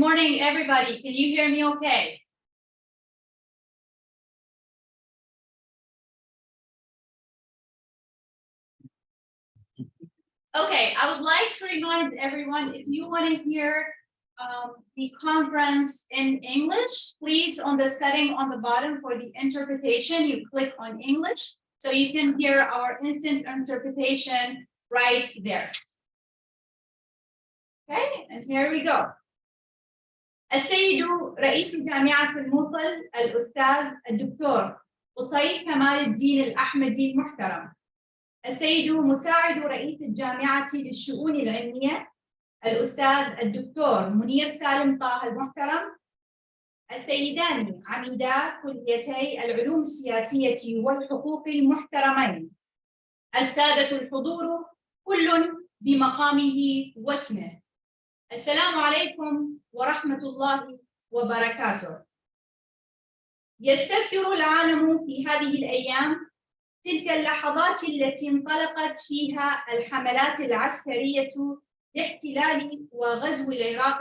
morning, everybody. Can you hear me okay? Okay, I would like to remind everyone, if you want to hear the conference in English, please, on the setting on the bottom for the interpretation, you click on English, so you can hear our instant interpretation right there. Okay, and here we go. السيد رئيس جامعة الموصل الأستاذ الدكتور قصي كمال الدين الأحمدي المحترم. السيد مساعد رئيس الجامعة للشؤون العلمية الأستاذ الدكتور منير سالم طه المحترم. السيدان عميدا كليتي العلوم السياسية والحقوق المحترمين. السادة الحضور كل بمقامه واسمه. السلام عليكم ورحمة الله وبركاته. يستذكر العالم في هذه الأيام تلك اللحظات التي انطلقت فيها الحملات العسكرية لاحتلال وغزو العراق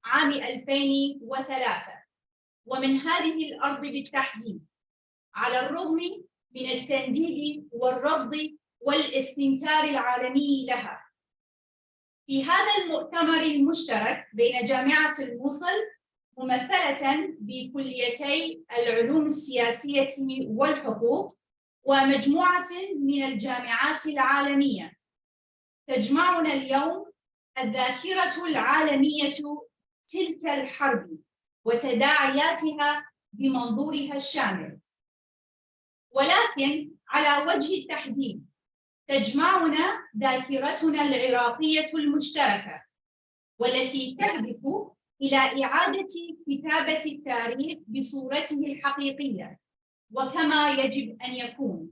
عام 2003 ومن هذه الأرض بالتحديد، على الرغم من التنديد والرفض والاستنكار العالمي لها. في هذا المؤتمر المشترك بين جامعة الموصل ممثلة بكليتي العلوم السياسية والحقوق ومجموعة من الجامعات العالمية، تجمعنا اليوم الذاكرة العالمية تلك الحرب وتداعياتها بمنظورها الشامل. ولكن على وجه التحديد تجمعنا ذاكرتنا العراقية المشتركة، والتي تهدف إلى إعادة كتابة التاريخ بصورته الحقيقية وكما يجب أن يكون.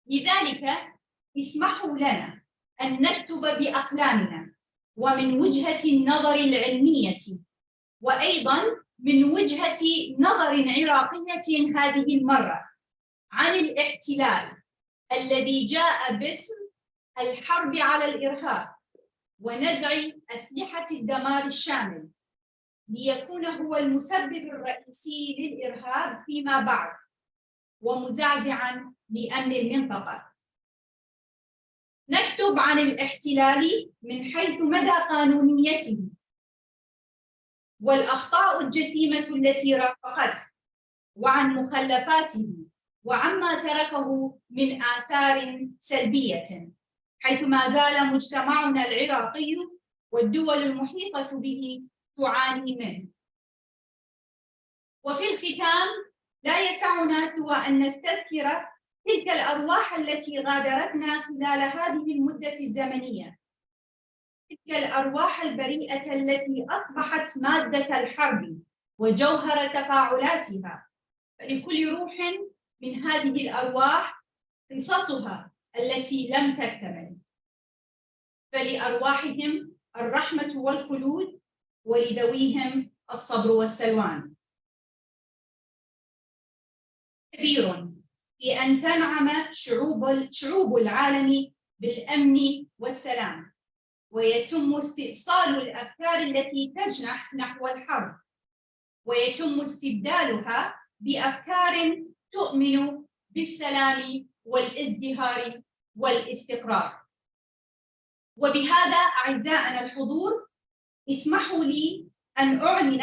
لذلك اسمحوا لنا أن نكتب بأقلامنا ومن وجهة النظر العلمية، وأيضاً من وجهة نظر عراقية هذه المرة، عن الاحتلال الذي جاء باسم الحرب على الإرهاب ونزع أسلحة الدمار الشامل، ليكون هو المسبب الرئيسي للإرهاب فيما بعد ومزعزعاً لأمن المنطقة. نكتب عن الاحتلال من حيث مدى قانونيته والأخطاء الجسيمة التي رافقته، وعن مخلفاته وعما تركه من آثار سلبية، حيث ما زال مجتمعنا العراقي والدول المحيطة به تعاني منه. وفي الختام لا يسعنا سوى أن نستذكر تلك الأرواح التي غادرتنا خلال هذه المدة الزمنية، تلك الأرواح البريئة التي أصبحت مادة الحرب وجوهر تفاعلاتها. فلكل روح من هذه الأرواح قصصها التي لم تكتمل، فلأرواحهم الرحمة والخلود ولذويهم الصبر والسلوان. كبير في أن تنعم شعوب العالم بالأمن والسلام، ويتم استئصال الأفكار التي تجنح نحو الحرب، ويتم استبدالها بأفكار تؤمن بالسلام والازدهار والاستقرار. وبهذا أعزائنا الحضور، اسمحوا لي أن أعلن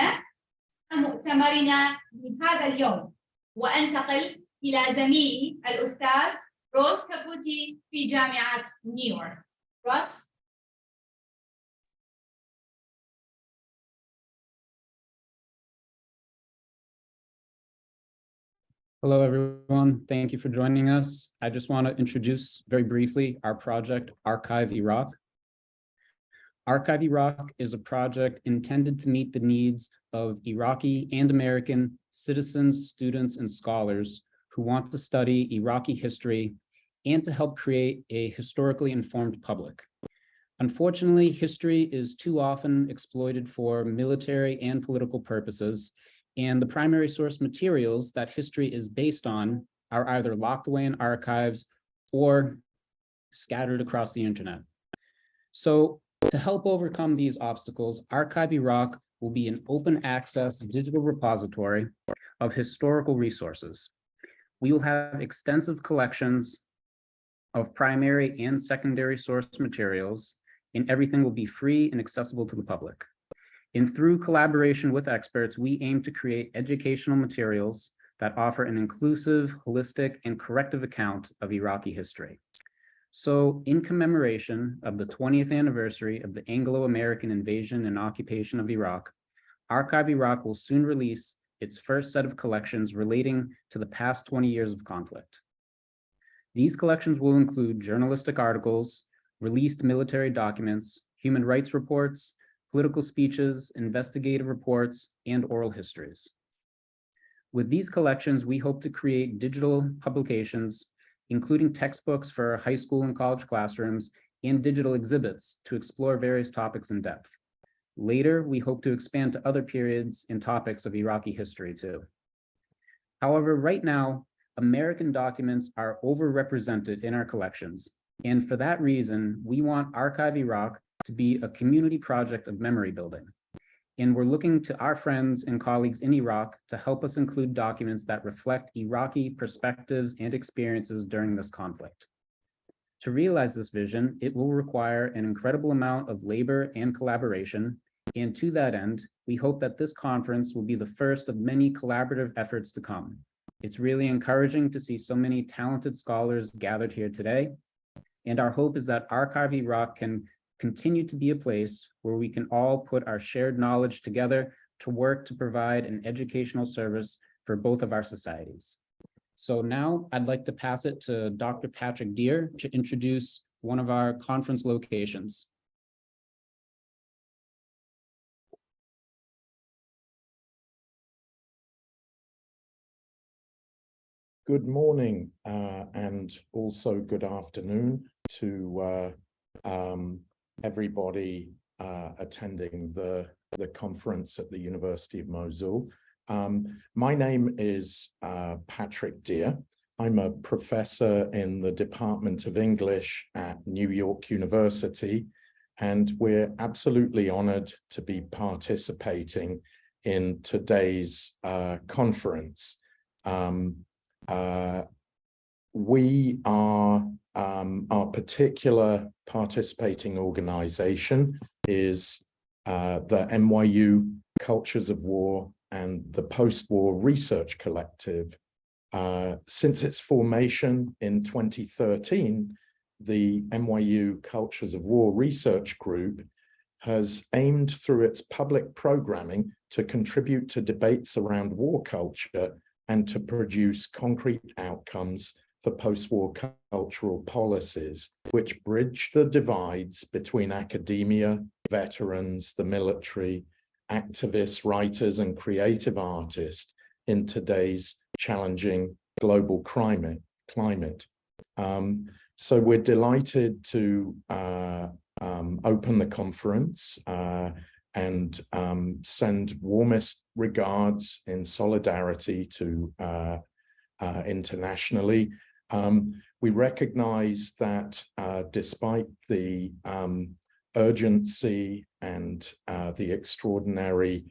مؤتمرنا لهذا اليوم وأنتقل إلى زميلي الأستاذ روز كابوتي في جامعة نيويورك. روز. Hello, everyone. Thank you for joining us. I just want to introduce very briefly our project, Archive Iraq. Archive Iraq is a project intended to meet the needs of Iraqi and American citizens, students, and scholars who want to study Iraqi history and to help create a historically informed public. Unfortunately, history is too often exploited for military and political purposes, and the primary source materials that history is based on are either locked away in archives or scattered across the internet. So to help overcome these obstacles, Archive Iraq will be an open access digital repository of historical resources. We will have extensive collections of primary and secondary source materials, and everything will be free and accessible to the public. And through collaboration with experts, we aim to create educational materials that offer an inclusive, holistic, and corrective account of Iraqi history. So in commemoration of the 20th anniversary of the Anglo-American invasion and occupation of Iraq, Archive Iraq will soon release its first set of collections relating to the past 20 years of conflict. These collections will include journalistic articles, released military documents, human rights reports, political speeches, investigative reports, and oral histories. With these collections, we hope to create digital publications, including textbooks for high school and college classrooms, and digital exhibits to explore various topics in depth. Later, we hope to expand to other periods and topics of Iraqi history too. However, right now, American documents are overrepresented in our collections. And for that reason, we want Archive Iraq to be a community project of memory building. And we're looking to our friends and colleagues in Iraq to help us include documents that reflect Iraqi perspectives and experiences during this conflict. To realize this vision, it will require an incredible amount of labor and collaboration. And to that end, we hope that this conference will be the first of many collaborative efforts to come. It's really encouraging to see so many talented scholars gathered here today. And our hope is that Archive Iraq can continue to be a place where we can all put our shared knowledge together to work to provide an educational service for both of our societies. So now I'd like to pass it to Dr. Patrick Deere to introduce one of our conference locations. Good morning and also good afternoon to everybody attending the conference at the University of Mosul. My name is Patrick Deere. I'm a professor in the Department of English at New York University, and we're absolutely honored to be participating in today's conference. Our particular participating organization is the NYU Cultures of War and the Post-War Research Collective. Since its formation in 2013, the NYU Cultures of War Research Group has aimed through its public programming to contribute to debates around war culture and to produce concrete outcomes for post-war cultural policies, which bridge the divides between academia, veterans, the military, activists, writers, and creative artists in today's challenging global climate. So we're delighted to open the conference and send warmest regards in solidarity to internationally. We recognize that despite the urgency and the extraordinary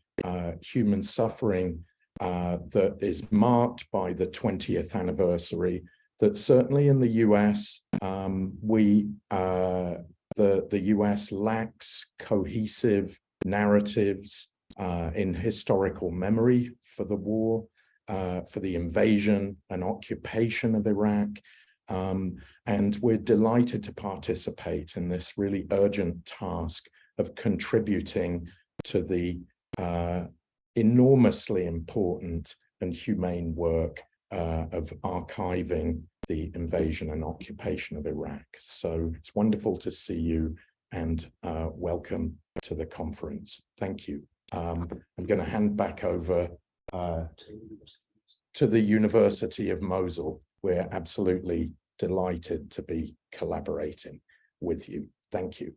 human suffering that is marked by the 20th anniversary, that certainly in the US, the US lacks cohesive narratives in historical memory for the war, for the invasion and occupation of Iraq. And we're delighted to participate in this really urgent task of contributing to the enormously important and humane work of archiving the invasion and occupation of Iraq. So it's wonderful to see you and welcome to the conference. Thank you. I'm going to hand back over to the University of Mosul. We're absolutely delighted to be collaborating with you. Thank you.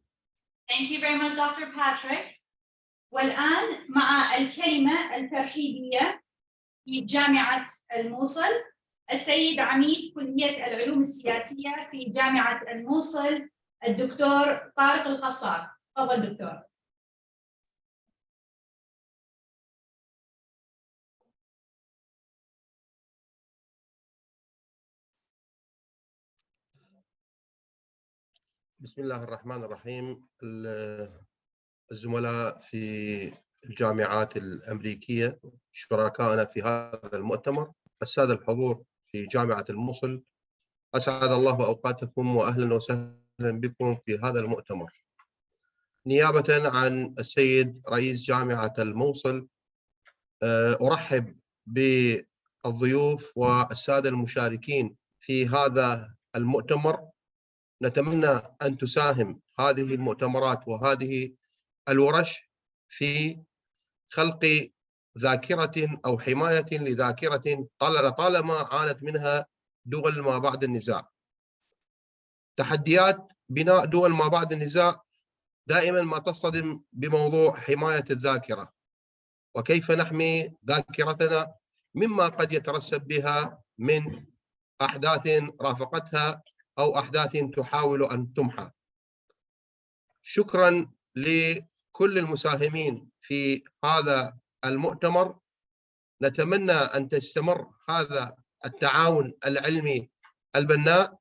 Thank you very much, Dr. Patrick. والآن مع الكلمة الترحيبية في جامعة الموصل السيد عميد كلية العلوم السياسية في جامعة الموصل الدكتور طارق القصار. تفضل دكتور. بسم الله الرحمن الرحيم. الزملاء في الجامعات الأمريكية شركائنا في هذا المؤتمر، السادة الحضور في جامعة الموصل، أسعد الله أوقاتكم وأهلا وسهلا بكم في هذا المؤتمر. نيابة عن السيد رئيس جامعة الموصل أرحب بالضيوف والسادة المشاركين في هذا المؤتمر. نتمنى أن تساهم هذه المؤتمرات وهذه الورش في خلق ذاكرة أو حماية لذاكرة طالما عانت منها دول ما بعد النزاع. تحديات بناء دول ما بعد النزاع دائما ما تصطدم بموضوع حماية الذاكرة، وكيف نحمي ذاكرتنا مما قد يترسب بها من أحداث رافقتها أو أحداث تحاول أن تمحى. شكرا لكل المساهمين في هذا المؤتمر. نتمنى أن تستمر هذا التعاون العلمي البناء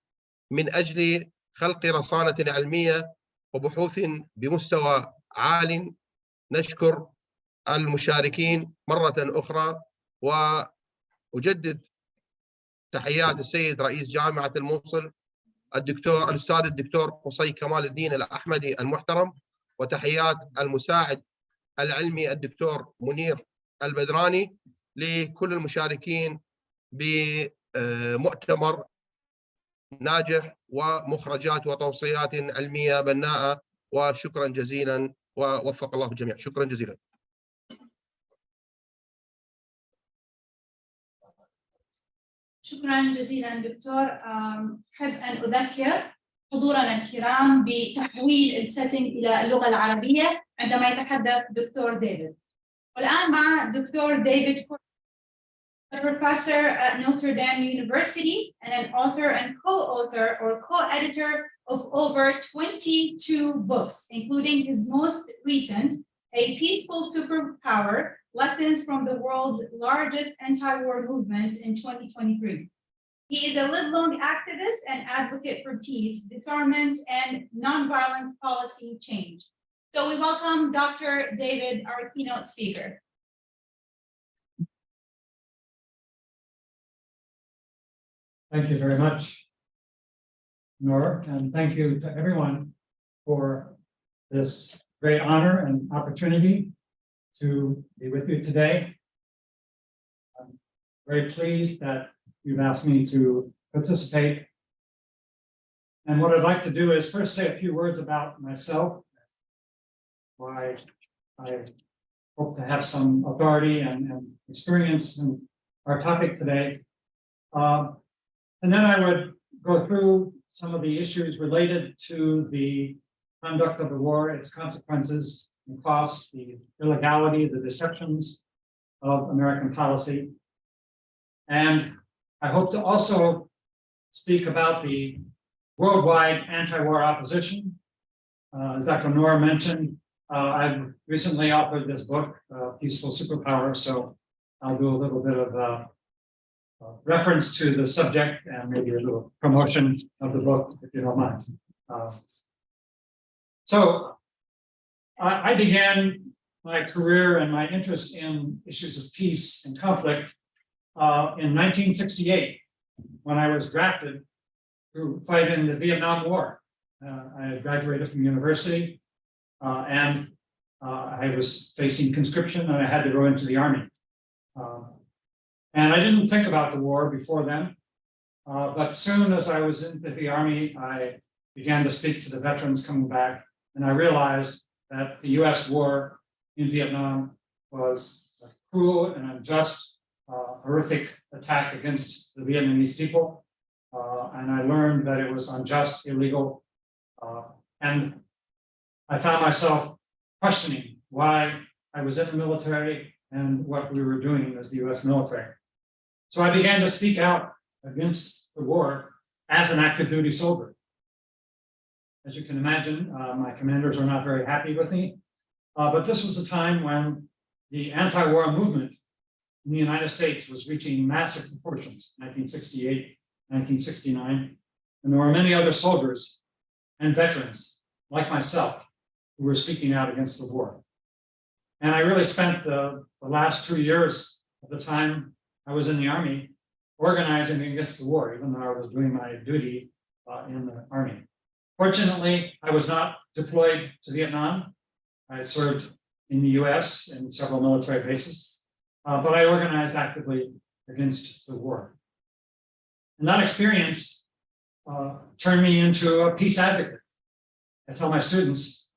من أجل خلق رصانة علمية وبحوث بمستوى عال. نشكر المشاركين مرة أخرى، وأجدد تحيات السيد رئيس جامعة الموصل الأستاذ الدكتور قصي كمال الدين الأحمدي المحترم، وتحيات المساعد العلمي الدكتور منير البدراني، لكل المشاركين بمؤتمر ناجح ومخرجات وتوصيات علمية بناءة. وشكرا جزيلا ووفق الله الجميع. شكرا جزيلا. شكرا جزيلا دكتور. أحب أن أذكر حضورنا الكرام بتحويل السيتنج إلى اللغة العربية عندما يتحدث دكتور ديفيد. والآن مع دكتور ديفيد، a professor at Notre Dame University and an author and co-author or co-editor of over 22 books, including his most recent, A Peaceful Superpower, Lessons from the World's Largest Anti-War Movement in 2023. He is a lifelong activist and advocate for peace, disarmament, and nonviolent policy change. So we welcome Dr. David, our keynote speaker. Thank you very much, Nora, and thank you to everyone for this great honor and opportunity to be with you today. I'm very pleased that you've asked me to participate. And what I'd like to do is first say a few words about myself, why I hope to have some authority and experience in our topic today. And then I would go through some of the issues related to the conduct of the war, its consequences and costs, the illegality, the deceptions of American policy. And I hope to also speak about the worldwide anti-war opposition. As Dr. Noor mentioned, I've recently authored this book, Peaceful Superpower, so I'll do a little bit of reference to the subject and maybe a little promotion of the book, if you don't mind. So I began my career and my interest in issues of peace and conflict in 1968, when I was drafted to fight in the Vietnam War. I had graduated from university and I was facing conscription and I had to go into the army. And I didn't think about the war before then, but soon as I was into the army, I began to speak to the veterans coming back, and I realized that the US war in Vietnam was a cruel and unjust, horrific attack against the Vietnamese people. And I learned that it was unjust, illegal, and I found myself questioning why I was in the military and what we were doing as the US military. So I began to speak out against the war as an active duty soldier. As you can imagine, my commanders are not very happy with me, but this was a time when the anti-war movement in the United States was reaching massive proportions, 1968, 1969, and there were many other soldiers and veterans like myself who were speaking out against the war. And I really spent the last 2 years of the time I was in the Army organizing against the war, even though I was doing my duty in the Army. Fortunately, I was not deployed to Vietnam. I served in the US in several military bases, but I organized actively against the war. And that experience turned me into a peace advocate. I tell my students,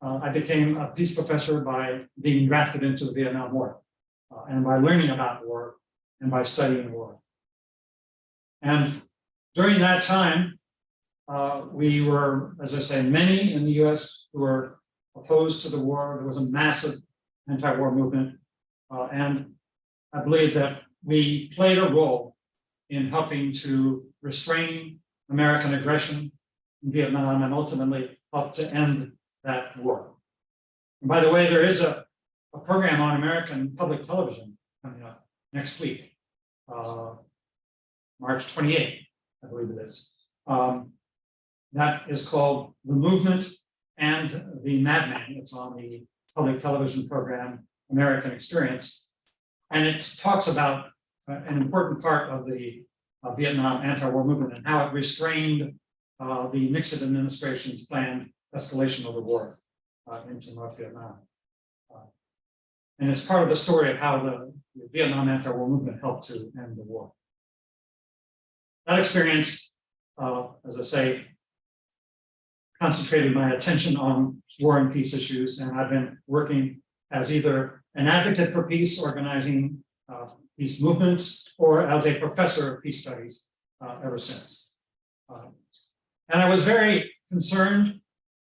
I became a peace professor by being drafted into the Vietnam War, and by learning about war and by studying war. And during that time, we were, as I say, many in the US who were opposed to the war. There was a massive anti-war movement. And I believe that we played a role in helping to restrain American aggression in Vietnam and ultimately help to end that war. And by the way, there is a program on American public television coming up next week, March 28th, I believe it is. That is called The Movement and the Madman. It's on the public television program American Experience. And it talks about an important part of the Vietnam anti-war movement and how it restrained the Nixon administration's planned escalation of the war into North Vietnam. And it's part of the story of how the Vietnam anti-war movement helped to end the war. That experience, as I say, concentrated my attention on war and peace issues, and I've been working as either an advocate for peace, organizing peace movements, or as a professor of peace studies ever since. And I was very concerned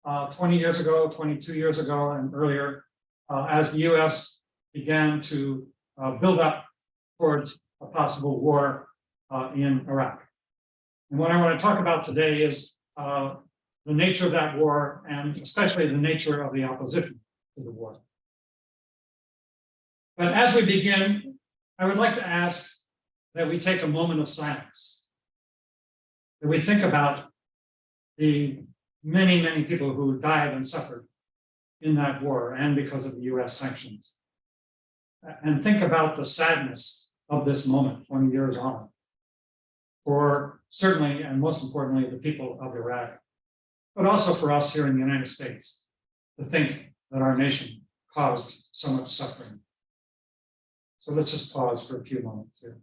20 years ago, 22 years ago, and earlier, as the US began to build up towards a possible war in Iraq. And what I want to talk about today is the nature of that war, and especially the nature of the opposition to the war. But as we begin, I would like to ask that we take a moment of silence, that we think about the many, many people who died and suffered in that war and because of the US sanctions, and think about the sadness of this moment 20 years on, for certainly and most importantly, the people of Iraq, but also for us here in the United States, to think that our nation caused so much suffering. So let's just pause for a few moments here.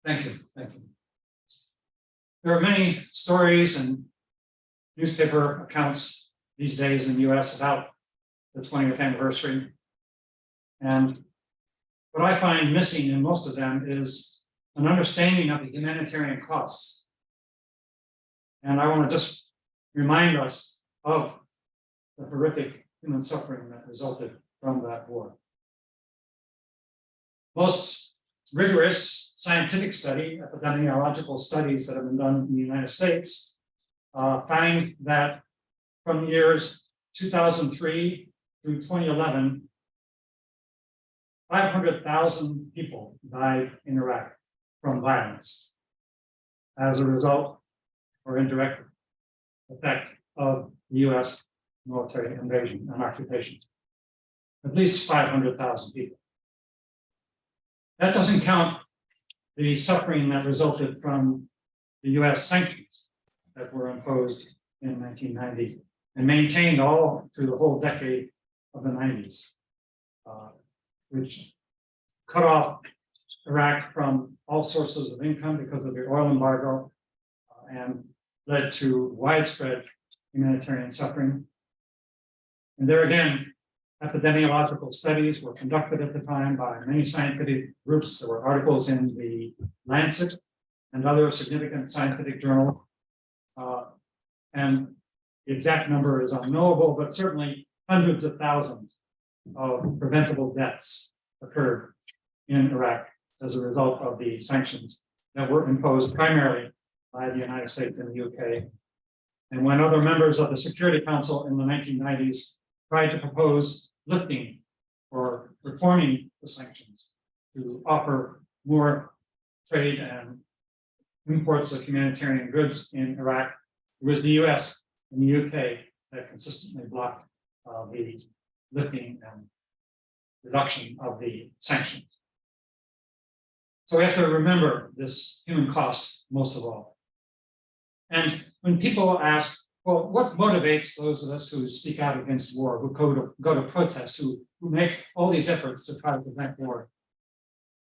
Thank you, thank you. There are many stories and newspaper accounts these days in the US about the 20th anniversary. And what I find missing in most of them is an understanding of the humanitarian costs. And I want to just remind us of the horrific human suffering that resulted from that war. Most rigorous scientific study, epidemiological studies that have been done in the United States find that from years 2003 through 2011, 500,000 people died in Iraq from violence as a result or indirect effect of the US military invasion and occupation. At least 500,000 people. That doesn't count the suffering that resulted from the US sanctions that were imposed in 1990 and maintained all through the whole decade of the 90s, which cut off Iraq from all sources of income because of the oil embargo and led to widespread humanitarian suffering. And there again, epidemiological studies were conducted at the time by many scientific groups. There were articles in the Lancet and other significant scientific journals. And the exact number is unknowable, but certainly hundreds of thousands of preventable deaths occurred in Iraq as a result of the sanctions that were imposed primarily by the United States and the UK And when other members of the Security Council in the 1990s tried to propose lifting or reforming the sanctions to offer more trade and imports of humanitarian goods in Iraq, it was the US and the UK that consistently blocked the lifting and reduction of the sanctions. So we have to remember this human cost most of all. And when people ask, well, what motivates those of us who speak out against war, who go to protests, who make all these efforts to try to prevent war?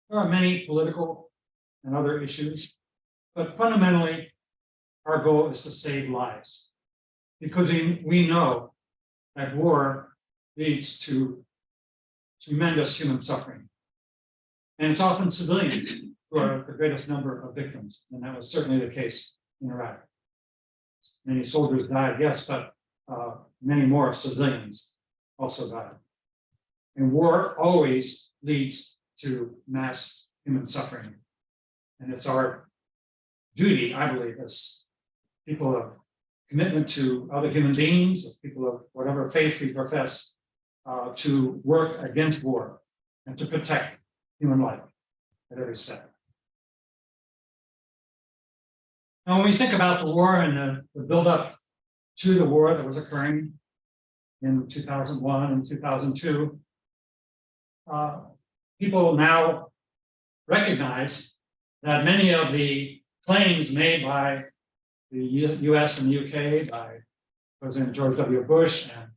There are many political and other issues, but fundamentally, our goal is to save lives. Because we know that war leads to tremendous human suffering. And it's often civilians who are the greatest number of victims, and that was certainly the case in Iraq. Many soldiers died, yes, but many more civilians also died. And war always leads to mass human suffering. And it's our duty, I believe, as people of commitment to other human beings, as people of whatever faith we profess, to work against war and to protect human life at every step. Now, when we think about the war and the buildup to the war that was occurring in 2001 and 2002, people now recognize that many of the claims made by the US and the UK, by President George W. Bush and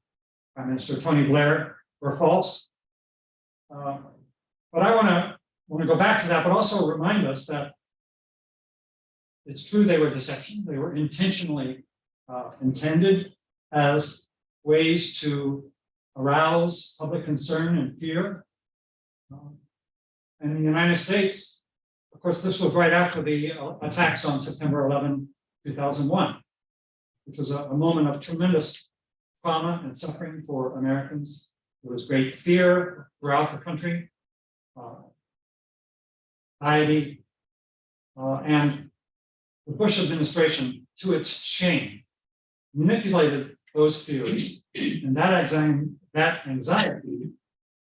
Prime Minister Tony Blair, were false. But I want to go back to that, but also remind us that it's true they were deception. They were intentionally intended as ways to arouse public concern and fear. And in the United States, of course, this was right after the attacks on September 11, 2001, which was a moment of tremendous trauma and suffering for Americans. There was great fear throughout the country, anxiety, and the Bush administration, to its shame, manipulated those fears and that anxiety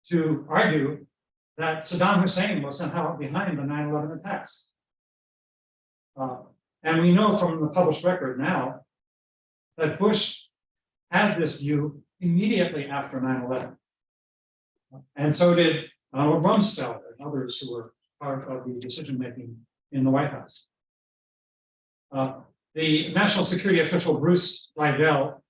to argue that Saddam Hussein was somehow behind the 9/11 attacks. And we know from the published record now that Bush had this view immediately after 9/11. And so did Donald Rumsfeld and others who were part of the decision-making in the White House. The national security official, Bruce Rydell,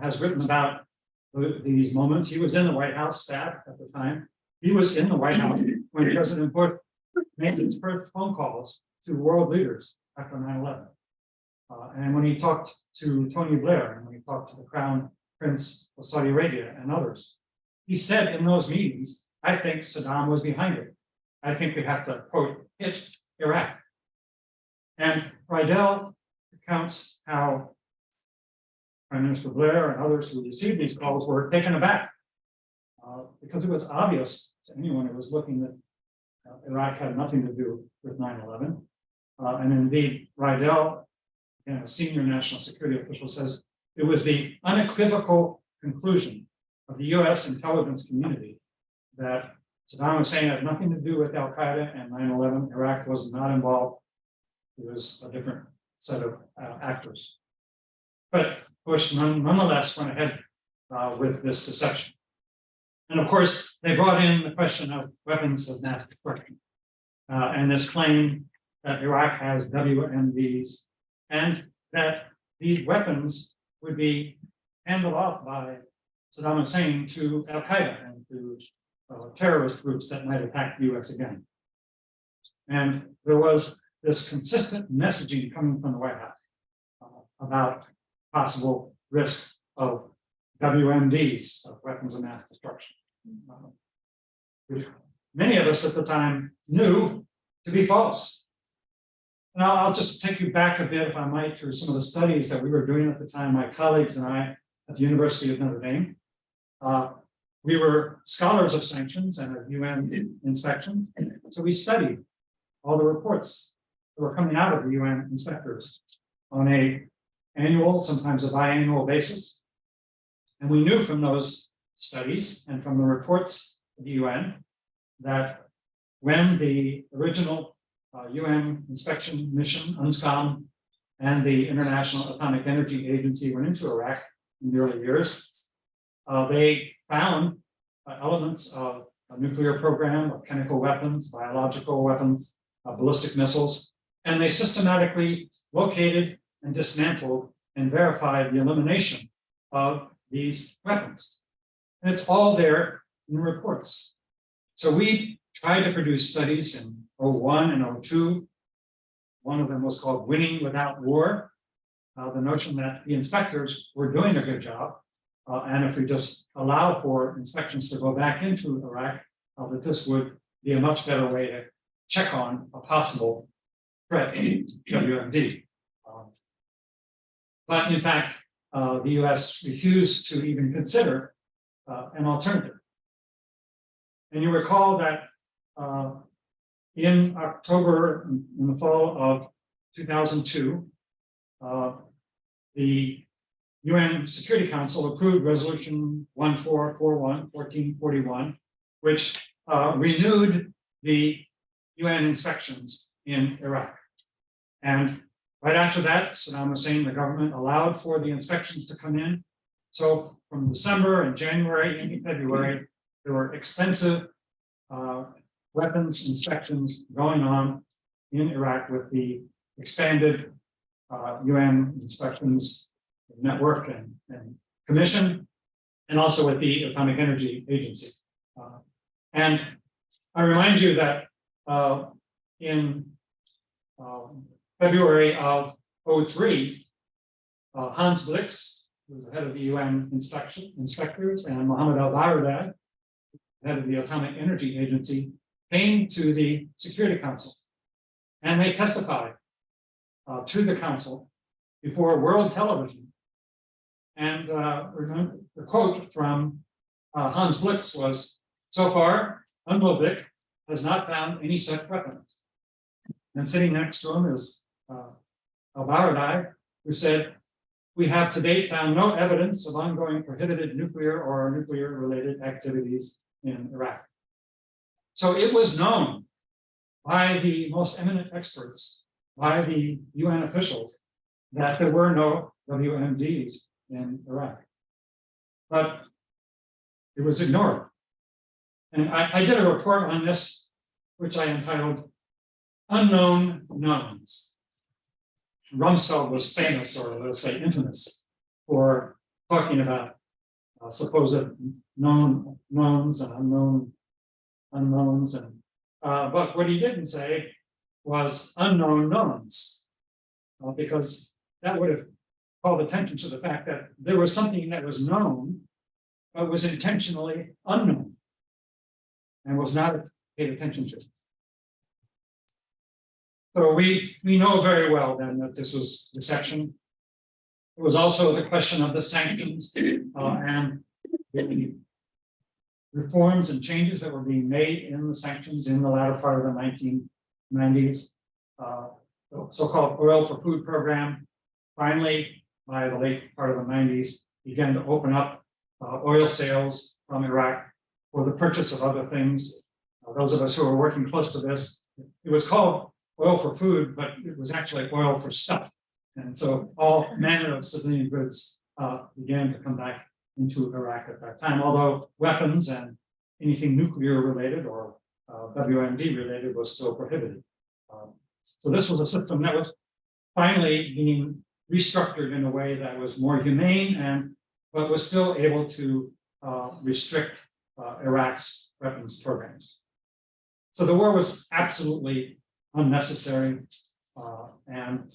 has written about these moments. He was in the White House staff at the time. He was in the White House when President Bush made his first phone calls to world leaders after 9/11. And when he talked to Tony Blair, and when he talked to the Crown Prince of Saudi Arabia and others, he said in those meetings, I think Saddam was behind it. I think we have to, quote, hit Iraq. And Rydell recounts how Prime Minister Blair and others who received these calls were taken aback because it was obvious to anyone who was looking that Iraq had nothing to do with 9/11. And indeed, Rydell, a senior national security official, says it was the unequivocal conclusion of the US intelligence community that Saddam Hussein had nothing to do with Al-Qaeda and 9/11. Iraq was not involved. It was a different set of actors. But Bush nonetheless went ahead with this deception. And of course, they brought in the question of weapons of mass destruction and this claim that Iraq has WMDs and that these weapons would be handed off by Saddam Hussein to Al-Qaeda and to terrorist groups that might attack the US again. And there was this consistent messaging coming from the White House about possible risk of WMDs, of weapons of mass destruction, which many of us at the time knew to be false. And I'll just take you back a bit, if I might, through some of the studies that we were doing at the time, my colleagues and I at the University of Notre Dame. We were scholars of sanctions and of UN inspections, so we studied all the reports that were coming out of the UN inspectors on annual, sometimes a biannual basis. And we knew from those studies and from the reports of the UN that when the original UN inspection mission, UNSCOM, and the International Atomic Energy Agency went into Iraq in the early years, they found elements of a nuclear program, of chemical weapons, biological weapons, ballistic missiles, and they systematically located and dismantled and verified the elimination of these weapons. And it's all there in the reports. So we tried to produce studies in 01 and 02. One of them was called Winning Without War. The notion that the inspectors were doing a good job. And if we just allow for inspections to go back into Iraq, that this would be a much better way to check on a possible threat to WMD. But in fact, the US refused to even consider an alternative. And you recall that in October, in the fall of 2002, the UN Security Council approved Resolution 1441, which renewed the UN inspections in Iraq. And right after that, Saddam Hussein, the government, allowed for the inspections to come in. So from December and January into February, there were extensive weapons inspections going on in Iraq with the expanded UN inspections network and commission, and also with the Atomic Energy Agency. And I remind you that in February of 03, Hans Blix, who was the head of the UN inspectors, and Mohammed al-Baradei, head of the Atomic Energy Agency, came to the Security Council, and they testified to the council before world television. And the quote from Hans Blix was, "So far, Anglo-American has not found any such weapons." And sitting next to him is al-Baradei, who said, "We have to date found no evidence of ongoing prohibited nuclear or nuclear-related activities in Iraq." So it was known by the most eminent experts, by the UN officials, that there were no WMDs in Iraq. But it was ignored. And I did a report on this, which I entitled Unknown Knowns. Rumsfeld was famous, or let's say infamous, for talking about supposed known knowns and unknowns. And but what he didn't say was unknown knowns, because that would have called attention to the fact that there was something that was known, but was intentionally unknown and was not paid attention to. So we know very well then that this was deception. It was also the question of the sanctions and the reforms and changes that were being made in the sanctions in the latter part of the 1990s. The so-called oil for food program finally, by the late part of the 90s, began to open up oil sales from Iraq for the purchase of other things. Those of us who are working close to this, it was called oil for food, but it was actually oil for stuff. And so all manner of civilian goods began to come back into Iraq at that time, although weapons and anything nuclear related or WMD related was still prohibited. So this was a system that was finally being restructured in a way that was more humane but was still able to restrict Iraq's weapons programs. So the war was absolutely unnecessary, and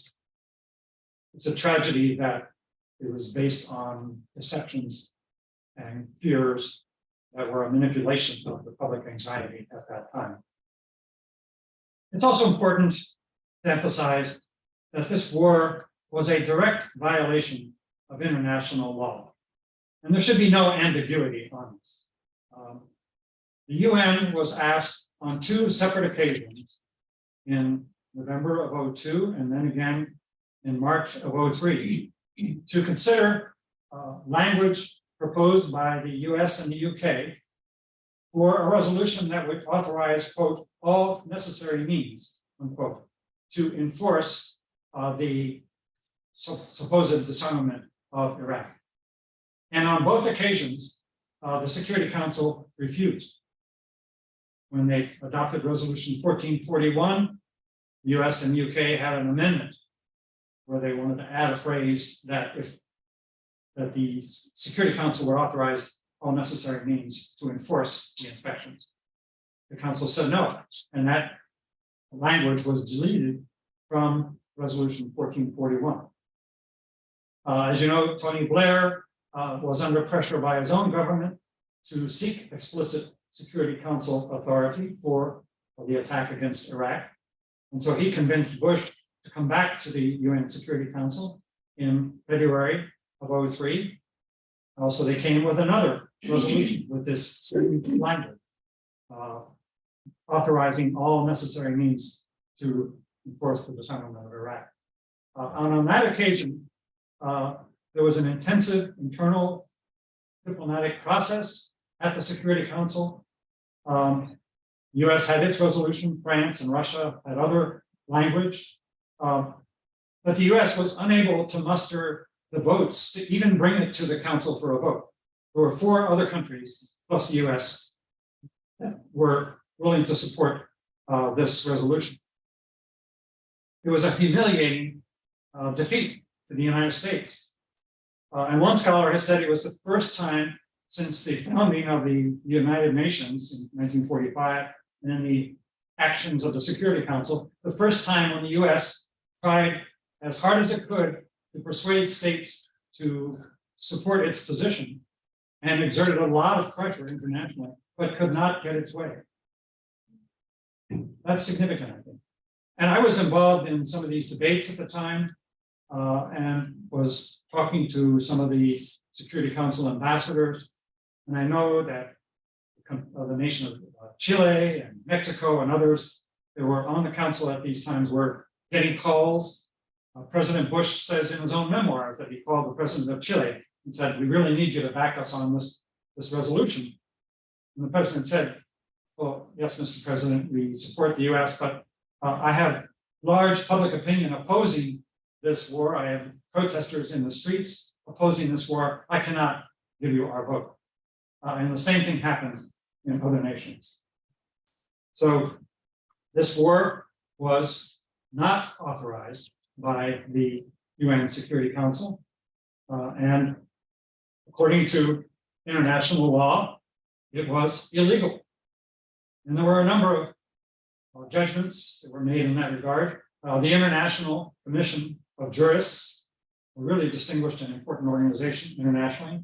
it's a tragedy that it was based on deceptions and fears that were a manipulation of the public anxiety at that time. It's also important to emphasize that this war was a direct violation of international law. And there should be no ambiguity on this. The UN was asked on two separate occasions, in November of 2002 and then again in March of 2003, to consider language proposed by the US and the UK for a resolution that would authorize, quote, all necessary means, unquote, to enforce the supposed disarmament of Iraq. And on both occasions, the Security Council refused. When they adopted Resolution 1441, the US and UK had an amendment where they wanted to add a phrase that the Security Council would authorize all necessary means to enforce the inspections. The Council said no, and that language was deleted from Resolution 1441. As you know, Tony Blair was under pressure by his own government to seek explicit Security Council authority for the attack against Iraq. And so he convinced Bush to come back to the UN Security Council in February of 2003. Also, they came with another resolution with this same language, authorizing all necessary means to enforce the disarmament of Iraq. And on that occasion, there was an intensive internal diplomatic process at the Security Council. US had its resolution, France and Russia had other language, but the US was unable to muster the votes to even bring it to the Council for a vote. There were 4 other countries, plus the US, that were willing to support this resolution. It was a humiliating defeat for the United States. And one scholar has said it was the first time since the founding of the United Nations in 1945 and in the actions of the Security Council, the first time when the US tried as hard as it could to persuade states to support its position and exerted a lot of pressure internationally, but could not get its way. That's significant, I think. And I was involved in some of these debates at the time and was talking to some of the Security Council ambassadors. And I know that the nation of Chile and Mexico and others that were on the council at these times were getting calls. President Bush says in his own memoirs that he called the president of Chile and said, "We really need you to back us on this resolution." And the president said, "Well, yes, Mr. President, we support the US, but I have large public opinion opposing this war. I have protesters in the streets opposing this war. I cannot give you our vote." And the same thing happened in other nations. So this war was not authorized by the UN Security Council. And according to international law, it was illegal. And there were a number of judgments that were made in that regard. The International Commission of Jurists, a really distinguished and important organization internationally,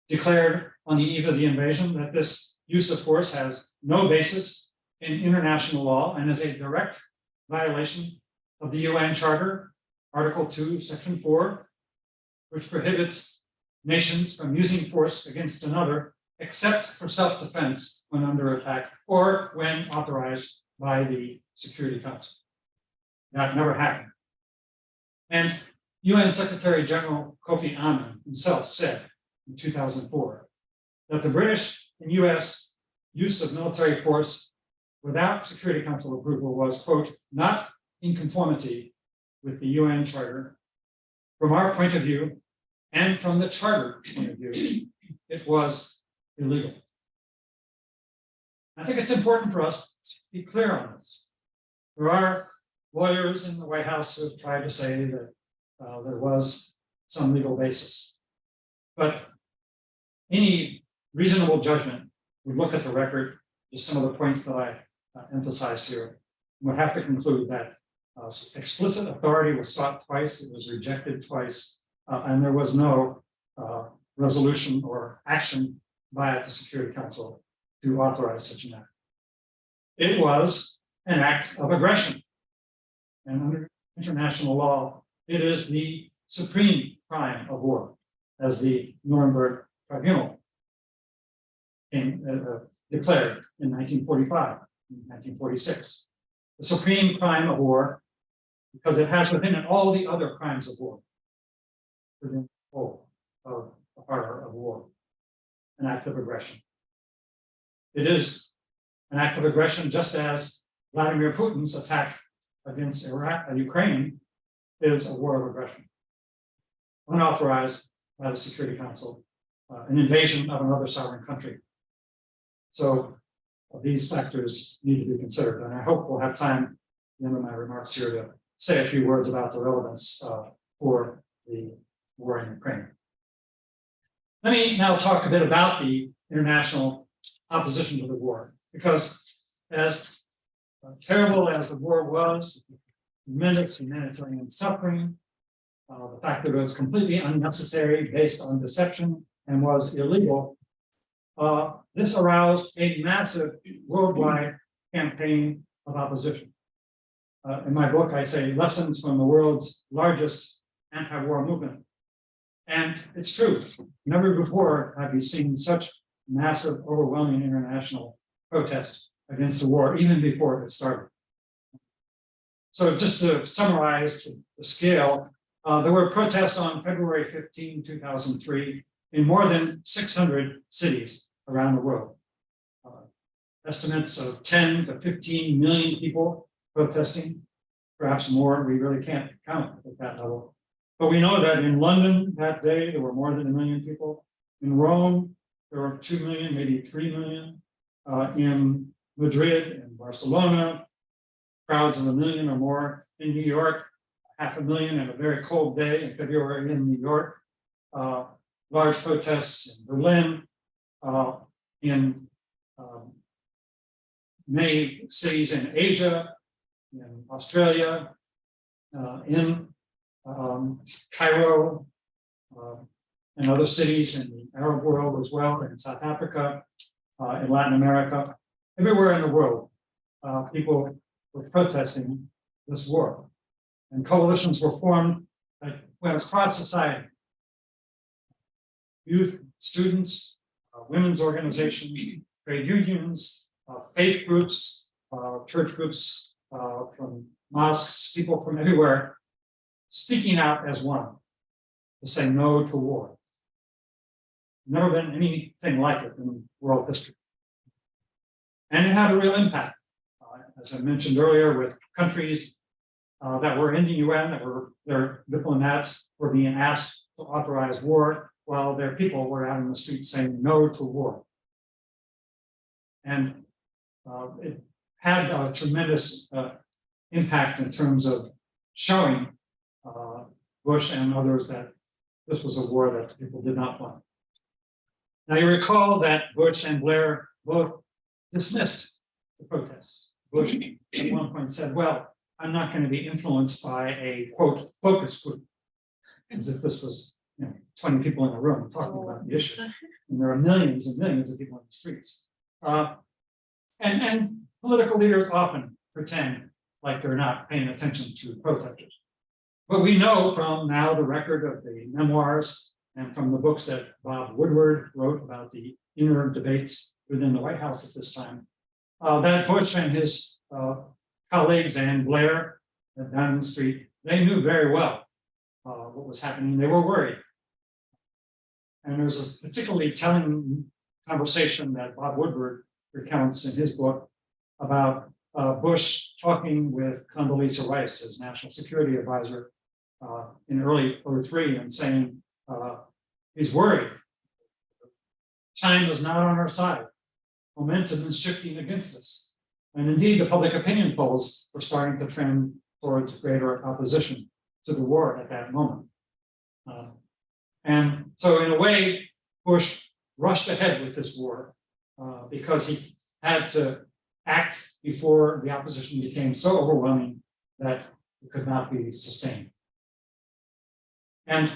declared on the eve of the invasion that this use of force has no basis in international law and is a direct violation of the UN Charter, Article 2, Section 4, which prohibits nations from using force against another except for self-defense when under attack or when authorized by the Security Council. That never happened. And UN Secretary General Kofi Annan himself said in 2004 that the British and US use of military force without Security Council approval was, quote, not in conformity with the UN Charter. From our point of view, and from the Charter point of view, it was illegal. I think it's important for us to be clear on this. There are lawyers in the White House who have tried to say that there was some legal basis. But any reasonable judgment would look at the record, just some of the points that I emphasized here, and would have to conclude that explicit authority was sought twice, it was rejected twice, and there was no resolution or action by the Security Council to authorize such an act. It was an act of aggression. And under international law, it is the supreme crime of war, as the Nuremberg Tribunal declared in 1945, 1946. The supreme crime of war, because it has within it all the other crimes of war. within the whole of the horror of war, an act of aggression. It is an act of aggression, just as Vladimir Putin's attack against Ukraine is a war of aggression, unauthorized by the Security Council, an invasion of another sovereign country. So these factors need to be considered, and I hope we'll have time at the end of my remarks here to say a few words about the relevance for the war in Ukraine. Let me now talk a bit about the international opposition to the war, because as terrible as the war was, tremendous humanitarian suffering, the fact that it was completely unnecessary, based on deception, and was illegal, this aroused a massive worldwide campaign of opposition. In my book, I say lessons from the world's largest anti-war movement. And it's true, never before have you seen such massive, overwhelming international protest against the war, even before it started. So just to summarize the scale, there were protests on February 15, 2003, in more than 600 cities around the world. Estimates of 10 to 15 million people protesting, perhaps more, we really can't count at that level. But we know that in London that day, there were more than 1 million people. In Rome, there were 2 million, maybe 3 million. In Madrid and Barcelona, crowds of 1 million or more. In New York, 500,000 on a very cold day in February in New York. Large protests in Berlin, in many cities in Asia, in Australia, in Cairo, and other cities in the Arab world as well, in South Africa, in Latin America, everywhere in the world, people were protesting this war. And coalitions were formed that went across society. Youth, students, women's organizations, trade unions, faith groups, church groups, from mosques, people from everywhere, speaking out as one to say no to war. Never been anything like it in world history. And it had a real impact. As I mentioned earlier, with countries that were in the UN, that were their diplomats were being asked to authorize war, while their people were out in the streets saying no to war. And it had a tremendous impact in terms of showing Bush and others that this was a war that people did not want. Now you recall that Bush and Blair both dismissed the protests. Bush at one point said, well, I'm not going to be influenced by a, quote, focus group, as if this was 20 people in a room talking about the issue. And there are millions and millions of people in the streets. And political leaders often pretend like they're not paying attention to protesters. But we know from now the record of the memoirs and from the books that Bob Woodward wrote about the inner debates within the White House at this time, that Bush and his colleagues and Blair down the street, they knew very well what was happening. They were worried. And there's a particularly telling conversation that Bob Woodward recounts in his book about Bush talking with Condoleezza Rice, his national security advisor, in early 2003, and saying he's worried. Time is not on our side. Momentum is shifting against us. And indeed, the public opinion polls were starting to trend towards greater opposition to the war at that moment. And so in a way, Bush rushed ahead with this war because he had to act before the opposition became so overwhelming that it could not be sustained. And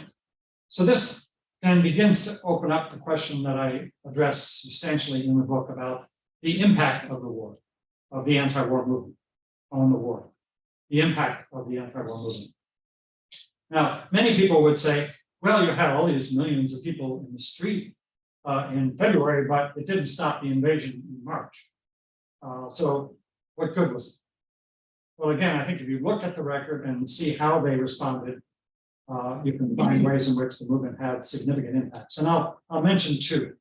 so this then begins to open up the question that I address substantially in the book about the impact of the war, of the anti-war movement on the war, the impact of the anti-war movement. Now, many people would say, well, you had all these millions of people in the street in February, but it didn't stop the invasion in March. So what good was it? Well, again, I think if you look at the record and see how they responded, you can find ways in which the movement had significant impacts. And I'll mention two.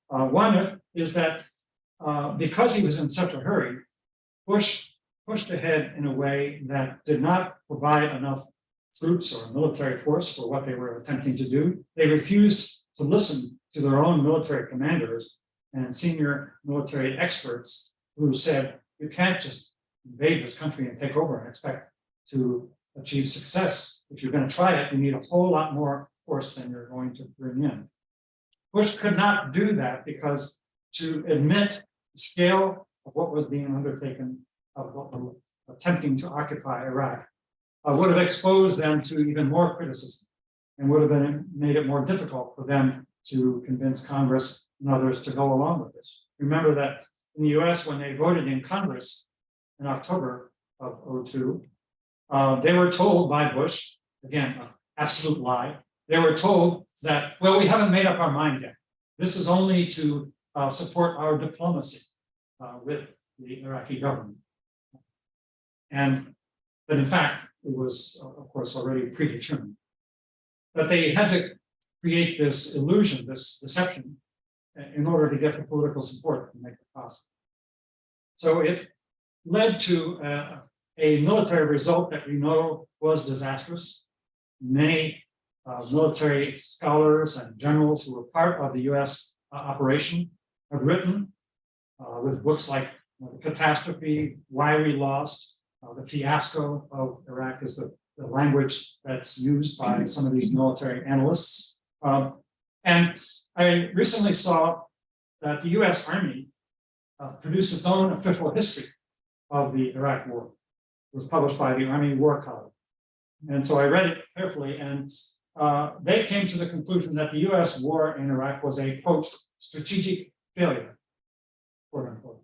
One is that because he was in such a hurry, Bush pushed ahead in a way that did not provide enough troops or military force for what they were attempting to do. They refused to listen to their own military commanders and senior military experts who said, you can't just invade this country and take over and expect to achieve success. If you're going to try it, you need a whole lot more force than you're going to bring in. Bush could not do that because to admit the scale of what was being undertaken, of what were attempting to occupy Iraq, would have exposed them to even more criticism and would have made it more difficult for them to convince Congress and others to go along with this. Remember that in the US, when they voted in Congress in October of 2002, they were told by Bush, again, an absolute lie, they were told that, well, we haven't made up our mind yet. This is only to support our diplomacy with the Iraqi government. But in fact, it was, of course, already predetermined. But they had to create this illusion, this deception, in order to get the political support to make it possible. So it led to a military result that we know was disastrous. Many military scholars and generals who were part of the US operation have written with books like The Catastrophe, Why We Lost, The Fiasco of Iraq is the language that's used by some of these military analysts. And I recently saw that the US Army produced its own official history of the Iraq War. It was published by the Army War College. And so I read it carefully, and they came to the conclusion that the US war in Iraq was a, quote, strategic failure, quote unquote.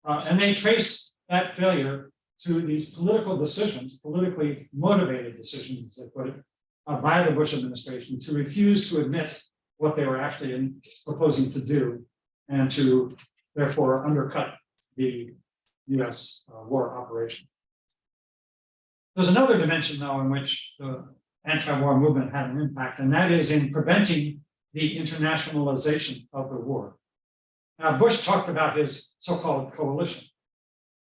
And they trace that failure to these political decisions, politically motivated decisions, as they put it, by the Bush administration to refuse to admit what they were actually proposing to do and to therefore undercut the US war operation. There's another dimension, though, in which the anti-war movement had an impact, and that is in preventing the internationalization of the war. Now, Bush talked about his so-called coalition.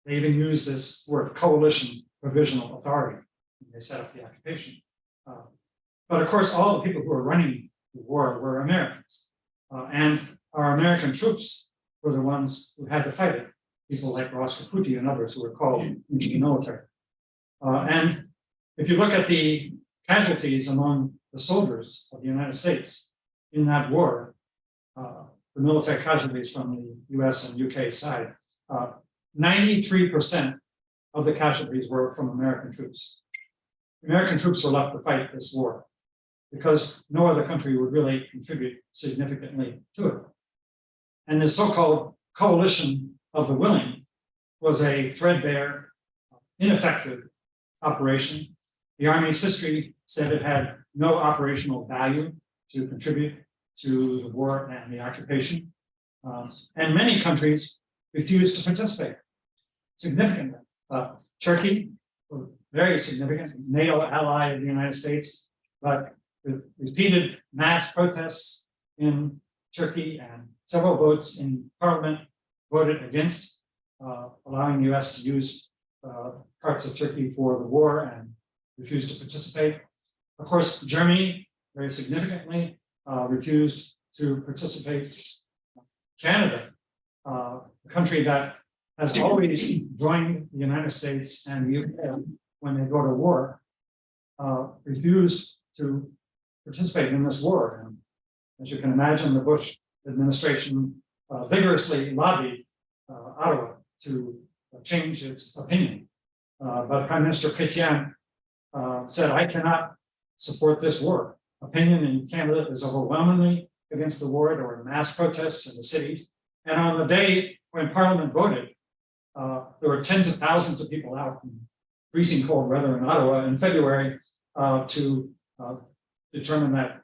They even used this word, coalition provisional authority, when they set up the occupation. But of course, all the people who were running the war were Americans. And our American troops were the ones who had to fight it. People like Ross Caputi and others who were called into the military. And if you look at the casualties among the soldiers of the United States in that war, the military casualties from the US and UK side, 93% of the casualties were from American troops. American troops were left to fight this war because no other country would really contribute significantly to it. And the so-called coalition of the willing was a threadbare, ineffective operation. The Army's history said it had no operational value to contribute to the war and the occupation. And many countries refused to participate significantly. Turkey, very significant, NATO ally of the United States, but with repeated mass protests in Turkey and several votes in parliament voted against allowing the US to use parts of Turkey for the war and refused to participate. Of course, Germany very significantly refused to participate. Canada, a country that has always joined the United States and the UK when they go to war, refused to participate in this war. And as you can imagine, the Bush administration vigorously lobbied Ottawa to change its opinion. But Prime Minister Chrétien said, I cannot support this war. Opinion in Canada is overwhelmingly against the war. There were mass protests in the cities. And on the day when Parliament voted, there were tens of thousands of people out in freezing cold weather in Ottawa in February to determine that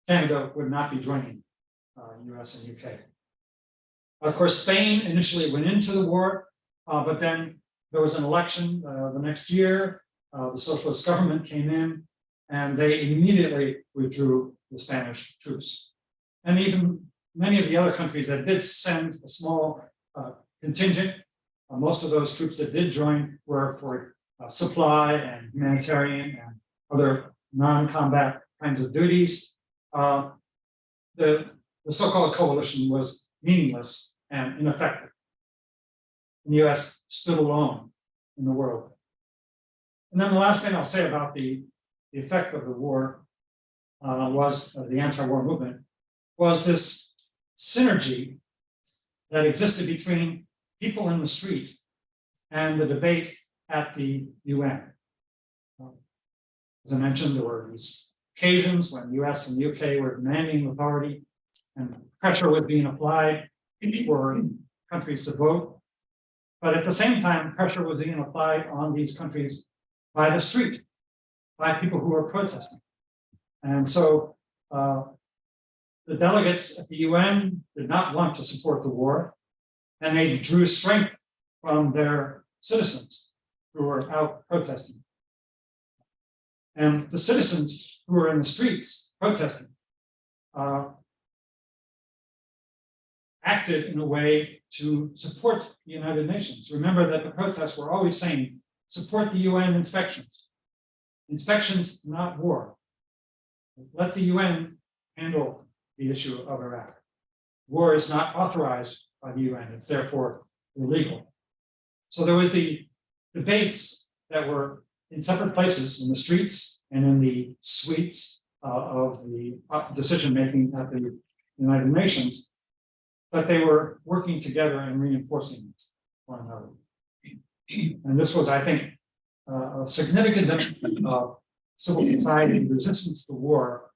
Canada would not be joining US and UK. Of course, Spain initially went into the war, but then there was an election the next year. The socialist government came in, and they immediately withdrew the Spanish troops. And even many of the other countries that did send a small contingent, most of those troops that did join were for supply and humanitarian and other non-combat kinds of duties. The so-called coalition was meaningless and ineffective. And the US stood alone in the world. And then the last thing I'll say about the effect of the war the anti-war movement, was this synergy that existed between people in the street and the debate at the UN. As I mentioned, there were these occasions when the US and the UK were demanding authority and pressure was being applied for countries to vote. But at the same time, pressure was being applied on these countries by the street, by people who were protesting. And so the delegates at the UN did not want to support the war, and they drew strength from their citizens who were out protesting. And the citizens who were in the streets protesting acted in a way to support the United Nations. Remember that the protests were always saying, support the UN inspections. Inspections, not war. Let the UN handle the issue of Iraq. War is not authorized by the UN. It's therefore illegal. So there were the debates that were in separate places, in the streets and in the suites of the decision-making at the United Nations, but they were working together and reinforcing one another. And this was, I think, a significant demonstration of civil society resistance to war,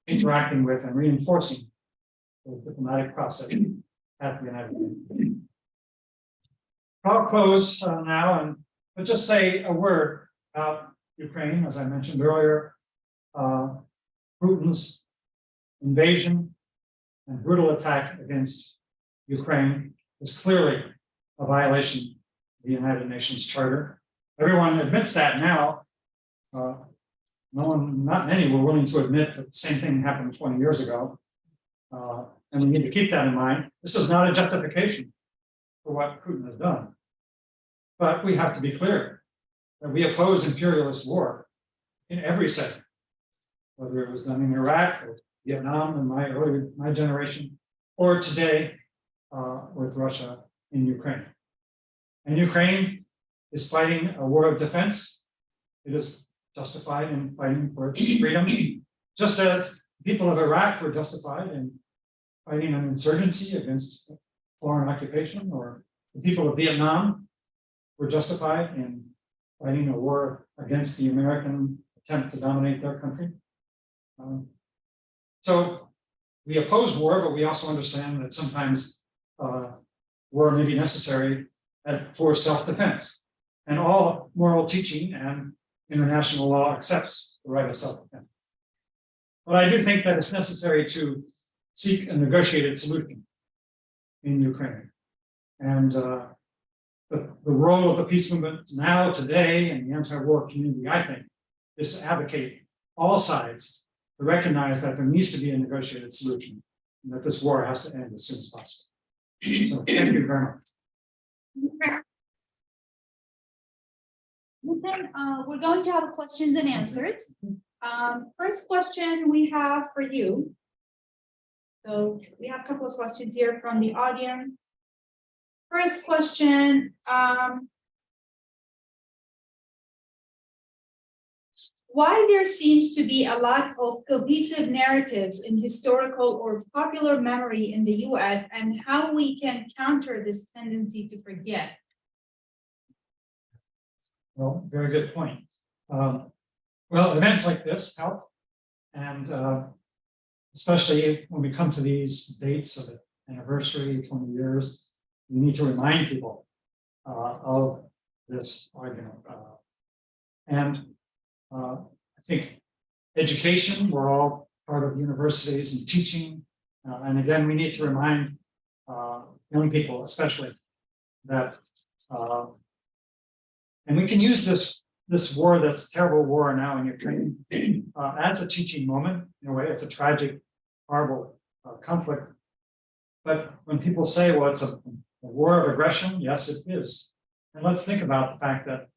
interacting with and reinforcing the diplomatic process at the United Nations. I'll close now, but just say a word about Ukraine. As I mentioned earlier, Putin's invasion and brutal attack against Ukraine is clearly a violation of the United Nations Charter. Everyone admits that now. Not many were willing to admit that the same thing happened 20 years ago. And we need to keep that in mind. This is not a justification for what Putin has done. But we have to be clear that we oppose imperialist war in every setting, whether it was done in Iraq or Vietnam in my generation, or today with Russia in Ukraine. And Ukraine is fighting a war of defense. It is justified in fighting for its freedom, just as people of Iraq were justified in fighting an insurgency against foreign occupation, or the people of Vietnam were justified in fighting a war against the American attempt to dominate their country. So we oppose war, but we also understand that sometimes war may be necessary for self-defense. And all moral teaching and international law accepts the right of self-defense. But I do think that it's necessary to seek a negotiated solution in Ukraine. And the role of the peace movement now, today, and the anti-war community, I think, is to advocate all sides to recognize that there needs to be a negotiated solution and that this war has to end as soon as possible. So thank you very much. We're going to have questions and answers. First question we have for you. So we have a couple of questions here from the audience. First question, why there seems to be a lack of cohesive narratives in historical or popular memory in the US, and how we can counter this tendency to forget? Well, very good point. Well, events like this help, and especially when we come to these dates of the anniversary, 20 years, we need to remind people of this argument. I think education, we're all part of universities and teaching. And again, we need to remind young people, especially, that, and we can use this this war, that's a terrible war now in Ukraine, that's a teaching moment in a way. It's a tragic, horrible conflict. But when people say, well, it's a war of aggression, yes, it is. And let's think about the fact that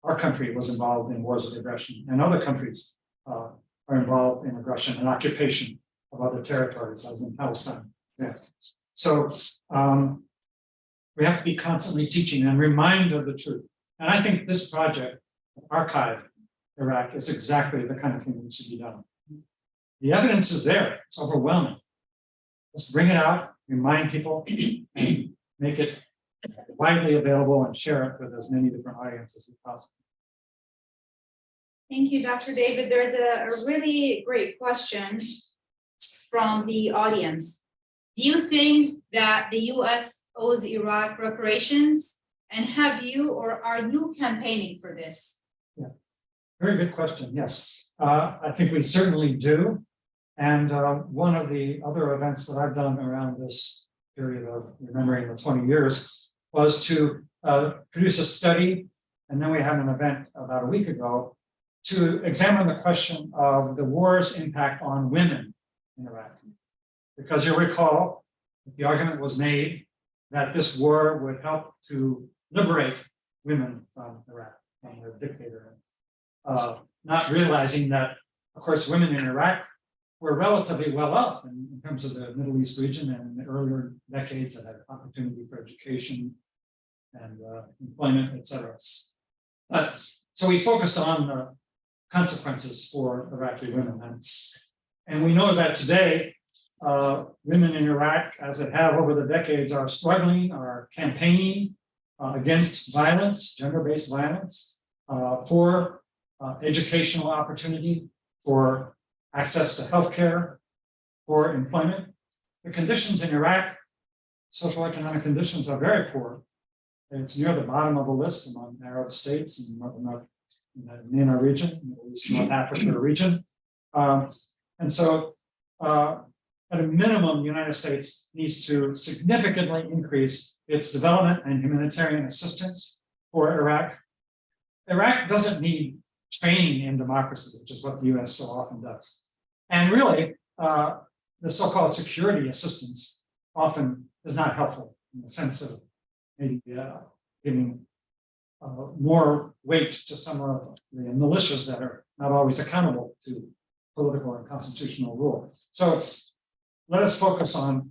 our country was involved in wars of aggression, and other countries are involved in aggression and occupation of other territories, as in Palestine. Yeah. So we have to be constantly teaching and remind of the truth. And I think this project, Archive Iraq, is exactly the kind of thing that should be done. The evidence is there, it's overwhelming. Let's bring it out, remind people, and make it widely available and share it with as many different audiences as possible. Thank you, Dr. David. There's a really great question from the audience. Do you think that the U.S. owes Iraq reparations? And have you or are you campaigning for this? Yeah, very good question. Yes, I think we certainly do. And one of the other events that I've done around this period of remembering the 20 years was to produce a study. And then we had an event about a week ago to examine the question of the war's impact on women in Iraq. Because you'll recall, the argument was made that this war would help to liberate women from Iraq, from their dictator. Not realizing that, of course, women in Iraq were relatively well off in terms of the Middle East region, and in the earlier decades that had opportunity for education and employment, et cetera. So we focused on the consequences for Iraqi women. And we know that today, women in Iraq, as they have over the decades, are struggling, are campaigning against violence, gender-based violence, for educational opportunity, for access to healthcare, for employment. The conditions in Iraq, social economic conditions, are very poor. It's near the bottom of the list among Arab states in the MENA region, Middle East, North Africa region. And so at a minimum, the United States needs to significantly increase its development and humanitarian assistance for Iraq. Iraq doesn't need training in democracy, which is what the US so often does. And really, the so-called security assistance often is not helpful in the sense of maybe giving more weight to some of the militias that are not always accountable to political and constitutional rule. So let us focus on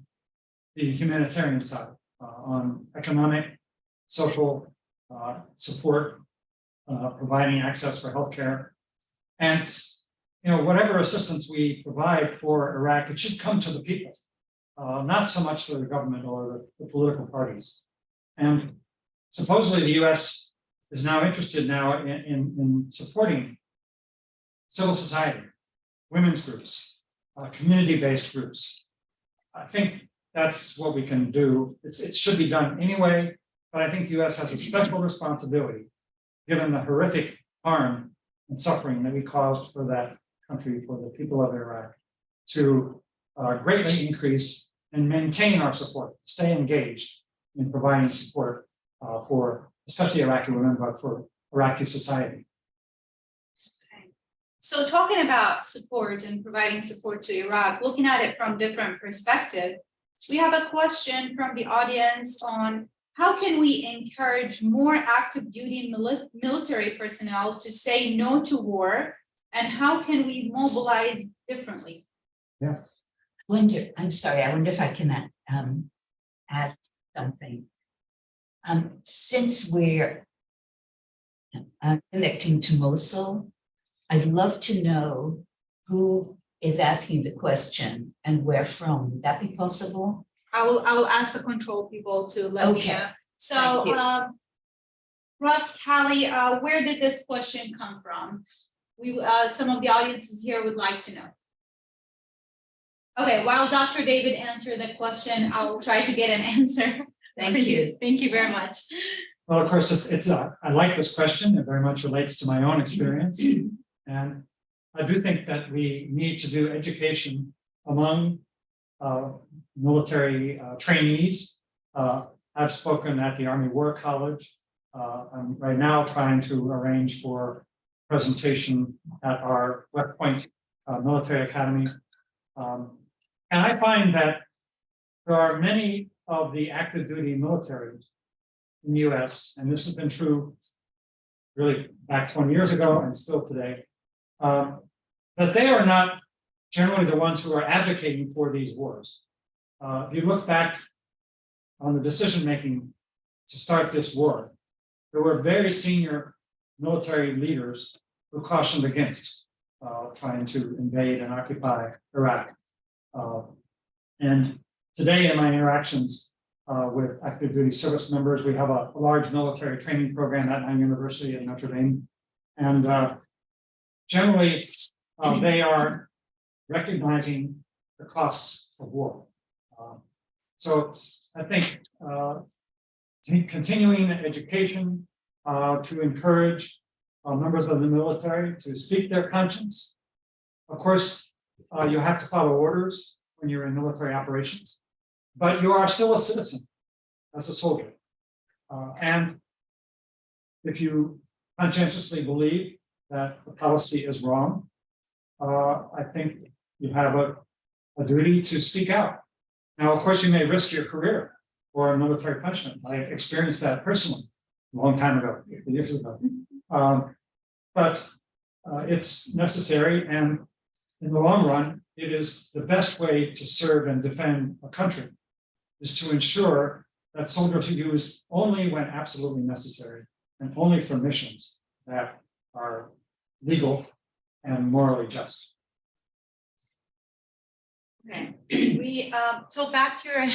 the humanitarian side, on economic, social support, providing access for healthcare, and whatever assistance we provide for Iraq, it should come to the people, not so much to the government or the political parties. And supposedly the U.S. is now interested in supporting civil society, women's groups, community-based groups. I think that's what we can do. It should be done anyway, but I think the U.S. has a special responsibility, given the horrific harm and suffering that we caused for that country, for the people of Iraq, to greatly increase and maintain our support, stay engaged in providing support for especially Iraqi women, but for Iraqi society. So talking about support and providing support to Iraq, looking at it from different perspectives, we have a question from the audience on how can we encourage more active duty military personnel to say no to war, and how can we mobilize differently? Yeah. I'm sorry, I wonder if I can ask something. Since we're connecting to Mosul, I'd love to know who is asking the question and where from. Would that be possible? I will ask the control people to let me know. So, Russ, Hallie, where did this question come from? Some of the audiences here would like to know. Okay, while Dr. David answered the question, I'll try to get an answer. Thank you. Thank you very much. Well, of course, I like this question. It very much relates to my own experience. And I do think that we need to do education among military trainees. I've spoken at the Army War College. I'm right now trying to arrange for presentation at our West Point Military Academy. And I find that there are many of the active duty military in the US, and this has been true really back 20 years ago and still today, that they are not generally the ones who are advocating for these wars. If you look back on the decision-making to start this war, there were very senior military leaders who cautioned against trying to invade and occupy Iraq. And today in my interactions with active duty service members, we have a large military training program at my university at Notre Dame. And generally, they are recognizing the costs of war. So I think continuing education to encourage members of the military to speak their conscience. Of course, you have to follow orders when you're in military operations, but you are still a citizen as a soldier. And if you conscientiously believe that the policy is wrong, I think you have a duty to speak out. Now, of course, you may risk your career or a military punishment. I experienced that personally a long time ago, 50 years ago. But it's necessary, and in the long run, it is the best way to serve and defend a country, is to ensure that soldiers are used only when absolutely necessary and only for missions that are legal and morally just. Okay, so back to your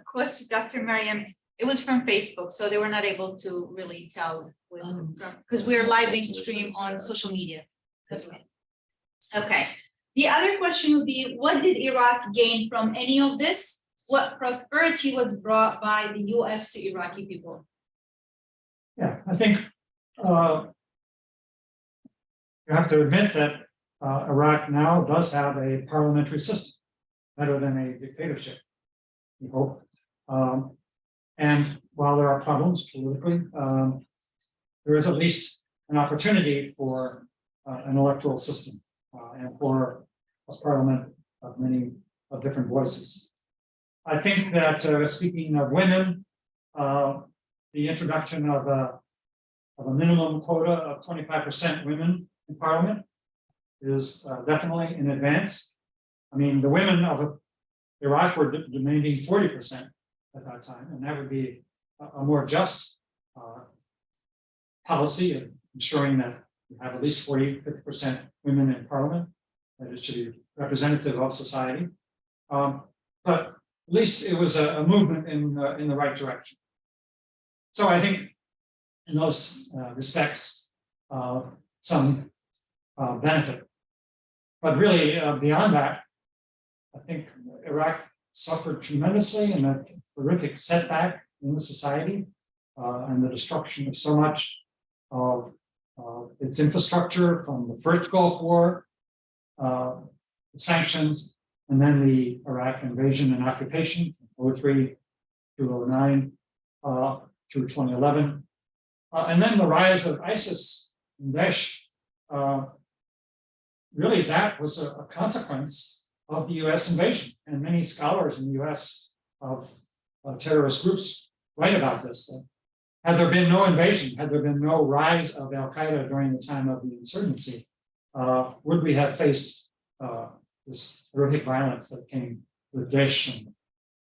question, Dr. Mariam, it was from Facebook, so they were not able to really tell because we're live being streamed on social media as well. Okay, the other question would be, what did Iraq gain from any of this? What prosperity was brought by the US to Iraqi people? Yeah, I think you have to admit that Iraq now does have a parliamentary system, better than a dictatorship, we hope. And while there are problems politically, there is at least an opportunity for an electoral system and for a parliament of many different voices. I think that speaking of women, the introduction of a minimum quota of 25% women in parliament is definitely an advance. I mean, the women of Iraq were demanding 40% at that time, and that would be a more just policy of ensuring that you have at least 40–50% women in parliament, that it should be representative of society. But at least it was a movement in the right direction. So I think in those respects, some benefit. But really, beyond that, I think Iraq suffered tremendously in a horrific setback in the society and the destruction of so much of its infrastructure from the first Gulf War, the sanctions, and then the Iraq invasion and occupation from 2003 to 2009 through 2011. And then the rise of ISIS and Daesh. Really, that was a consequence of the US invasion. And many scholars in the US of terrorist groups write about this. That had there been no invasion, had there been no rise of Al-Qaeda during the time of the insurgency, would we have faced this horrific violence that came with Daesh and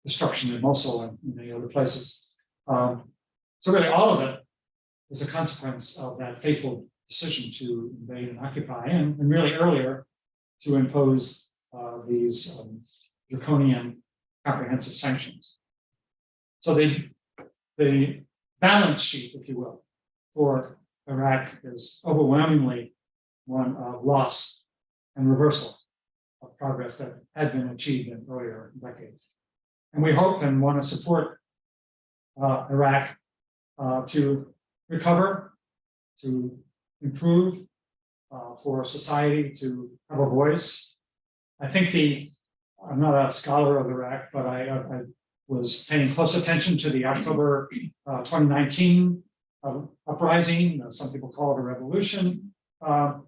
destruction in Mosul and many other places. So really all of it is a consequence of that fateful decision to invade and occupy, and really earlier to impose these draconian comprehensive sanctions. So the balance sheet, if you will, for Iraq is overwhelmingly one of loss and reversal of progress that had been achieved in earlier decades. And we hope and want to support Iraq to recover, to improve, for society to have a voice. I think I'm not a scholar of Iraq, but I was paying close attention to the October 2019 uprising. Some people call it a revolution. And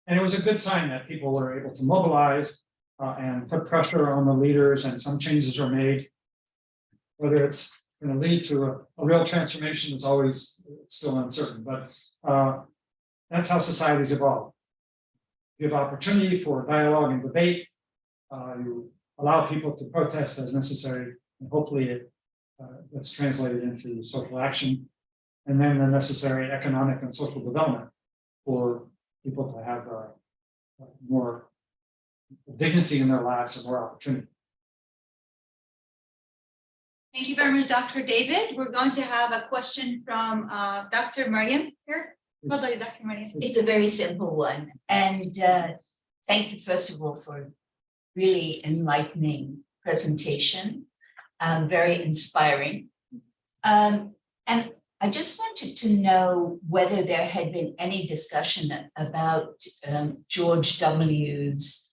it was a good sign that people were able to mobilize and put pressure on the leaders, and some changes were made. Whether it's going to lead to a real transformation is always still uncertain, but that's how societies evolve. Give opportunity for dialogue and debate. You allow people to protest as necessary, and hopefully it's translated into social action, and then the necessary economic and social development for people to have more dignity in their lives and more opportunity. Thank you very much, Dr. David. We're going to have a question from Dr. Mariam here. Hello, Dr. Mariam. It's a very simple one. And thank you, first of all, for really enlightening presentation, very inspiring. And I just wanted to know whether there had been any discussion about George W.'s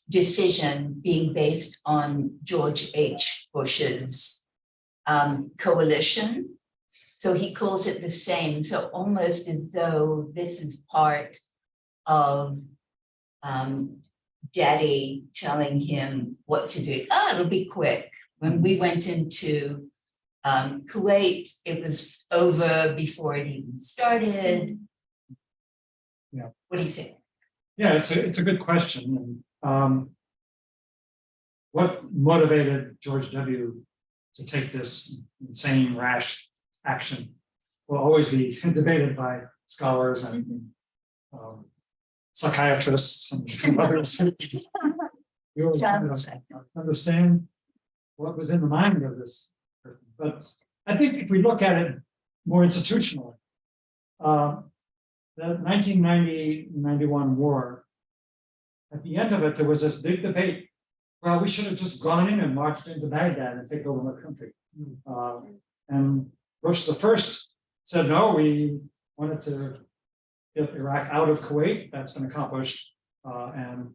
decision being based on George H. Bush's coalition. So he calls it the same. So almost as though this is part of Daddy telling him what to do. It'll be quick. When we went into Kuwait, it was over before it even started. Yeah. What do you think? Yeah, it's a good question. And what motivated George W. to take this insane, rash action will always be debated by scholars and psychiatrists and others. We always understand what was in the mind of this person. But I think if we look at it more institutionally, the 1990-91 war, at the end of it, there was this big debate. Well, we should have just gone in and marched into Baghdad and take over the country. And Bush the first said, no, we wanted to get Iraq out of Kuwait. That's been accomplished. And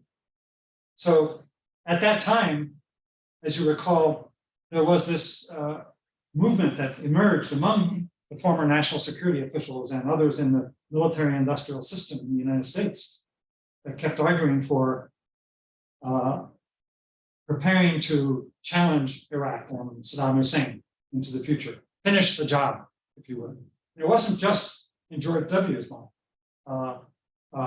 so at that time, as you recall, there was this movement that emerged among the former national security officials and others in the military industrial system in the United States that kept arguing for preparing to challenge Iraq and Saddam Hussein into the future, finish the job, if you would. It wasn't just in George W.'s mind.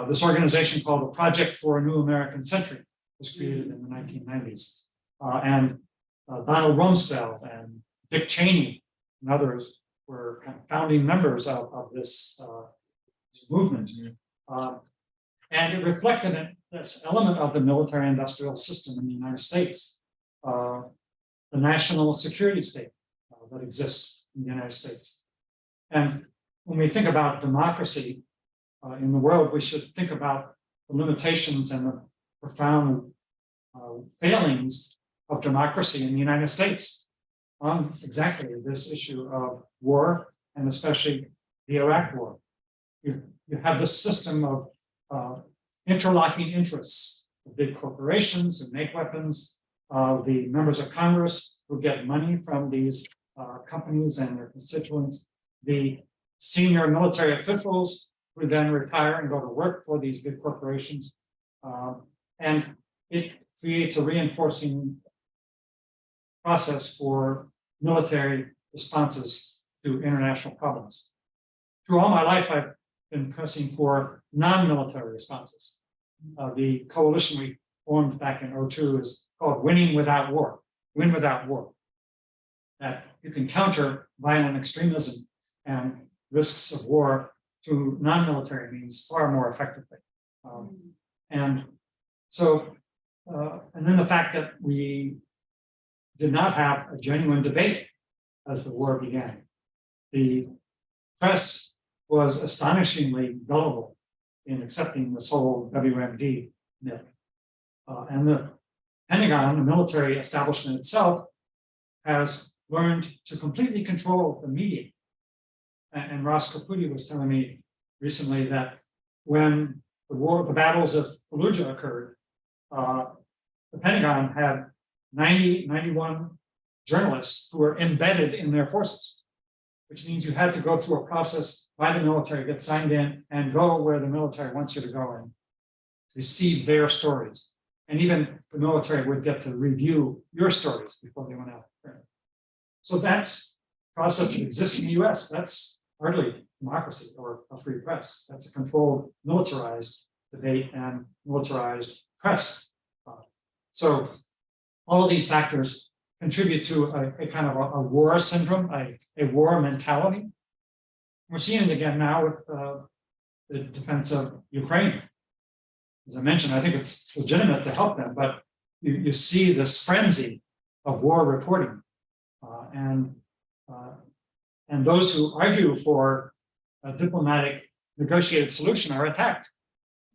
This organization called the Project for a New American Century was created in the 1990s. And Donald Rumsfeld and Dick Cheney and others were kind of founding members of this movement. And it reflected this element of the military industrial system in the United States, the national security state that exists in the United States. And when we think about democracy in the world, we should think about the limitations and the profound failings of democracy in the United States on exactly this issue of war, and especially the Iraq war. You have this system of interlocking interests, the big corporations who make weapons, the members of Congress who get money from these companies and their constituents, the senior military officials who then retire and go to work for these big corporations. And it creates a reinforcing process for military responses to international problems. Through all my life, I've been pressing for non-military responses. The coalition we formed back in 2002 is called Winning Without War, Win Without War. That you can counter violent extremism and risks of war through non-military means far more effectively. And then the fact that we did not have a genuine debate as the war began. The press was astonishingly gullible in accepting this whole WMD myth. And the Pentagon, the military establishment itself, has learned to completely control the media. And Ross Caputi was telling me recently that when the battles of Fallujah occurred, the Pentagon had 91 journalists who were embedded in their forces. which means you had to go through a process by the military, get signed in, and go where the military wants you to go and receive their stories. And even the military would get to review your stories before they went out. So that's a process that exists in the US. That's hardly democracy or a free press. That's a controlled, militarized debate and militarized press. So all of these factors contribute to a kind of a war syndrome, a war mentality. We're seeing it again now with the defense of Ukraine. As I mentioned, I think it's legitimate to help them, but you see this frenzy of war reporting, and those who argue for a diplomatic negotiated solution are attacked.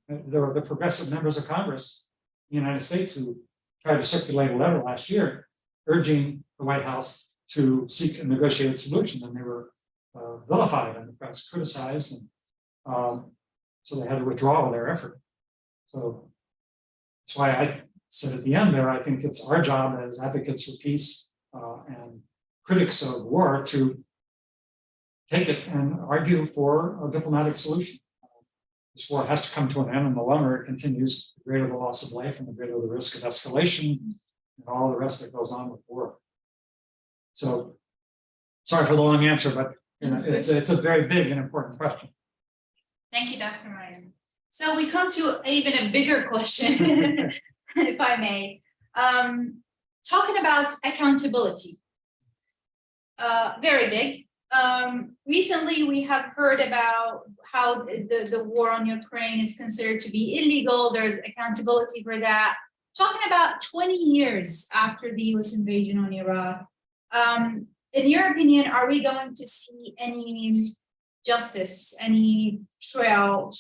There were the progressive members of Congress in the United States who tried to circulate a letter last year urging the White House to seek a negotiated solution, and they were vilified and the press criticized, and so they had to withdraw their effort. So that's why I said at the end there, I think it's our job as advocates for peace and critics of war to take it and argue for a diplomatic solution. This war has to come to an end, and the longer it continues, the greater the loss of life and the greater the risk of escalation and all the rest that goes on with war. So sorry for the long answer, but you know, it's a very big and important question. Thank you, Dr. Mariam. So we come to even a bigger question, if I may. Talking about accountability, very big. Recently, we have heard about how the war on Ukraine is considered to be illegal. There's accountability for that. Talking about 20 years after the US invasion on Iraq, in your opinion, are we going to see any justice, any trial,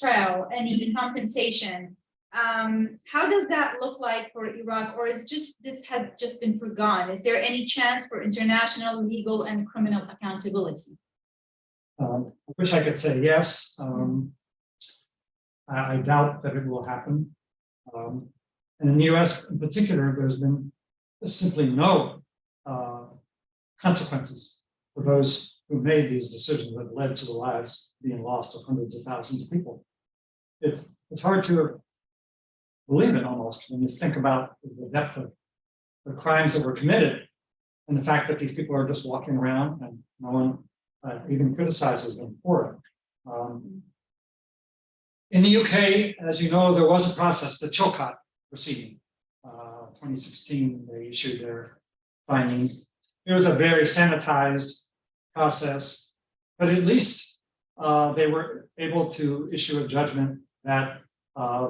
any compensation? How does that look like for Iraq, or is this had just been forgone? Is there any chance for international legal and criminal accountability? I wish I could say yes. I doubt that it will happen. And in the US in particular, there's been simply no consequences for those who made these decisions that led to the lives being lost of hundreds of thousands of people. It's hard to believe it almost when you think about the depth of the crimes that were committed and the fact that these people are just walking around and no one even criticizes them for it. In the UK, as you know, there was a process, the Chilcot proceeding. 2016, they issued their findings. It was a very sanitized process, but at least they were able to issue a judgment that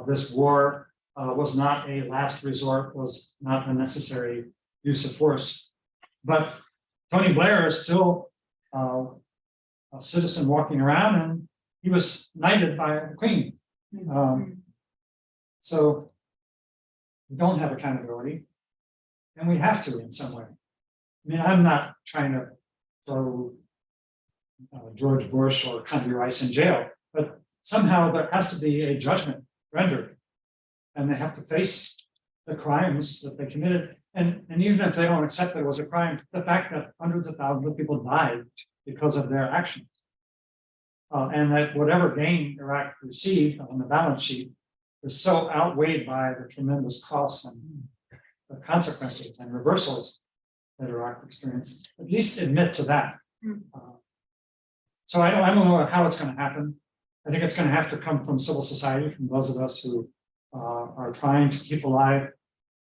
this war was not a last resort, was not a necessary use of force. But Tony Blair is still a citizen walking around, and he was knighted by the Queen. So we don't have accountability, and we have to in some way. I mean, I'm not trying to throw George Bush or Condoleezza Rice in jail, but somehow there has to be a judgment rendered, and they have to face the crimes that they committed. And even if they don't accept that it was a crime, the fact that hundreds of thousands of people died because of their actions, and that whatever gain Iraq received on the balance sheet is so outweighed by the tremendous costs and the consequences and reversals that Iraq experienced, at least admit to that. So I don't know how it's going to happen. I think it's going to have to come from civil society, from those of us who are trying to keep alive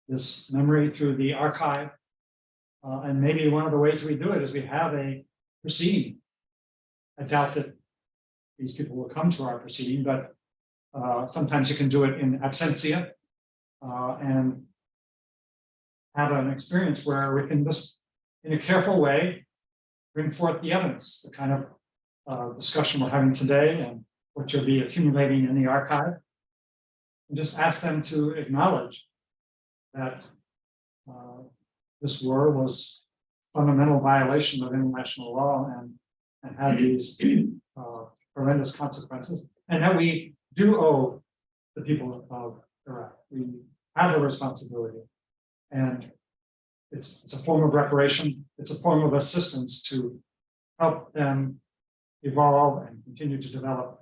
this memory through the archive. And maybe one of the ways we do it is we have a proceeding. I doubt that these people will come to our proceeding, but sometimes you can do it in absentia and have an experience where we can just, in a careful way, bring forth the evidence, the kind of discussion we're having today and what you'll be accumulating in the archive, and just ask them to acknowledge that this war was a fundamental violation of international law and had these horrendous consequences, and that we do owe the people of Iraq. We have a responsibility, and it's a form of reparation. It's a form of assistance to help them evolve and continue to develop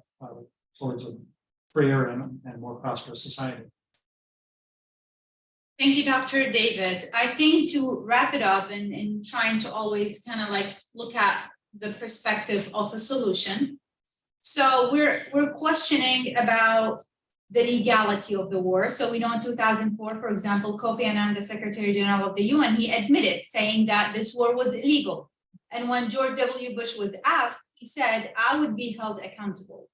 towards a freer and more prosperous society. Thank you, Dr. David. I think to wrap it up and trying to always kind of like look at the perspective of a solution. So we're questioning about the legality of the war. So we know in 2004, for example, Kofi Annan, the Secretary General of the UN, he admitted saying that this war was illegal. And when George W. Bush was asked, he said, I would be held accountable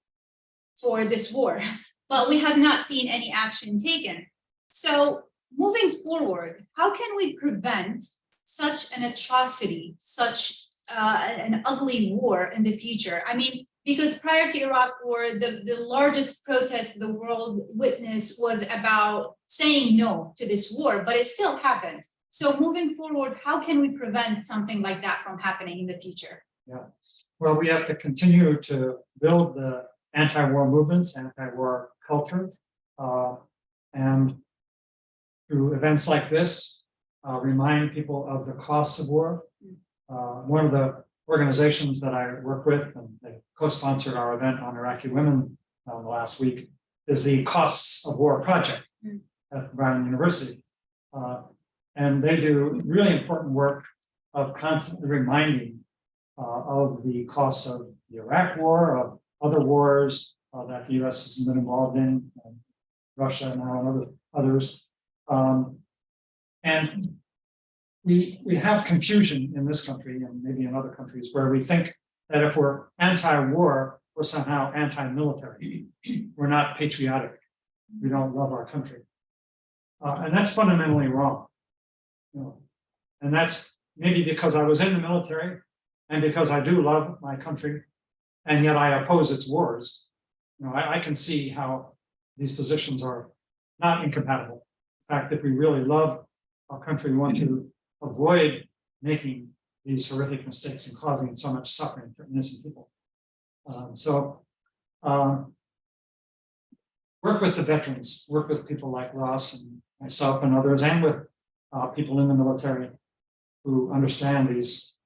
for this war, but we have not seen any action taken. So moving forward, how can we prevent such an atrocity, such an ugly war in the future? I mean, because prior to Iraq war, the largest protest the world witnessed was about saying no to this war, but it still happened. So moving forward, how can we prevent something like that from happening in the future? Yeah, well, we have to continue to build the anti-war movements, anti-war culture, and through events like this, remind people of the costs of war. One of the organizations that I work with, and they co-sponsored our event on Iraqi women last week, is the Costs of War Project at Brown University. And they do really important work of constantly reminding of the costs of the Iraq War, of other wars that the US has been involved in, Russia now and others. And we have confusion in this country and maybe in other countries where we think that if we're anti-war, we're somehow anti-military. We're not patriotic. We don't love our country. And that's fundamentally wrong. You know, and that's maybe because I was in the military and because I do love my country and yet I oppose its wars. You know, I can see how these positions are not incompatible. In fact, if we really love our country, we want to avoid making these horrific mistakes and causing so much suffering for innocent people. Work with the veterans, work with people like Ross and myself and others, and with people in the military who understand these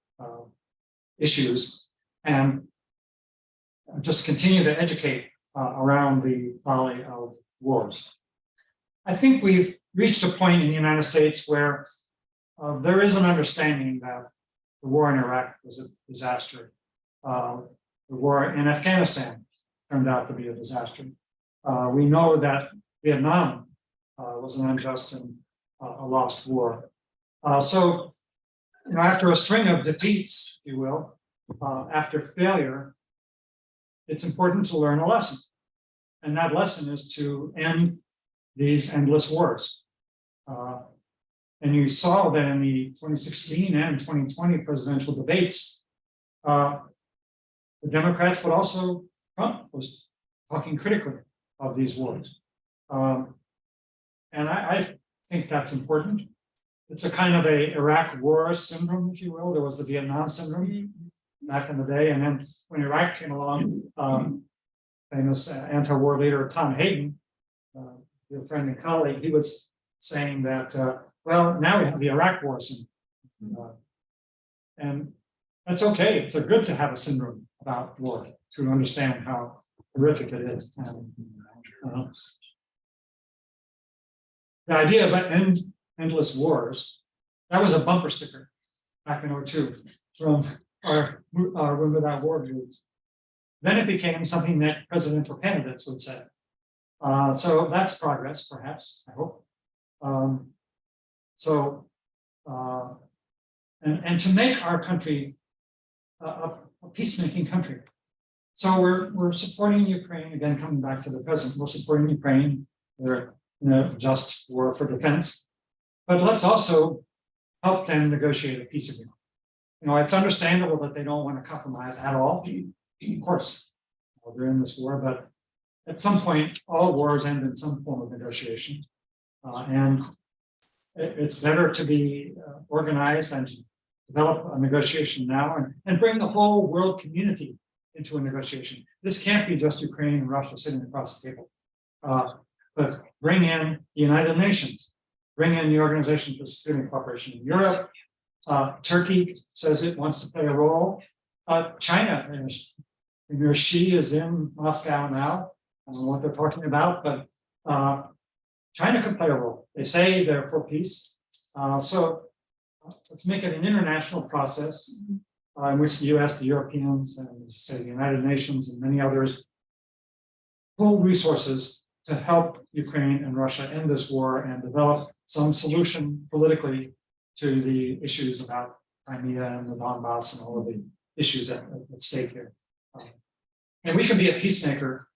issues, and just continue to educate around the folly of wars. I think we've reached a point in the United States where there is an understanding that the war in Iraq was a disaster. The war in Afghanistan turned out to be a disaster. We know that Vietnam was an unjust and a lost war. So, you know, after a string of defeats, if you will, after failure, it's important to learn a lesson. And that lesson is to end these endless wars. And you saw that in the 2016 and 2020 presidential debates, the Democrats, but also Trump, was talking critically of these wars. And I think that's important. It's a kind of a Iraq war syndrome, if you will. There was the Vietnam syndrome back in the day. And then when Iraq came along, famous anti-war leader Tom Hayden, your friend and colleague, he was saying that, well, now we have the Iraq war syndrome. And that's okay. It's good to have a syndrome about war, to understand how horrific it is. And, the idea of endless wars, that was a bumper sticker back in 2002 from our Room Without War groups. Then it became something that presidential candidates would say. So that's progress, perhaps, I hope. And to make our country a peacemaking country. So we're supporting Ukraine, again, coming back to the present, we're supporting Ukraine. They're in a just war for defense. But let's also help them negotiate a peace agreement. You know, it's understandable that they don't want to compromise at all. Of course, they're in this war, but at some point, all wars end in some form of negotiation. And it's better to be organized and develop a negotiation now and bring the whole world community into a negotiation. This can't be just Ukraine and Russia sitting across the table. But bring in the United Nations, bring in the Organization for Security and Cooperation in Europe. Turkey says it wants to play a role. China, Premier Xi is in Moscow now. I don't know what they're talking about, but China could play a role. They say they're for peace. So let's make it an international process in which the US, the Europeans, and say the United Nations and many others pool resources to help Ukraine and Russia end this war and develop some solution politically to the issues about Crimea and the Donbass and all of the issues at stake here. And we can be a peacemaker,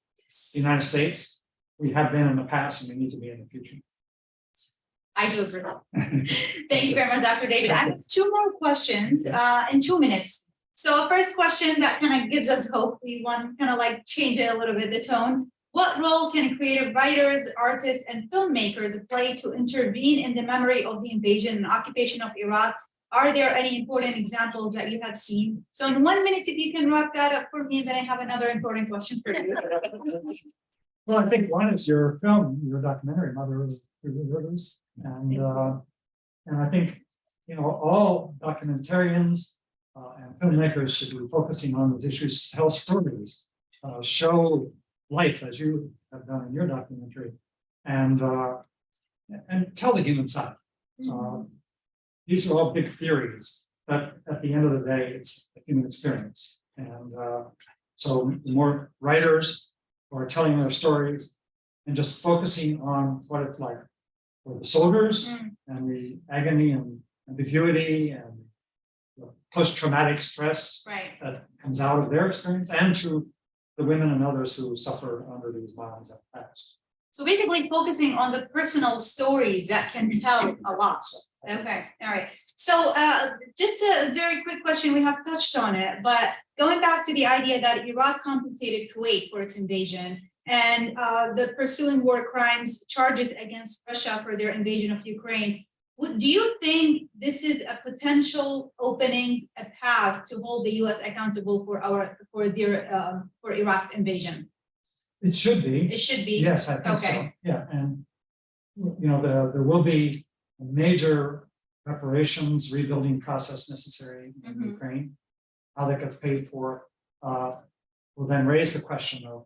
the United States. We have been in the past and we need to be in the future. I do agree. Thank you very much, Dr. David. I have two more questions in 2 minutes. So first question that kind of gives us hope. We want to kind of like change it a little bit, the tone. What role can creative writers, artists, and filmmakers play to intervene in the memory of the invasion and occupation of Iraq? Are there any important examples that you have seen? So in 1 minute, if you can wrap that up for me, then I have another important question for you. Well, I think one is your film, your documentary, Mother of the Rivers. And I think, you know, all documentarians and filmmakers should be focusing on these issues, tell stories, show life as you have done in your documentary, and tell the human side. These are all big theories, but at the end of the day, it's a human experience. And so the more writers who are telling their stories and just focusing on what it's like for the soldiers and the agony and ambiguity and the post-traumatic stress that comes out of their experience, and to the women and others who suffer under these violence attacks. So basically focusing on the personal stories that can tell a lot. Okay, all right. So just a very quick question, we have touched on it, but going back to the idea that Iraq compensated Kuwait for its invasion and the pursuing war crimes charges against Russia for their invasion of Ukraine, do you think this is a potential opening a path to hold the US accountable for Iraq's invasion? It should be. It should be. Yes, I think so. Yeah, and you know, there will be a major reparations rebuilding process necessary in Ukraine. How that gets paid for will then raise the question of,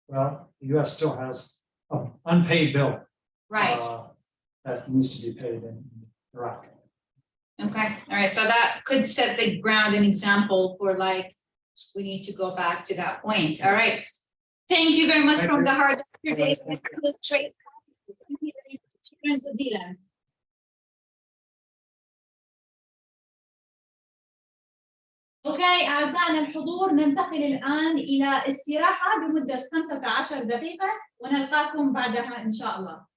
well, the US still has an unpaid bill that needs to be paid in Iraq. Okay, all right, so that could set the ground, an example for like, we need to go back to that point. All right. Thank you very much from the heart. اوكي اعزائنا الحضور، ننتقل الان الى استراحه بمده 15 دقيقه ونلقاكم بعدها ان شاء الله.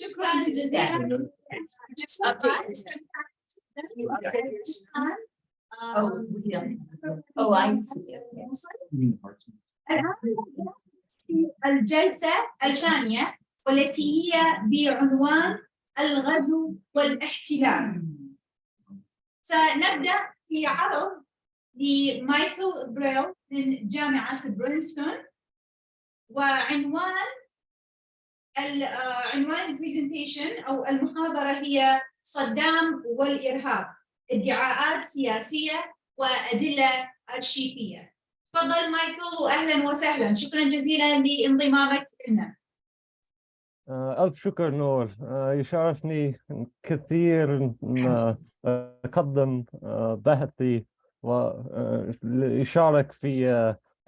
شكرا جزيلا. Just update this. You update this. Oh, we don't. Oh, I see. الآن في الجلسة الثانية والتي هي بعنوان الغزو والاحتلال. سنبدأ في عرض لمايكل بريل من جامعة برينستون، وعنوان عنوان البرزنتيشن أو المحاضرة هي صدام والإرهاب، ادعاءات سياسية وأدلة أرشيفية. تفضل مايكل وأهلا وسهلا، شكرا جزيلا لانضمامك لنا. ألف شكر نور. يشرفني كثير أن أقدم بحثي ويشارك في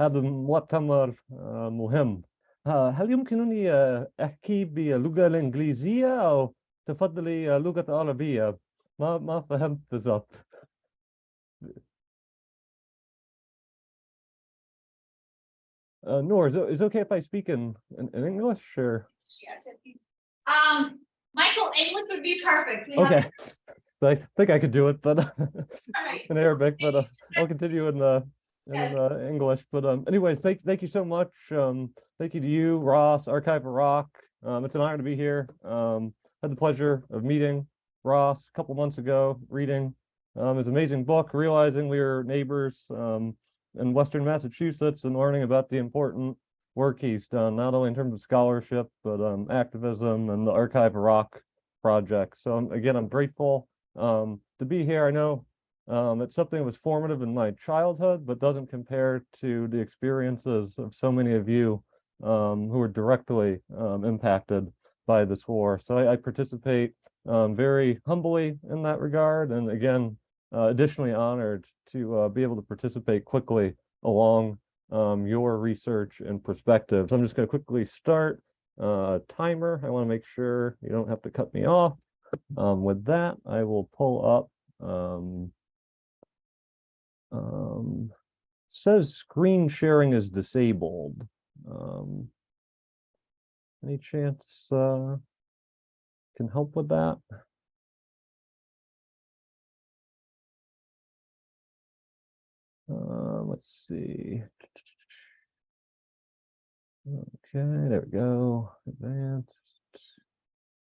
هذا المؤتمر مهم. هل يمكنني أحكي باللغة الإنجليزية أو تفضلي اللغة العربية؟ ما فهمت بالضبط. Noor, is it okay if I speak in English or? Michael, English would be perfect. Okay, I think I could do it, but Right. in Arabic, but I'll continue in English. But anyways, thank you so much. Thank you to you, Ross, Archive of Rock. It's an honor to be here. Had the pleasure of meeting Ross a couple months ago, reading his amazing book, realizing we were neighbors in Western Massachusetts, and learning about the important work he's done, not only in terms of scholarship, but activism and the Archive of Rock project. So again, I'm grateful to be here. I know it's something that was formative in my childhood, but doesn't compare to the experiences of so many of you who are directly impacted by this war. So I participate very humbly in that regard, and again, additionally honored to be able to participate quickly along your research and perspectives. I'm just going to quickly start a timer. I want to make sure you don't have to cut me off. With that, I will pull up. Says screen sharing is disabled. Any chance can help with that? Let's see. Okay, there we go. Advanced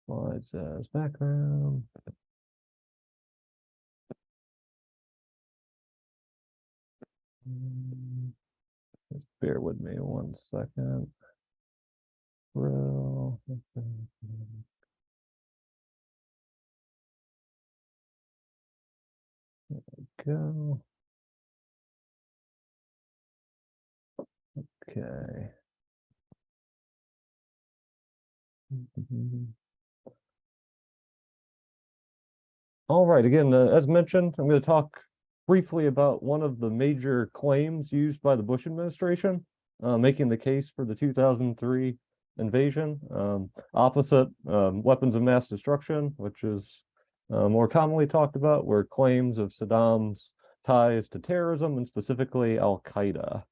slides as background. Just bear with me 1 second. Row. There we go. Okay. All right, again, as mentioned, I'm going to talk briefly about one of the major claims used by the Bush administration, making the case for the 2003 invasion, opposite weapons of mass destruction, which is more commonly talked about, were claims of Saddam's ties to terrorism and specifically Al-Qaeda.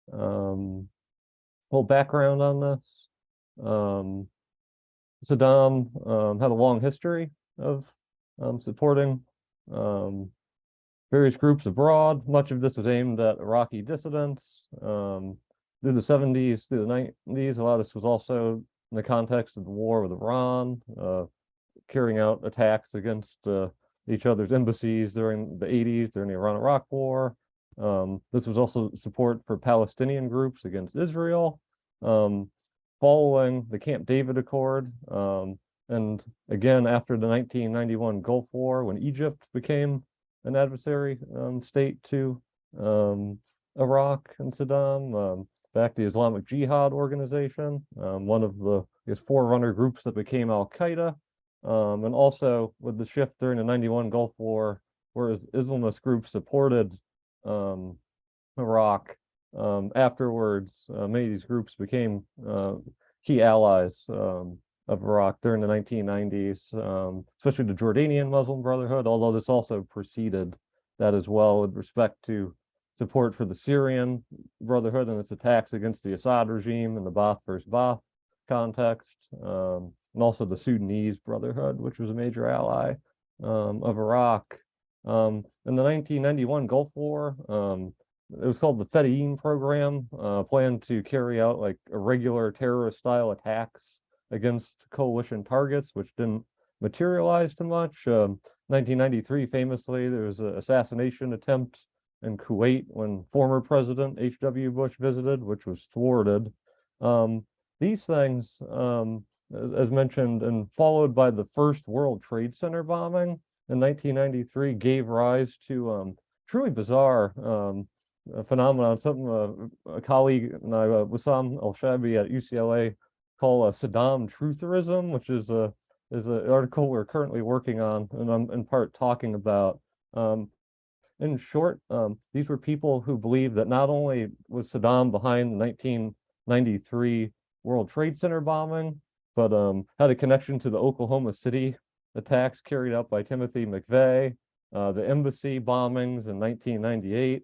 Little background on this. Saddam had a long history of supporting various groups abroad. Much of this was aimed at Iraqi dissidents. Through the 70s, through the 90s, a lot of this was also in the context of the war with Iran, carrying out attacks against each other's embassies during the 80s, during the Iran-Iraq war. This was also support for Palestinian groups against Israel, following the Camp David Accord, and again after the 1991 Gulf War, when Egypt became an adversary state to Iraq and Saddam, back the Islamic Jihad organization, one of the forerunner groups that became Al-Qaeda, and also with the shift during the 91 Gulf War, whereas Islamist groups supported Iraq. Afterwards, many of these groups became key allies of Iraq during the 1990s, especially the Jordanian Muslim Brotherhood, although this also preceded that as well with respect to support for the Syrian Brotherhood and its attacks against the Assad regime in the Ba'ath versus Ba'ath context, and also the Sudanese Brotherhood, which was a major ally of Iraq. In the 1991 Gulf War, it was called the Fedayeen program, planned to carry out like irregular terrorist style attacks against coalition targets, which didn't materialize too much. 1993, famously, there was an assassination attempt in Kuwait when former President H.W. Bush visited, which was thwarted. These things, as mentioned, and followed by the first World Trade Center bombing in 1993, gave rise to truly bizarre phenomenon, something a colleague and I, Wissam Al-Shabi at UCLA, call Saddam trutherism, which is an article we're currently working on, and I'm in part talking about. In short, these were people who believed that not only was Saddam behind the 1993 World Trade Center bombing, but had a connection to the Oklahoma City attacks carried out by Timothy McVeigh, the embassy bombings in 1998,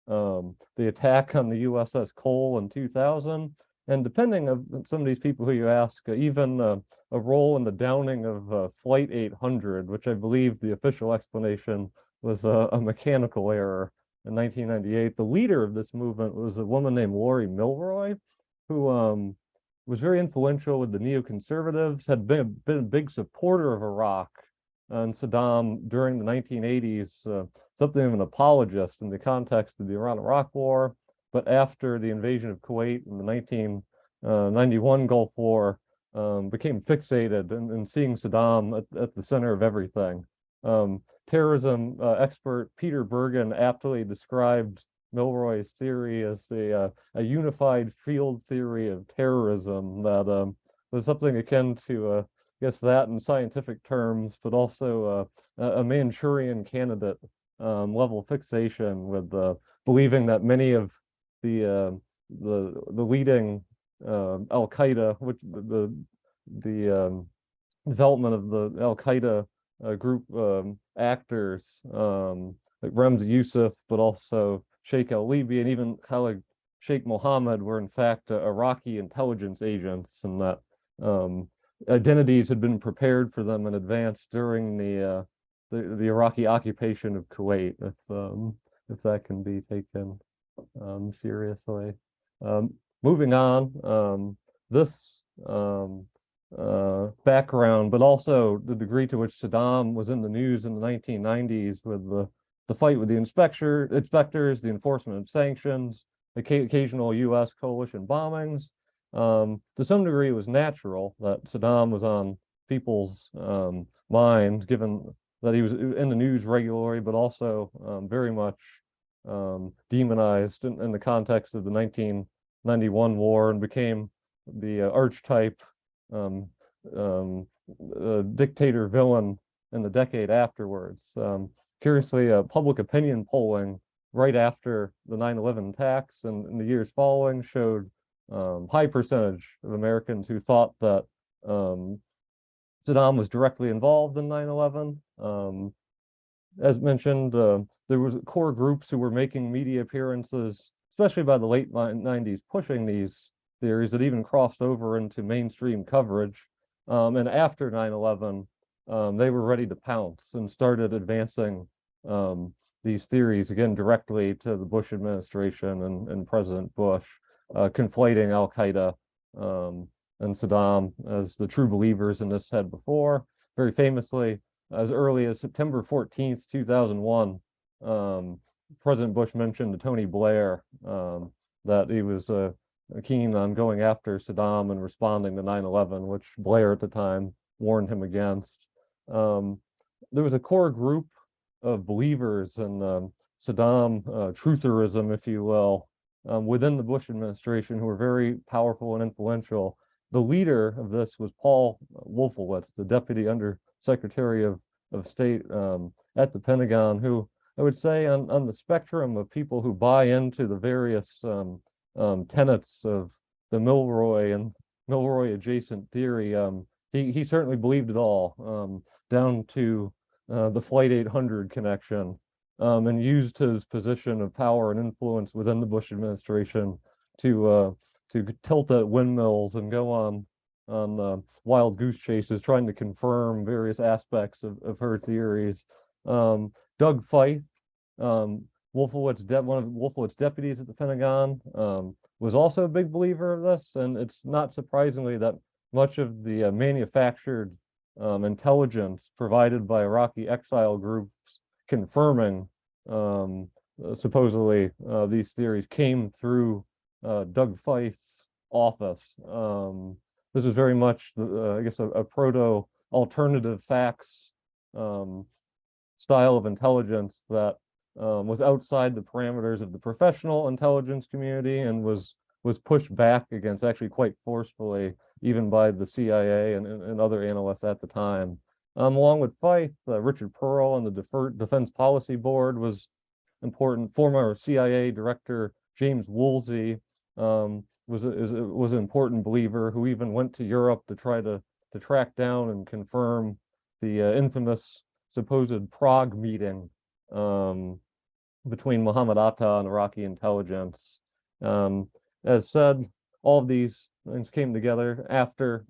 the attack on the USS Cole in 2000, and depending on some of these people who you ask, even a role in the downing of Flight 800, which I believe the official explanation was a mechanical error in 1998. The leader of this movement was a woman named Lori Milroy, who was very influential with the neoconservatives, had been a big supporter of Iraq and Saddam during the 1980s, something of an apologist in the context of the Iran-Iraq War. But after the invasion of Kuwait in the 1991 Gulf War, became fixated in seeing Saddam at the center of everything. Terrorism expert Peter Bergen aptly described Milroy's theory as a unified field theory of terrorism that was something akin to, I guess, that in scientific terms, but also a Manchurian candidate level fixation with believing that many of the leading Al-Qaeda, which the development of the Al-Qaeda group actors, like Ramzi Youssef, but also Sheikh al-Libi and even Khalid Sheikh Mohammed were in fact Iraqi intelligence agents, and that identities had been prepared for them in advance during the Iraqi occupation of Kuwait, if that can be taken seriously. Moving on, this background, but also the degree to which Saddam was in the news in the 1990s with the fight with the inspectors, the enforcement of sanctions, occasional U.S. coalition bombings. To some degree, it was natural that Saddam was on people's minds, given that he was in the news regularly, but also very much demonized in the context of the 1991 war, and became the archetype dictator villain in the decade afterwards. Curiously, public opinion polling right after the 9/11 attacks and in the years following showed high percentage of Americans who thought that Saddam was directly involved in 9/11. As mentioned, there was core groups who were making media appearances, especially by the late 90s, pushing these theories that even crossed over into mainstream coverage. And after 9/11, they were ready to pounce and started advancing these theories, again, directly to the Bush administration and President Bush, conflating Al-Qaeda and Saddam as the true believers in this had before. Very famously, as early as September 14th, 2001, President Bush mentioned to Tony Blair that he was keen on going after Saddam and responding to 9/11, which Blair at the time warned him against. There was a core group of believers in Saddam trutherism, if you will, within the Bush administration, who were very powerful and influential. The leader of this was Paul Wolfowitz, the Deputy Undersecretary of State at the Pentagon, who I would say on the spectrum of people who buy into the various tenets of the Milroy and Milroy adjacent theory, he certainly believed it all, down to the Flight 800 connection, and used his position of power and influence within the Bush administration to tilt at windmills and go on on wild goose chases, trying to confirm various aspects of her theories. Doug Feith, one of Wolfowitz's deputies at the Pentagon, was also a big believer of this, and it's not surprisingly that much of the manufactured intelligence provided by Iraqi exile groups confirming supposedly these theories came through Doug Feith's office. This was very much, I guess, a proto-alternative facts style of intelligence that was outside the parameters of the professional intelligence community and was pushed back against actually quite forcefully, even by the CIA and other analysts at the time. Along with Feith, Richard Pearl on the Defense Policy Board was important. Former CIA Director James Woolsey was an important believer who even went to Europe to try to track down and confirm the infamous supposed Prague meeting between Mohammed Atta and Iraqi intelligence. As said, all of these things came together after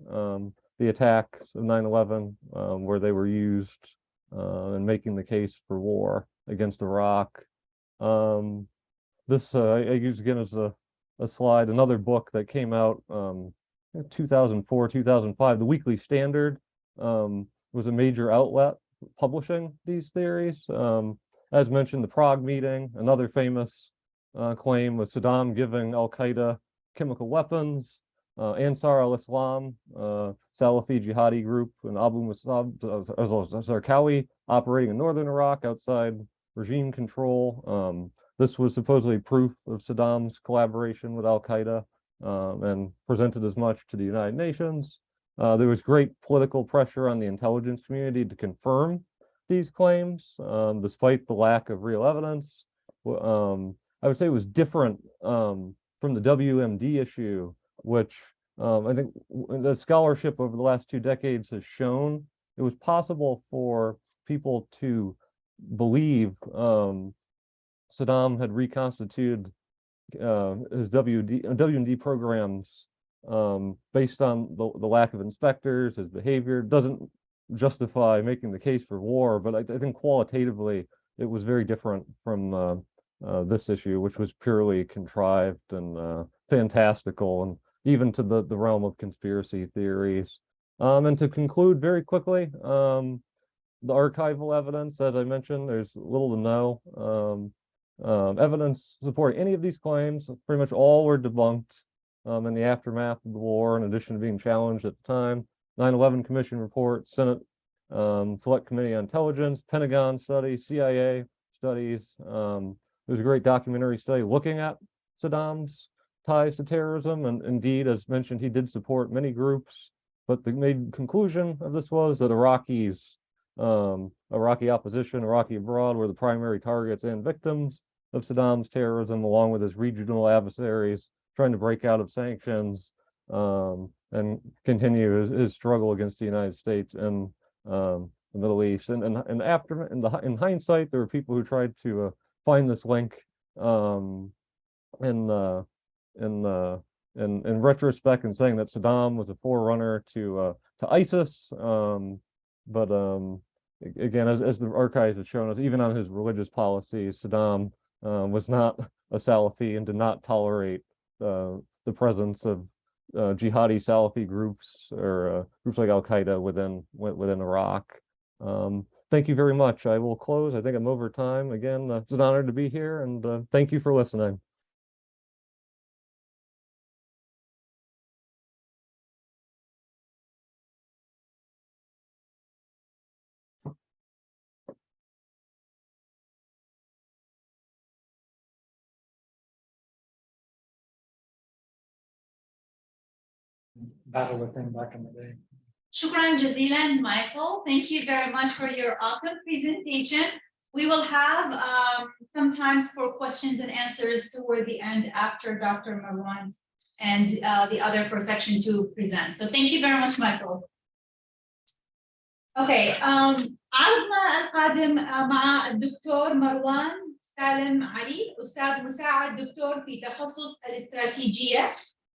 the attacks of 9/11, where they were used in making the case for war against Iraq. This I use again as a slide, another book that came out 2004, 2005. The Weekly Standard was a major outlet publishing these theories. As mentioned, the Prague meeting, another famous claim was Saddam giving al-Qaeda chemical weapons. Ansar al-Islam, Salafi jihadi group, and Abu Musab Zarqawi operating in northern Iraq outside regime control. This was supposedly proof of Saddam's collaboration with al-Qaeda and presented as much to the United Nations. There was great political pressure on the intelligence community to confirm these claims, despite the lack of real evidence. I would say it was different from the WMD issue, which I think the scholarship over the last 2 decades has shown it was possible for people to believe Saddam had reconstituted his WMD programs based on the lack of inspectors, his behavior. Doesn't justify making the case for war, but I think qualitatively it was very different from this issue, which was purely contrived and fantastical, and even to the realm of conspiracy theories. And to conclude very quickly, the archival evidence, as I mentioned, there's little to no evidence supporting any of these claims. Pretty much all were debunked in the aftermath of the war, in addition to being challenged at the time. 9/11 Commission report, Senate Select Committee on Intelligence, Pentagon study, CIA studies. There's a great documentary study looking at Saddam's ties to terrorism, and indeed, as mentioned, he did support many groups, but the main conclusion of this was that Iraqis, Iraqi opposition, Iraqi abroad were the primary targets and victims of Saddam's terrorism, along with his regional adversaries trying to break out of sanctions and continue his struggle against the United States and the Middle East. And in hindsight, there were people who tried to find this link in retrospect, and saying that Saddam was a forerunner to ISIS. But again, as the archives have shown us, even on his religious policies, Saddam was not a Salafi and did not tolerate the presence of jihadi Salafi groups or groups like al-Qaeda within Iraq. Thank you very much. I will close. I think I'm over time. Again, it's an honor to be here, and thank you for listening. Battle with him back in the day. Shukran jazilan, Michael. Thank you very much for your awesome presentation. We will have some times for questions and answers toward the end after Dr. Marwan and the other for section 2 present. So thank you very much, Michael. Okay, عرضنا القادم مع الدكتور مروان سالم علي، أستاذ مساعد دكتور في تخصص الاستراتيجية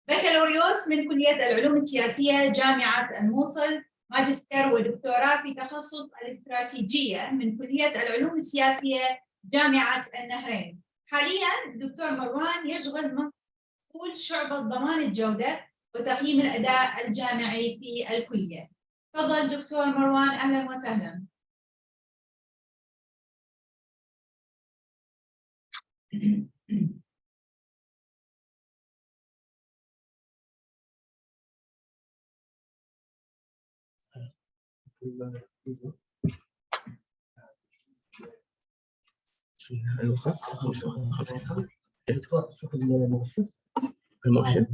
بكالوريوس من كلية العلوم السياسية جامعة الموصل، ماجستير ودكتوراه في تخصص الاستراتيجية من كلية العلوم السياسية جامعة النهرين. حالياً دكتور مروان يشغل مسؤول شعبة ضمان الجودة وتقييم الأداء الجامعي في الكلية. تفضل دكتور مروان، أهلاً وسهلاً. بسم الله الوقت 55 شوف المؤشر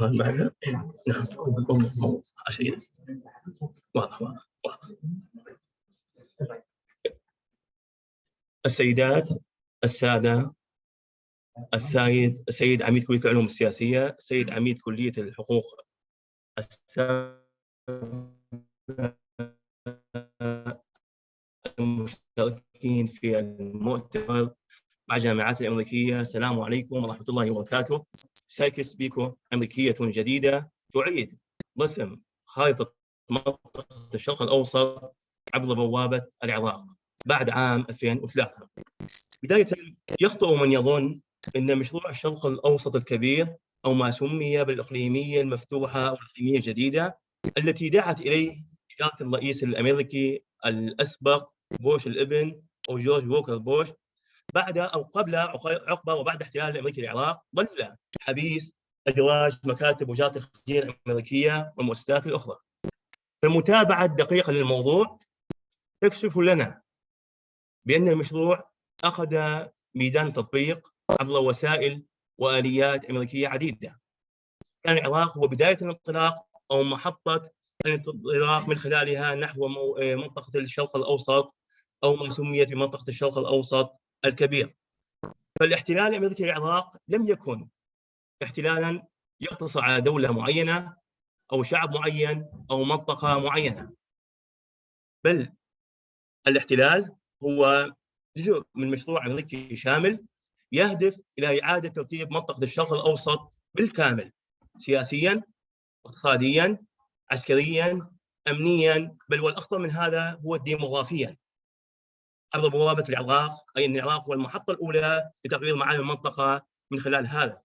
هذا معنا نعم عشان واضح السيدات السادة السيد عميد كلية العلوم السياسية، السيد عميد كلية الحقوق، المشاركين في المؤتمر مع الجامعات الأمريكية، السلام عليكم ورحمة الله وبركاته. سايكس بيكو أمريكية جديدة تعيد رسم خارطة منطقة الشرق الأوسط عبر بوابة العراق بعد عام 2003. بداية يخطئ من يظن أن مشروع الشرق الأوسط الكبير أو ما سمي بالإقليمية المفتوحة أو الإقليمية الجديدة التي دعت إليه إدارة الرئيس الأمريكي الأسبق بوش الابن أو جورج ووكر بوش بعد أو قبل عقبة وبعد احتلال الأمريكي العراق، ظل حبيس أدراج مكاتب وزارة الخارجية الأمريكية والمؤسسات الأخرى. فالمتابعة الدقيقة للموضوع تكشف لنا بأن المشروع أخذ ميدان التطبيق عبر وسائل وآليات أمريكية عديدة. كان العراق هو بداية الانطلاق أو محطة الانطلاق من خلالها نحو منطقة الشرق الأوسط أو ما سميت بمنطقة الشرق الأوسط الكبير. فالاحتلال الأمريكي للعراق لم يكن احتلالاً يقتصر على دولة معينة أو شعب معين أو منطقة معينة، بل الاحتلال هو جزء من مشروع أمريكي شامل يهدف إلى إعادة ترتيب منطقة الشرق الأوسط بالكامل، سياسياً، اقتصادياً، عسكرياً، أمنياً، بل والأخطر من هذا هو ديموغرافياً عبر بوابة العراق، أي أن العراق هو المحطة الأولى لتغيير معالم المنطقة من خلال هذا.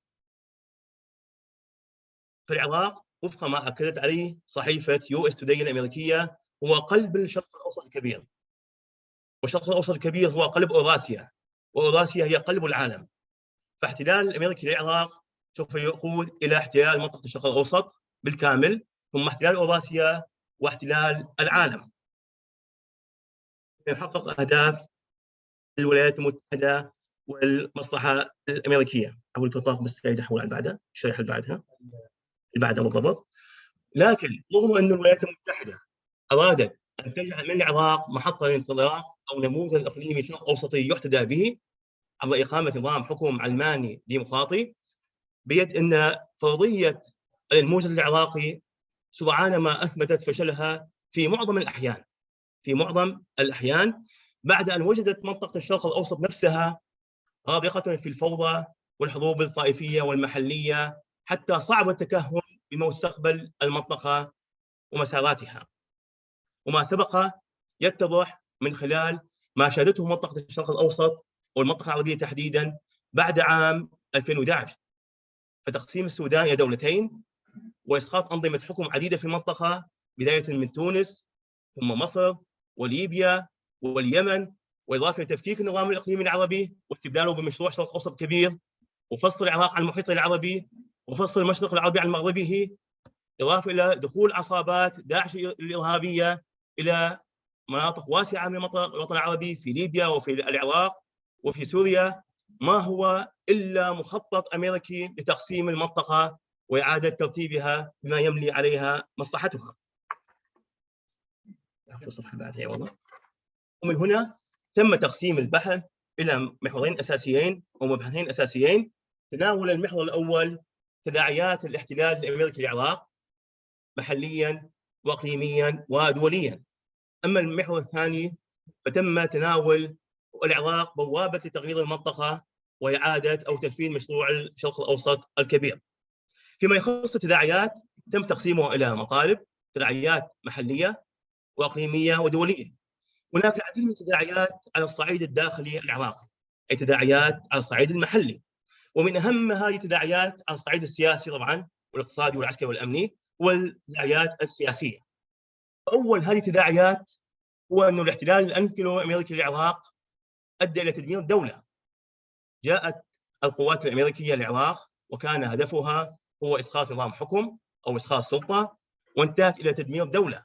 فالعراق وفق ما أكدت عليه صحيفة US Today الأمريكية هو قلب الشرق الأوسط الكبير، والشرق الأوسط الكبير هو قلب أوراسيا، وأوراسيا هي قلب العالم. فاحتلال الأمريكي للعراق سوف يقود إلى احتلال منطقة الشرق الأوسط بالكامل، ثم احتلال أوراسيا واحتلال العالم. يحقق أهداف الولايات المتحدة والمصلحة الأمريكية. أول فطاق بس قاعد أحول على بعدها، الشريحة اللي بعدها بالضبط. لكن رغم أن الولايات المتحدة أرادت أن تجعل من العراق محطة للانطلاق أو نموذج إقليمي شرق أوسطي يحتذى به عبر إقامة نظام حكم علماني ديمقراطي، بيد أن فرضية النموذج العراقي سرعان ما أثبتت فشلها في معظم الأحيان بعد أن وجدت منطقة الشرق الأوسط نفسها غارقة في الفوضى والحروب الطائفية والمحلية، حتى صعب التكهن بمستقبل المنطقة ومساراتها. وما سبق يتضح من خلال ما شهدته منطقة الشرق الأوسط والمنطقة العربية تحديداً بعد عام 2011، فتقسيم السودان إلى دولتين وإسقاط أنظمة حكم عديدة في المنطقة بداية من تونس ثم مصر وليبيا واليمن، وإضافة تفكيك النظام الإقليمي العربي واستبداله بمشروع شرق أوسط كبير، وفصل العراق عن المحيط العربي، وفصل المشرق العربي عن مغربه، إضافة إلى دخول عصابات داعش الإرهابية إلى مناطق واسعة من الوطن العربي في ليبيا وفي العراق وفي سوريا. ما هو إلا مخطط أمريكي لتقسيم المنطقة وإعادة ترتيبها بما يملي عليها مصلحتها. ومن هنا تم تقسيم البحث إلى محورين أساسيين أو مبحثين أساسيين. تناول المحور الأول تداعيات الاحتلال الأمريكي للعراق محلياً وإقليمياً ودولياً. أما المحور الثاني فتم تناول العراق بوابة لتغيير المنطقة وإعادة أو تنفيذ مشروع الشرق الأوسط الكبير. فيما يخص التداعيات تم تقسيمها إلى مطالب، تداعيات محلية وإقليمية ودولية. هناك العديد من التداعيات على الصعيد الداخلي العراقي، أي تداعيات على الصعيد المحلي، ومن أهم هذه التداعيات على الصعيد السياسي طبعا والاقتصادي والعسكري والأمني والتداعيات السياسية. أول هذه التداعيات هو أن الاحتلال الأنجلو-أمريكي للعراق أدى إلى تدمير الدولة. جاءت القوات الأمريكية للعراق وكان هدفها هو إسقاط نظام حكم أو إسقاط سلطة، وانتهت إلى تدمير الدولة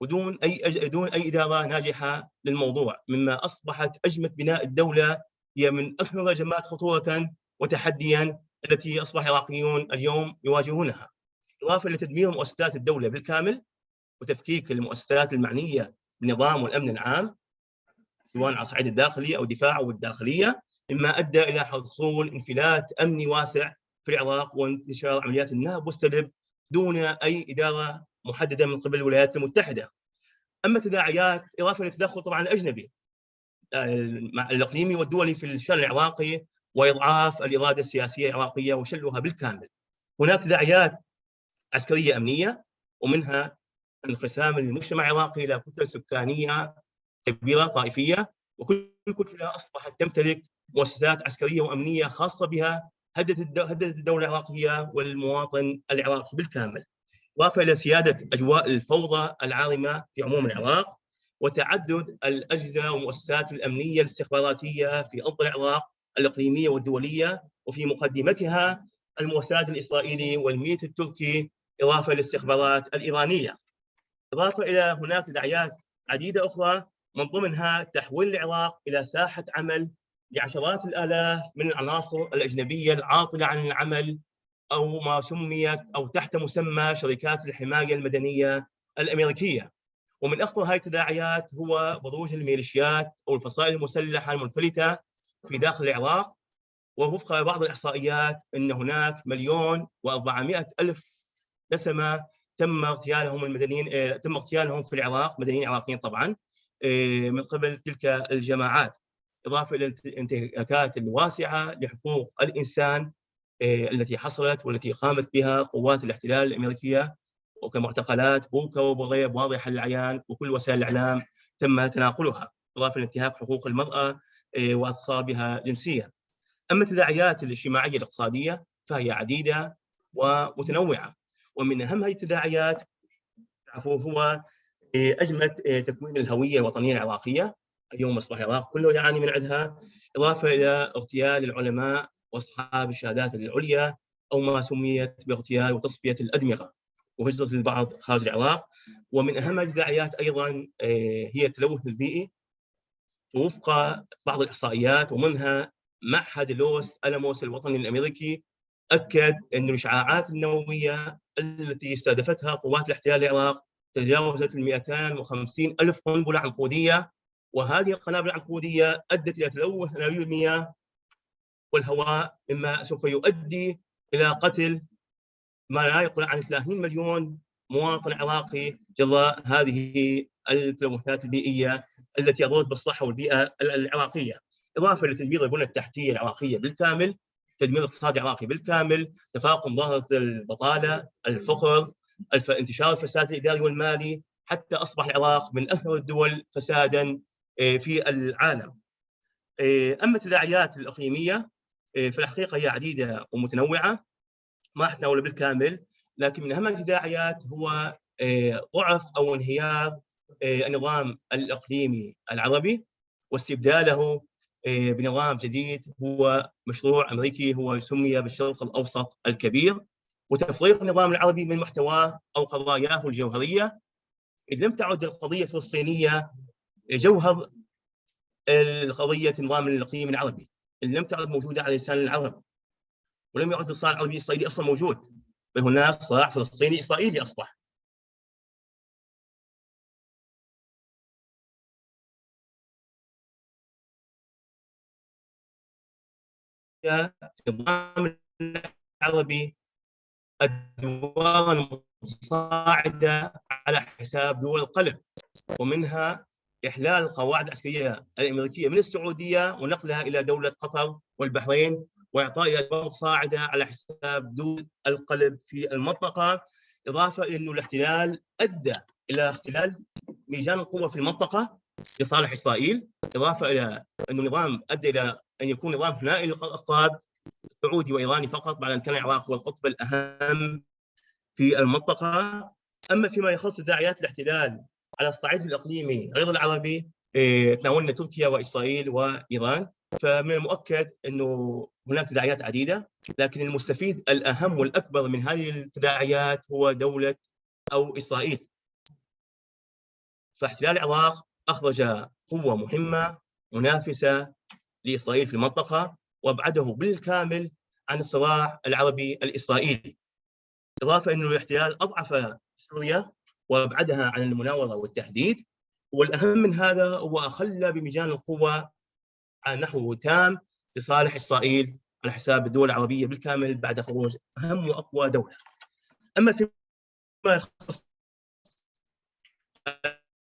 ودون أي إدارة ناجحة للموضوع، مما أصبحت أزمة بناء الدولة هي من أكثر الأزمات خطورة وتحديا التي أصبح العراقيون اليوم يواجهونها، إضافة إلى تدمير مؤسسات الدولة بالكامل وتفكيك المؤسسات المعنية بالنظام والأمن العام سواء على الصعيد الداخلي أو الدفاع أو الداخلية، مما أدى إلى حصول انفلات أمني واسع في العراق وانتشار عمليات النهب والسلب دون أي إدارة محددة من قبل الولايات المتحدة. أما التداعيات إضافة للتدخل طبعا الأجنبي الإقليمي والدولي في الشأن العراقي وإضعاف الإرادة السياسية العراقية وشلها بالكامل. هناك تداعيات عسكرية أمنية، ومنها انقسام المجتمع العراقي إلى كتل سكانية كبيرة طائفية، وكل كتلة أصبحت تمتلك مؤسسات عسكرية وأمنية خاصة بها هددت الدولة العراقية والمواطن العراقي بالكامل، إضافة إلى سيادة أجواء الفوضى العارمة في عموم العراق وتعدد الأجهزة والمؤسسات الأمنية الاستخباراتية في أرض العراق الإقليمية والدولية، وفي مقدمتها الموساد الإسرائيلي والميت التركي، إضافة للاستخبارات الإيرانية. إضافة إلى هناك تداعيات عديدة أخرى، من ضمنها تحويل العراق إلى ساحة عمل لعشرات الآلاف من العناصر الأجنبية العاطلة عن العمل أو ما سميت أو تحت مسمى شركات الحماية المدنية الأمريكية. ومن أخطر هذه التداعيات هو بروز الميليشيات أو الفصائل المسلحة المنفلتة في داخل العراق، ووفق بعض الإحصائيات أن هناك 1,400,000 نسمة تم اغتيالهم المدنيين تم اغتيالهم في العراق، مدنيين عراقيين طبعا، من قبل تلك الجماعات، إضافة إلى الانتهاكات الواسعة لحقوق الإنسان التي حصلت والتي قامت بها قوات الاحتلال الأمريكية، وكمعتقلات بوكا وبغيب واضحة للعيان، وكل وسائل الإعلام تم تناقلها، إضافة إلى انتهاك حقوق المرأة واغتصابها جنسيا. أما التداعيات الاجتماعية الاقتصادية فهي عديدة ومتنوعة، ومن أهم هذه التداعيات هو أزمة تكوين الهوية الوطنية العراقية. اليوم أصبح العراق كله يعاني من عدها، إضافة إلى اغتيال العلماء وأصحاب الشهادات العليا أو ما سميت باغتيال وتصفية الأدمغة وهجرة البعض خارج العراق. ومن أهم التداعيات أيضا هي التلوث البيئي، ووفق بعض الإحصائيات ومنها معهد لوس ألموس الوطني الأمريكي أكد أن الإشعاعات النووية التي استهدفتها قوات الاحتلال العراق تجاوزت 250,000 قنبلة عنقودية، وهذه القنابل العنقودية أدت إلى تلوث أنابيب المياه والهواء، مما سوف يؤدي إلى قتل ما لا يقل عن 30 مليون مواطن عراقي جراء هذه التلوثات البيئية التي أضرت بالصحة والبيئة العراقية، إضافة لتدمير البنى التحتية العراقية بالكامل، تدمير الاقتصاد العراقي بالكامل، تفاقم ظاهرة البطالة، الفقر، انتشار الفساد الإداري والمالي، حتى أصبح العراق من أكثر الدول فسادا في العالم. أما التداعيات الإقليمية في الحقيقة هي عديدة ومتنوعة، ما أتناولها بالكامل، لكن من أهم التداعيات هو ضعف أو انهيار النظام الإقليمي العربي واستبداله بنظام جديد هو مشروع أمريكي هو يسمى بالشرق الأوسط الكبير، وتفريغ النظام العربي من محتواه أو قضاياه الجوهرية. إذ لم تعد القضية الفلسطينية جوهر القضية النظام الإقليمي العربي، إذ لم تعد موجودة على لسان العرب، ولم يعد الصراع العربي الإسرائيلي أصلا موجود، بل هناك صراع فلسطيني إسرائيلي أصبح. النظام العربي أدوار متصاعدة على حساب دول القلب، ومنها إحلال القواعد العسكرية الأمريكية من السعودية ونقلها إلى دولة قطر والبحرين، وإعطائها أدوار مساعدة على حساب دول القلب في المنطقة، إضافة إلى أنه الاحتلال أدى إلى اختلال ميزان القوة في المنطقة لصالح إسرائيل، إضافة إلى أنه النظام أدى إلى أن يكون نظام ثنائي الأقطاب سعودي وإيراني فقط، بعد أن كان العراق هو القطب الأهم في المنطقة. أما فيما يخص تداعيات الاحتلال على الصعيد الإقليمي غير العربي، تناولنا تركيا وإسرائيل وإيران، فمن المؤكد أنه هناك تداعيات عديدة، لكن المستفيد الأهم والأكبر من هذه التداعيات هو دولة أو إسرائيل. فاحتلال العراق أخرج قوة مهمة منافسة لإسرائيل في المنطقة، وأبعده بالكامل عن الصراع العربي الإسرائيلي، إضافة أنه الاحتلال أضعف سوريا وأبعدها عن المناورة والتهديد، والأهم من هذا هو أخلى بميزان القوة على نحو تام لصالح إسرائيل على حساب الدول العربية بالكامل بعد خروج أهم وأقوى دولة. أما فيما يخص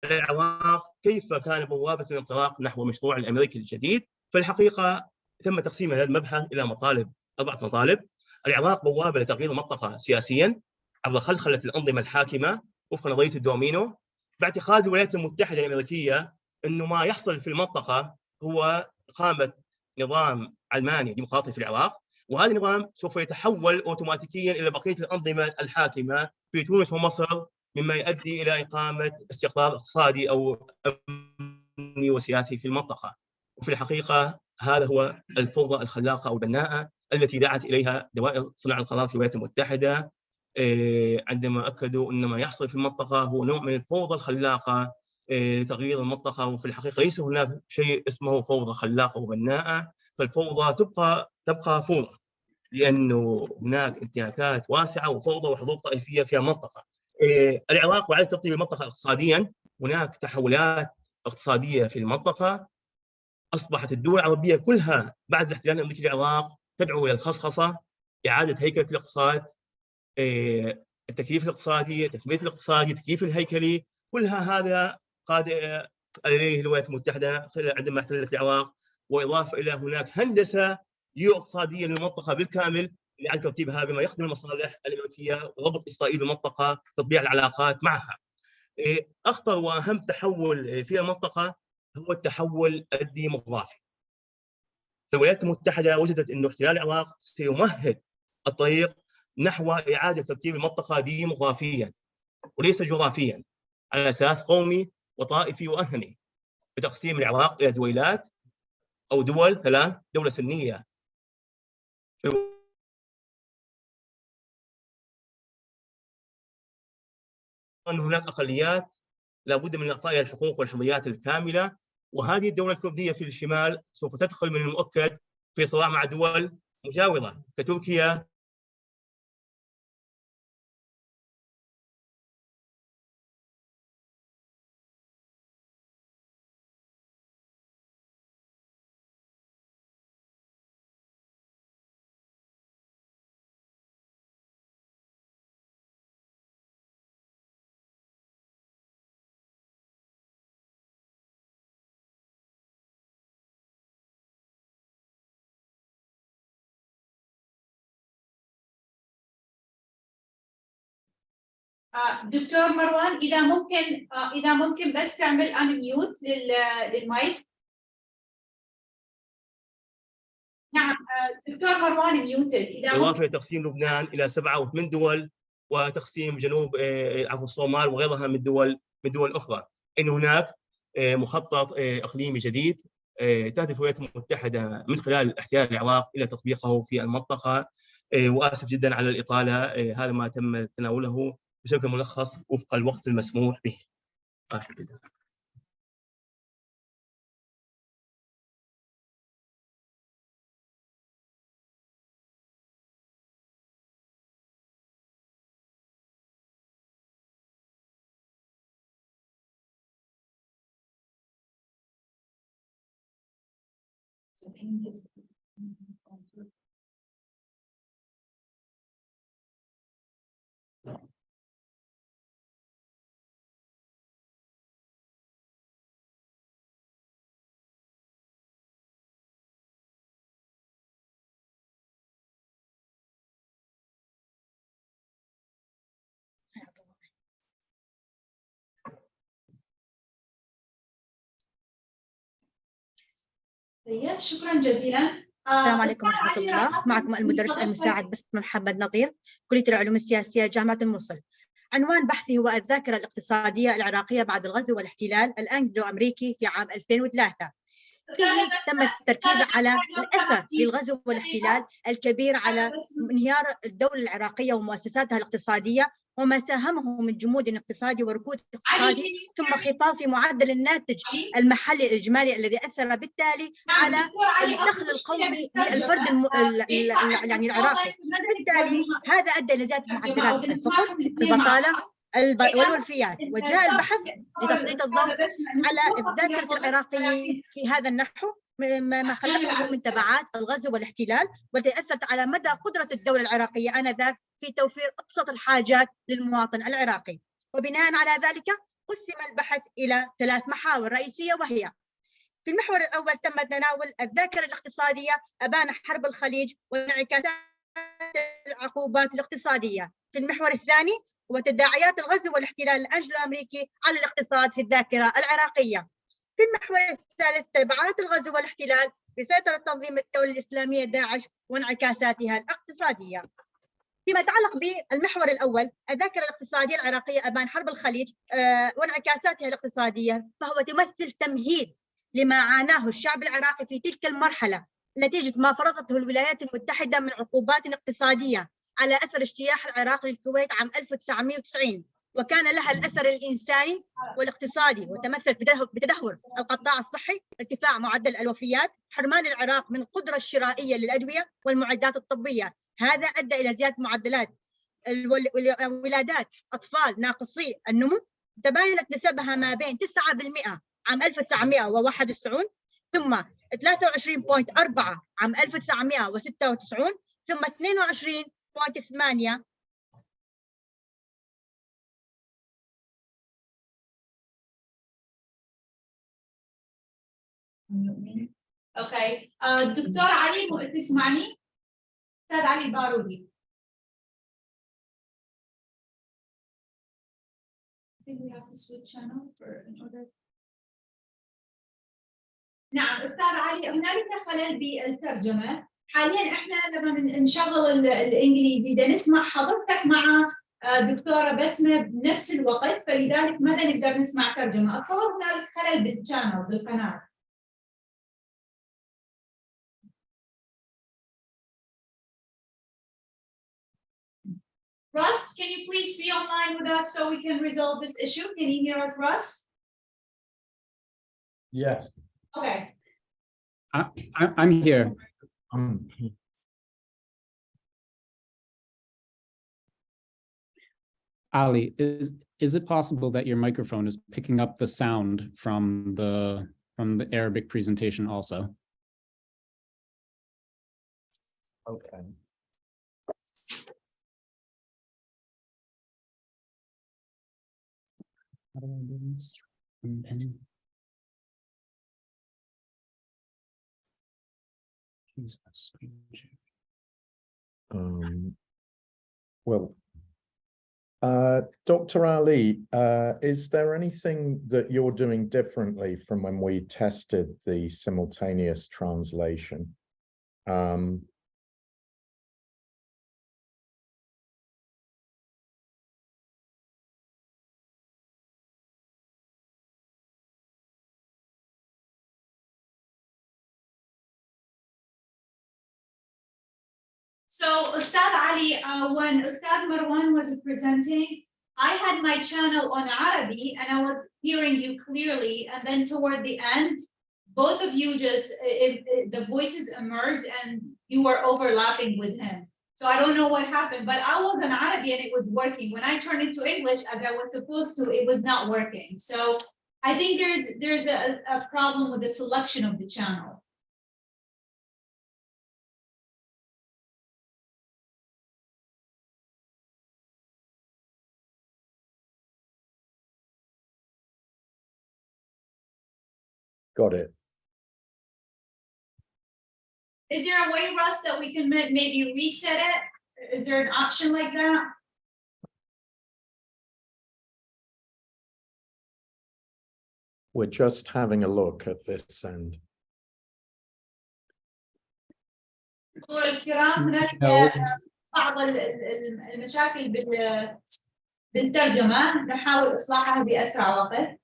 العراق كيف كان بوابة الانطلاق نحو المشروع الأمريكي الجديد، فالحقيقة تم تقسيم هذا المبحث إلى مطالب، 4 مطالب. العراق بوابة لتغيير المنطقة سياسيا عبر خلخلة الأنظمة الحاكمة وفق نظرية الدومينو، باعتقاد الولايات المتحدة الأمريكية أنه ما يحصل في المنطقة هو إقامة نظام علماني ديمقراطي في العراق، وهذا النظام سوف يتحول أوتوماتيكيا إلى بقية الأنظمة الحاكمة في تونس ومصر، مما يؤدي إلى إقامة استقرار اقتصادي أو أمني وسياسي في المنطقة. وفي الحقيقة هذا هو الفوضى الخلاقة أو البناءة التي دعت إليها دوائر صنع القرار في الولايات المتحدة، عندما أكدوا أن ما يحصل في المنطقة هو نوع من الفوضى الخلاقة لتغيير المنطقة. وفي الحقيقة ليس هناك شيء اسمه فوضى خلاقة وبناءة، فالفوضى تبقى فوضى، لأنه هناك انتهاكات واسعة وفوضى وحروب طائفية في المنطقة. العراق وعلى ترتيب المنطقة اقتصاديا، هناك تحولات اقتصادية في المنطقة، أصبحت الدول العربية كلها بعد الاحتلال الأمريكي للعراق تدعو إلى الخصخصة، إعادة هيكلة الاقتصاد، التكييف الاقتصادي، التثبيت الاقتصادي، التكييف الهيكلي، كلها هذا قاد إليه الولايات المتحدة عندما احتلت العراق، وإضافة إلى هناك هندسة جيو-اقتصادية للمنطقة بالكامل لإعادة ترتيبها بما يخدم المصالح الأمريكية وربط إسرائيل بالمنطقة، تطبيع العلاقات معها. أخطر وأهم تحول في المنطقة هو التحول الديموغرافي. الولايات المتحدة وجدت أن احتلال العراق سيمهد الطريق نحو إعادة ترتيب المنطقة ديموغرافيا وليس جغرافيا، على أساس قومي وطائفي وأهني، بتقسيم العراق إلى دويلات أو دول 3، دولة سنية أن هناك أقليات لابد من إعطائها الحقوق والحريات الكاملة، وهذه الدولة الكردية في الشمال سوف تدخل من المؤكد في صراع مع دول مجاورة كتركيا دكتور مروان، إذا ممكن بس تعمل أنميوت للمايك. نعم دكتور مروان ميوتد. إضافة لتقسيم لبنان إلى 7 و8 دول، وتقسيم جنوب الصومال وغيرها من دول أخرى. إن هناك مخطط إقليمي جديد تهدف الولايات المتحدة من خلال احتلال العراق إلى تطبيقه في المنطقة. وآسف جدا على الإطالة، هذا ما تم تناوله بشكل ملخص وفق الوقت المسموح به. آسف جدا. طيب شكرا جزيلا. السلام عليكم ورحمة الله. معكم المدرس المساعد باسم محمد نظير، كلية العلوم السياسية جامعة الموصل. عنوان بحثي هو الذاكرة الاقتصادية العراقية بعد الغزو والاحتلال الأنجلو أمريكي في عام 2003. فيه تم التركيز على الأثر للغزو والاحتلال الكبير على انهيار الدولة العراقية ومؤسساتها الاقتصادية، وما ساهمه من جمود اقتصادي وركود اقتصادي، ثم انخفاض في معدل الناتج المحلي الإجمالي الذي أثر بالتالي على الدخل القومي للفرد يعني العراقي. بالتالي هذا أدى إلى زيادة معدلات الفقر، البطالة، والوفيات. وجاء البحث لتسليط الضوء على ذاكرة العراقيين في هذا النحو، ما خلقه من تبعات الغزو والاحتلال، والتي أثرت على مدى قدرة الدولة العراقية آنذاك في توفير أبسط الحاجات للمواطن العراقي. وبناء على ذلك قسم البحث إلى 3 محاور رئيسية، وهي: في المحور الأول تم تناول الذاكرة الاقتصادية أبان حرب الخليج وانعكاسات العقوبات الاقتصادية. في المحور الثاني وتداعيات الغزو والاحتلال الأنجلو أمريكي على الاقتصاد في الذاكرة العراقية. في المحور الثالث تبعات الغزو والاحتلال بسيطرة تنظيم الدولة الإسلامية داعش وانعكاساتها الاقتصادية. فيما يتعلق بالمحور الأول الذاكرة الاقتصادية العراقية أبان حرب الخليج وانعكاساتها الاقتصادية، فهو تمثل تمهيد لما عاناه الشعب العراقي في تلك المرحلة نتيجة ما فرضته الولايات المتحدة من عقوبات اقتصادية على أثر اجتياح العراق للكويت عام 1990، وكان لها الأثر الإنساني والاقتصادي، وتمثل بتدهور القطاع الصحي، ارتفاع معدل الوفيات، حرمان العراق من القدرة الشرائية للأدوية والمعدات الطبية. هذا أدى إلى زيادة معدلات ولادات أطفال ناقصي النمو، تباينت نسبها ما بين 9% عام 1991 ثم 23.4 عام 1996 ثم 22.8 اوكي. دكتور علي تسمعني؟ استاذ علي بارودي. نعم استاذ علي، هنالك خلل بالترجمه. حاليا احنا لما نشغل الانجليزي بدنا نسمع حضرتك مع دكتوره بسمه بنفس الوقت، فلذلك ما نقدر نسمع ترجمه. اتصور هنالك خلل بالشانل بالقناه. Russ, can you please be online with us so we can resolve this issue? Can you hear us, Russ? Yes. Okay. I'm here. Ali, is it possible that your microphone is picking up the sound from the Arabic presentation also? Okay. How do I do this? Well, Dr. Ali, is there anything that you're doing differently from when we tested the simultaneous translation? So, Ustad Ali, when Ustad Marwan was presenting, I had my channel on Arabic and I was hearing you clearly. And then toward the end, both of you just, the voices emerged and you were overlapping with him. So I don't know what happened, but I was on Arabic and it was working. When I turned into English as I was supposed to, it was not working. So I think there's a problem with the selection of the channel. Got it. Is there a way, Russ, that we can maybe reset it? Is there an option like that? We're just having a look at this end. دكتور الكرام هناك بعض المشاكل بالترجمة نحاول إصلاحها بأسرع وقت.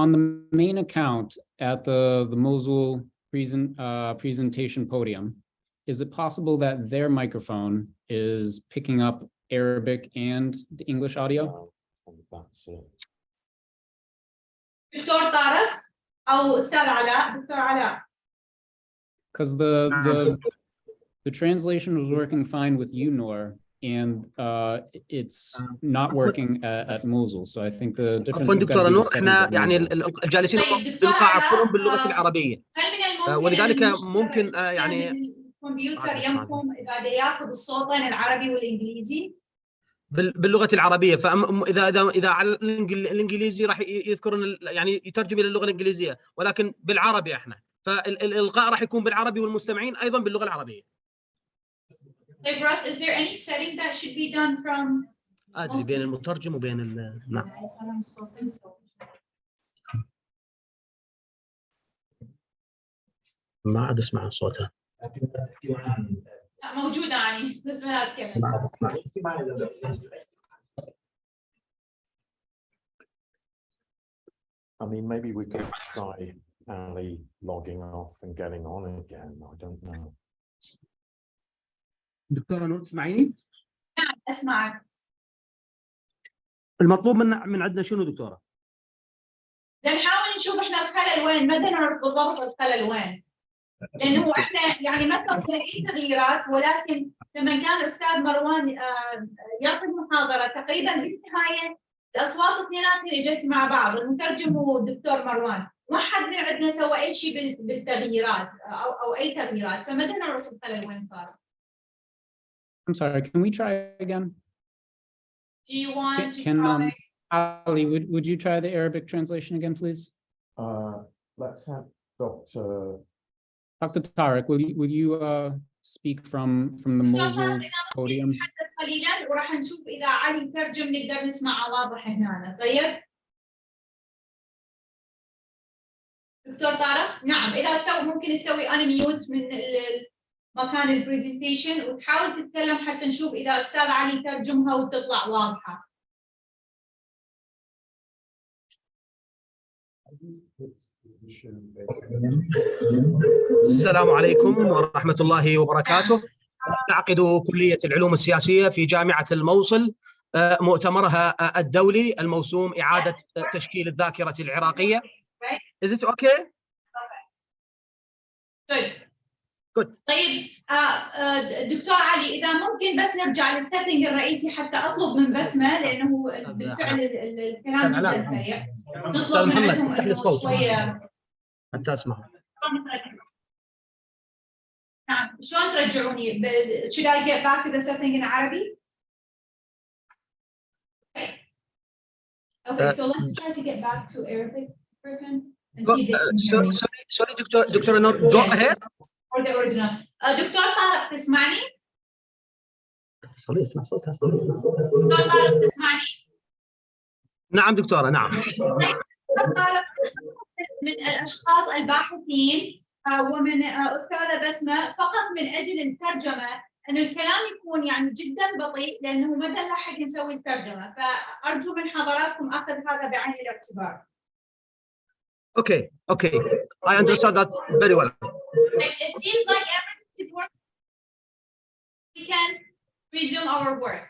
On the main account at the Mosul presentation podium, is it possible that their microphone is picking up Arabic and the English audio? That's it. دكتور طارق أو أستاذ علاء. دكتور علاء. Because the translation was working fine with you, Noor, and it's not working at Mosul. So I think the difference عفوا is دكتورة got to be the نور، settings احنا at يعني Mosul. الجالسين طيب دكتور بالقاعة علاء، كلهم باللغة العربية، هل من الممكن ولذلك أن ممكن يعني الكمبيوتر يمكن إذا ياخذ الصوتين العربي والإنجليزي؟ باللغة العربية، فإذا على الإنجليزي راح يذكر يعني يترجم إلى اللغة الإنجليزية، ولكن بالعربي احنا، فالإلقاء راح يكون بالعربي والمستمعين أيضا باللغة العربية. طيب Russ, is there any setting that should be done from أدري بين المترجم وبين نعم. ما عاد اسمع صوتها. موجودة يعني بس ما أتكلم. I mean, maybe we could try Ali logging off and getting on again. I don't know. دكتورة نور تسمعيني؟ نعم أسمعك. المطلوب من عندنا شنو دكتورة؟ نحاول نشوف احنا الخلل وين، ما نعرف بالضبط الخلل وين. لأنه احنا يعني ما سوينا أي تغييرات، ولكن لما كان الأستاذ مروان يعطي المحاضرة تقريبا بالنهاية الأصوات اثنيناتها جت مع بعض، المترجم والدكتور مروان، ما حد من عندنا سوى أي شيء بالتغييرات أو أي تغييرات، فما نعرف الخلل وين صار. I'm sorry, can we try again? Do you want to try? Ali, would you try the Arabic translation again, please? Let's have Dr. Tariq, will you speak from the Mosul podium? قليلا وراح نشوف إذا علي ترجم نقدر نسمع واضح هنا. طيب دكتور طارق، نعم إذا تسوي ممكن تسوي unmute من مكان البرزنتيشن وتحاول تتكلم حتى نشوف إذا أستاذ علي ترجمها وتطلع واضحة. السلام عليكم ورحمة الله وبركاته. تعقد كلية العلوم السياسية في جامعة الموصل مؤتمرها الدولي الموسوم إعادة تشكيل الذاكرة العراقية. Is it okay? Good. طيب دكتور علي إذا ممكن بس نرجع للسيتنج الرئيسي حتى أطلب من بسمة لأنه بالفعل الكلام جدا سريع. نطلب من عندهم إنه شوية حتى أسمع. نعم شلون ترجعوني؟ Should I get back to the setting in Arabic? Okay, so let's try to get back to Arabic, Griffin, and see if they can hear me. Sorry, دكتورة نور, go ahead. For the original. دكتور طارق تسمعني؟ اسمع صوتها. دكتور طارق تسمعني؟ نعم دكتورة نعم. دكتور طارق من الأشخاص الباحثين ومن أستاذة بسمة فقط من أجل الترجمة أن الكلام يكون يعني جدا بطيء لأنه ما نلحق نسوي الترجمة، فأرجو من حضراتكم أخذ هذا بعين الاعتبار. Okay, I understand that very well. It seems like everything is working. We can resume our work.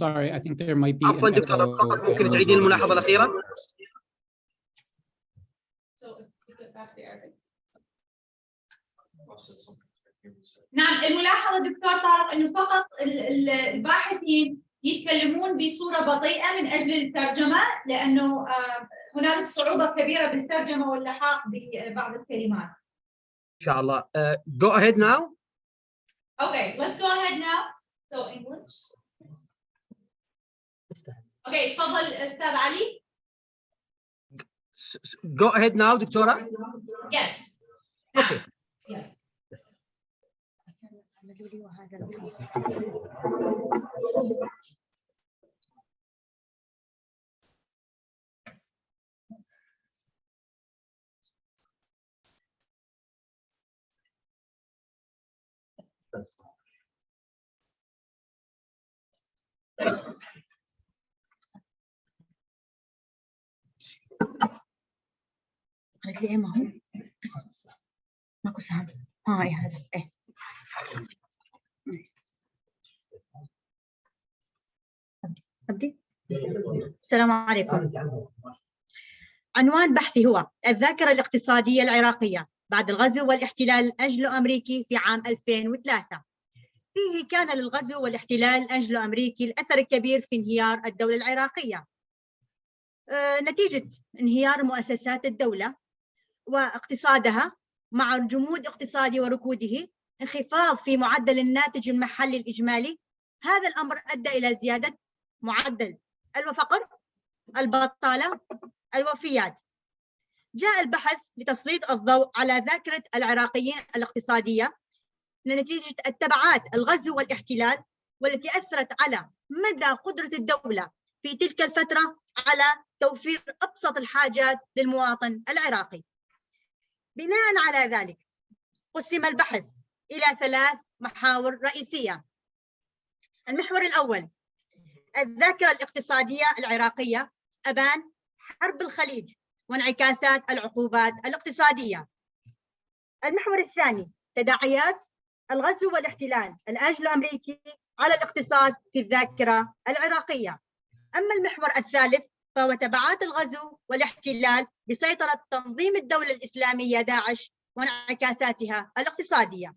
Sorry, I think there might be. عفوا دكتورة فقط ممكن تعيدين الملاحظة الأخيرة؟ So if we get back to Arabic. نعم الملاحظة دكتور طارق إنه فقط الباحثين يتكلمون بصورة بطيئة من أجل الترجمة لأنه هناك صعوبة كبيرة بالترجمة واللحاق ببعض الكلمات. إن شاء الله. Go ahead now. Okay, let's go ahead now. So English. Okay, تفضل أستاذ علي. Go ahead now دكتورة. Yes. Okay. Yes. قالت لي ايه ما هو ماكو سهم. اي هذا ايه. أبدي. السلام عليكم. عنوان بحثي هو الذاكرة الاقتصادية العراقية بعد الغزو والاحتلال الأنجلو أمريكي في عام 2003. فيه كان للغزو والاحتلال الأنجلو أمريكي الأثر الكبير في انهيار الدولة العراقية نتيجة انهيار مؤسسات الدولة واقتصادها مع جمود اقتصادي وركوده، انخفاض في معدل الناتج المحلي الإجمالي. هذا الأمر أدى إلى زيادة معدل الفقر، البطالة، الوفيات. جاء البحث لتسليط الضوء على ذاكرة العراقيين الاقتصادية نتيجة التبعات الغزو والاحتلال، والتي أثرت على مدى قدرة الدولة في تلك الفترة على توفير أبسط الحاجات للمواطن العراقي. بناء على ذلك قسم البحث إلى 3 محاور رئيسية. المحور الأول الذاكرة الاقتصادية العراقية أبان حرب الخليج وانعكاسات العقوبات الاقتصادية. المحور الثاني تداعيات الغزو والاحتلال الأنجلو أمريكي على الاقتصاد في الذاكرة العراقية. أما المحور الثالث فهو تبعات الغزو والاحتلال بسيطرة تنظيم الدولة الإسلامية داعش وانعكاساتها الاقتصادية.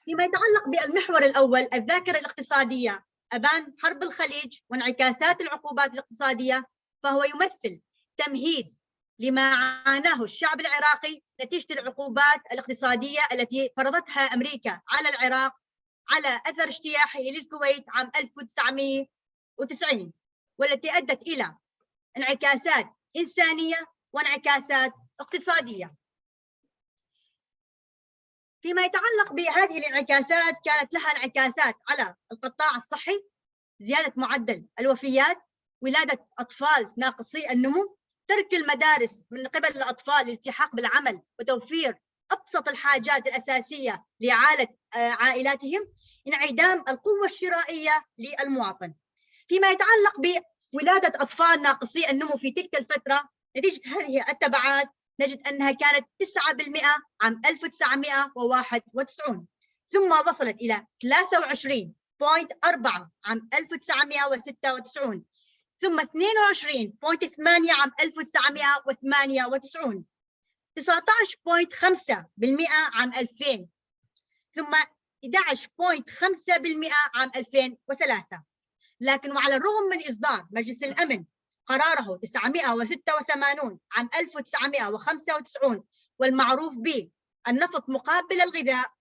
فيما يتعلق بالمحور الأول الذاكرة الاقتصادية أبان حرب الخليج وانعكاسات العقوبات الاقتصادية، فهو يمثل تمهيد لما عاناه الشعب العراقي نتيجة العقوبات الاقتصادية التي فرضتها أمريكا على العراق على أثر اجتياحه للكويت عام 1990، والتي أدت إلى انعكاسات إنسانية وانعكاسات اقتصادية. فيما يتعلق بهذه الانعكاسات كانت لها انعكاسات على القطاع الصحي، زيادة معدل الوفيات، ولادة أطفال ناقصي النمو، ترك المدارس من قبل الأطفال للالتحاق بالعمل وتوفير أبسط الحاجات الأساسية لإعالة عائلاتهم، انعدام القوة الشرائية للمواطن. فيما يتعلق بولادة أطفال ناقصي النمو في تلك الفترة نتيجة هذه التبعات نجد أنها كانت 9% عام 1991، ثم وصلت إلى 23.4 عام 1996، ثم 22.8 عام 1998، 19.5% عام 2000، ثم 11.5% عام 2003. لكن وعلى الرغم من إصدار مجلس الأمن قراره 986 عام 1995 والمعروف بالنفط مقابل الغذاء،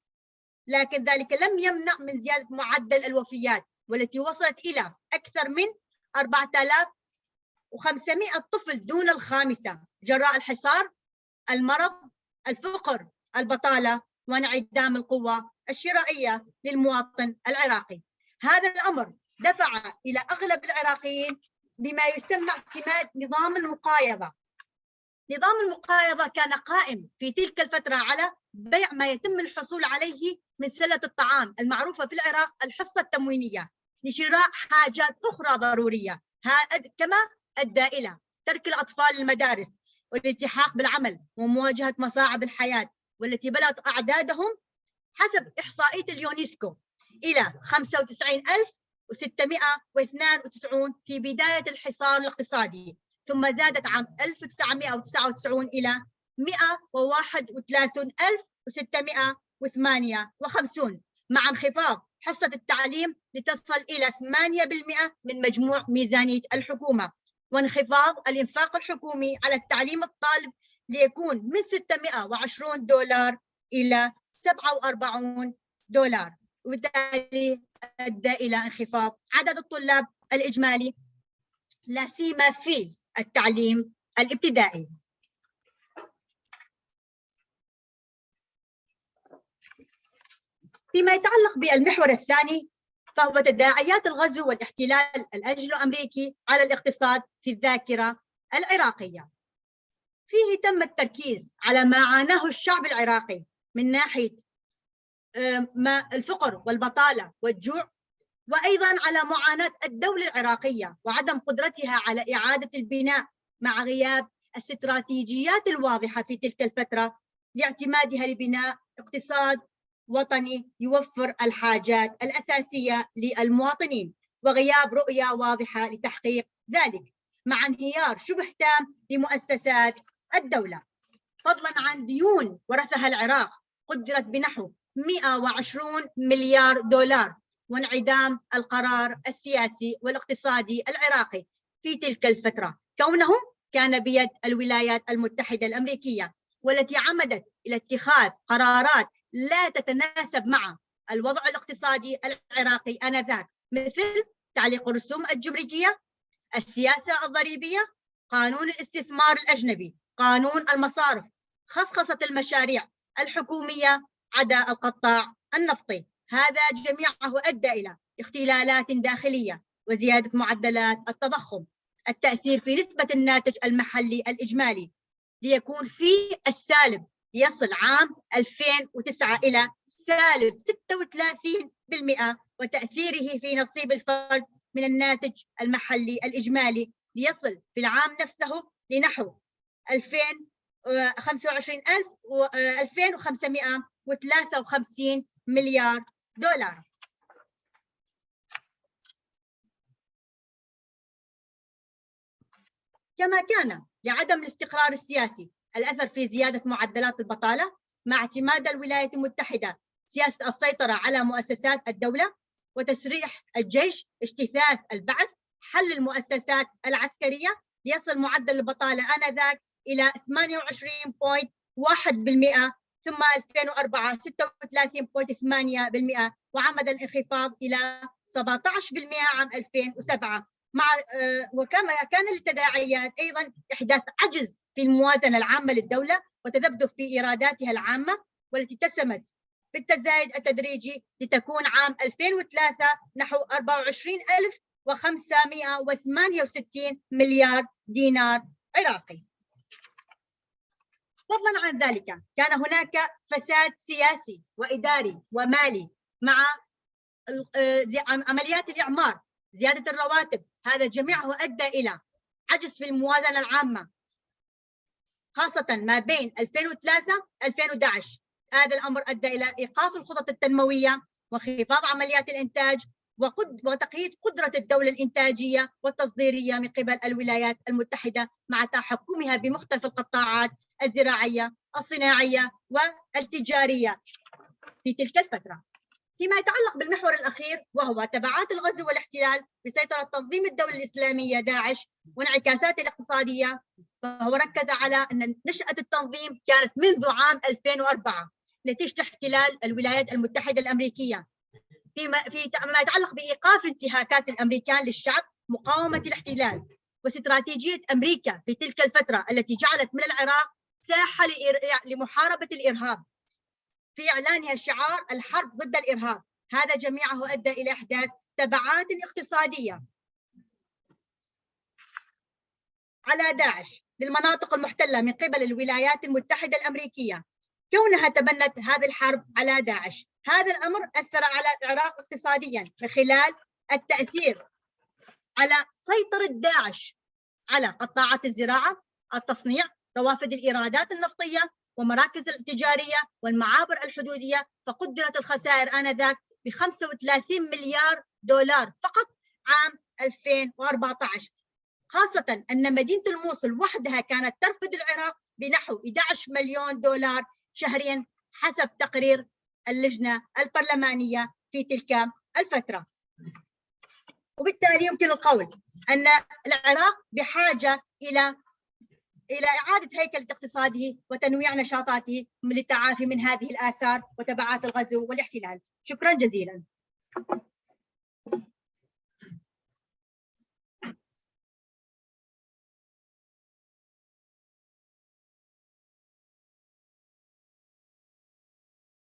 لكن ذلك لم يمنع من زيادة معدل الوفيات، والتي وصلت إلى أكثر من 4500 طفل دون الخامسة جراء الحصار، المرض، الفقر، البطالة، وانعدام القوة الشرائية للمواطن العراقي. هذا الأمر دفع إلى أغلب العراقيين بما يسمى اعتماد نظام المقايضة. نظام المقايضة كان قائم في تلك الفترة على بيع ما يتم الحصول عليه من سلة الطعام المعروفة في العراق الحصة التموينية لشراء حاجات أخرى ضرورية، كما أدى إلى ترك الأطفال المدارس والالتحاق بالعمل ومواجهة مصاعب الحياة، والتي بلغت أعدادهم حسب إحصائية اليونسكو إلى 95,692 في بداية الحصار الاقتصادي، ثم زادت عام 1999 إلى 131,658 مع انخفاض حصة التعليم لتصل إلى 8% من مجموع ميزانية الحكومة، وانخفاض الإنفاق الحكومي على التعليم الطالب ليكون من $620 إلى $47، وبالتالي أدى إلى انخفاض عدد الطلاب الإجمالي لا سيما في التعليم الابتدائي. فيما يتعلق بالمحور الثاني فهو تداعيات الغزو والاحتلال الأنجلو أمريكي على الاقتصاد في الذاكرة العراقية. فيه تم التركيز على ما عاناه الشعب العراقي من ناحية الفقر والبطالة والجوع، وأيضا على معاناة الدولة العراقية وعدم قدرتها على إعادة البناء مع غياب الاستراتيجيات الواضحة في تلك الفترة لاعتمادها لبناء اقتصاد وطني يوفر الحاجات الأساسية للمواطنين، وغياب رؤية واضحة لتحقيق ذلك، مع انهيار شبه تام لمؤسسات الدولة، فضلا عن ديون ورثها العراق قدرت بنحو 120 مليار دولار، وانعدام القرار السياسي والاقتصادي العراقي في تلك الفترة، كونه كان بيد الولايات المتحدة الأمريكية، والتي عمدت إلى اتخاذ قرارات لا تتناسب مع الوضع الاقتصادي العراقي آنذاك، مثل تعليق الرسوم الجمركية، السياسة الضريبية، قانون الاستثمار الأجنبي، قانون المصارف، خصخصة المشاريع الحكومية عدا القطاع النفطي. هذا جميعه أدى إلى اختلالات داخلية وزيادة معدلات التضخم، التأثير في نسبة الناتج المحلي الإجمالي ليكون في السالب، يصل عام 2009 إلى سالب 36%، وتأثيره في نصيب الفرد من الناتج المحلي الإجمالي ليصل في العام نفسه لنحو 2553 مليار دولار. كما كان لعدم الاستقرار السياسي الأثر في زيادة معدلات البطالة، مع اعتماد الولايات المتحدة سياسة السيطرة على مؤسسات الدولة وتسريح الجيش، اجتثاث البعث، حل المؤسسات العسكرية، ليصل معدل البطالة آنذاك إلى 28.1%، ثم 2004 36.8%، وعمد الانخفاض إلى 17% عام 2007، وكما كان للتداعيات أيضا إحداث عجز في الموازنة العامة للدولة وتذبذب في إيراداتها العامة، والتي اتسمت بالتزايد التدريجي لتكون عام 2003 نحو 24,568 مليار دينار عراقي. فضلا عن ذلك كان هناك فساد سياسي وإداري ومالي، مع عمليات الإعمار، زيادة الرواتب، هذا جميعه أدى إلى عجز في الموازنة العامة، خاصة ما بين 2003-2011. هذا الأمر أدى إلى إيقاف الخطط التنموية وانخفاض عمليات الإنتاج وتقييد قدرة الدولة الإنتاجية والتصديرية من قبل الولايات المتحدة، مع تحكمها بمختلف القطاعات الزراعية، الصناعية والتجارية في تلك الفترة. فيما يتعلق بالمحور الأخير وهو تبعات الغزو والاحتلال بسيطرة تنظيم الدولة الإسلامية داعش وانعكاساته الاقتصادية، فهو ركز على أن نشأة التنظيم كانت منذ عام 2004 نتيجة احتلال الولايات المتحدة الأمريكية، فيما يتعلق بإيقاف انتهاكات الأمريكان للشعب، مقاومة الاحتلال، واستراتيجية أمريكا في تلك الفترة التي جعلت من العراق ساحة لمحاربة الإرهاب في إعلانها شعار الحرب ضد الإرهاب. هذا جميعه أدى إلى إحداث تبعات اقتصادية على داعش للمناطق المحتلة من قبل الولايات المتحدة الأمريكية، كونها تبنت هذه الحرب على داعش. هذا الأمر أثر على العراق اقتصاديا من خلال التأثير على سيطرة داعش على قطاعات الزراعة، التصنيع، روافد الإيرادات النفطية ومراكز التجارية والمعابر الحدودية، فقدرت الخسائر آنذاك ب 35 مليار دولار فقط عام 2014، خاصة أن مدينة الموصل وحدها كانت ترفد العراق بنحو 11 مليون دولار شهريا حسب تقرير اللجنة البرلمانية في تلك الفترة. وبالتالي يمكن القول أن العراق بحاجة إلى إعادة هيكلة اقتصاده وتنويع نشاطاته للتعافي من هذه الآثار وتبعات الغزو والاحتلال. شكرا جزيلا.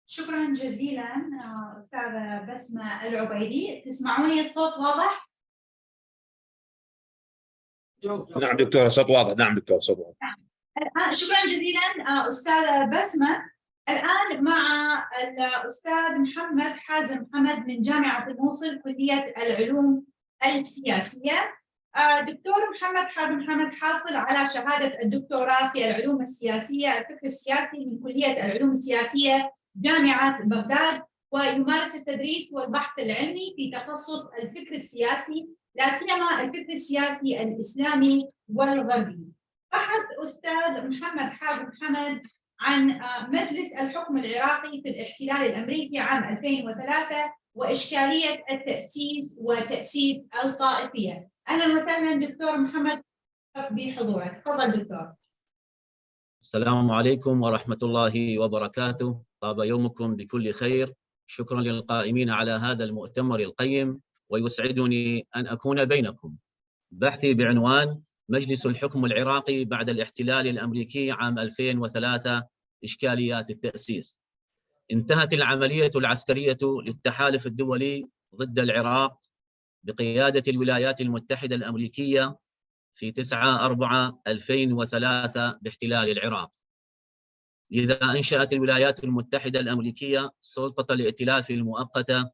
شكرا جزيلا أستاذة بسمة العبيدي. تسمعوني الصوت واضح؟ نعم دكتورة صوت واضح. نعم دكتورة صوت واضح. الآن شكرا جزيلا أستاذة بسمة. الآن مع الأستاذ محمد حازم محمد من جامعة الموصل كلية العلوم السياسية. دكتور محمد حازم محمد حاصل على شهادة الدكتوراه في العلوم السياسية الفكر السياسي من كلية العلوم السياسية جامعة بغداد، ويمارس التدريس والبحث العلمي في تخصص الفكر السياسي، لا سيما الفكر السياسي الإسلامي والغربي. بحث أستاذ محمد حازم محمد عن مجلس الحكم العراقي في الاحتلال الأمريكي عام 2003 وإشكالية التأسيس وتأسيس الطائفية. أهلا وسهلا دكتور محمد بحضورك. تفضل دكتور. السلام عليكم ورحمة الله وبركاته. طاب يومكم بكل خير. شكرا للقائمين على هذا المؤتمر القيم، ويسعدني أن أكون بينكم. بحثي بعنوان مجلس الحكم العراقي بعد الاحتلال الأمريكي عام 2003 إشكاليات التأسيس. انتهت العملية العسكرية للتحالف الدولي ضد العراق بقيادة الولايات المتحدة الأمريكية في 9/4/2003 باحتلال العراق. لذا أنشأت الولايات المتحدة الأمريكية سلطة الائتلاف المؤقتة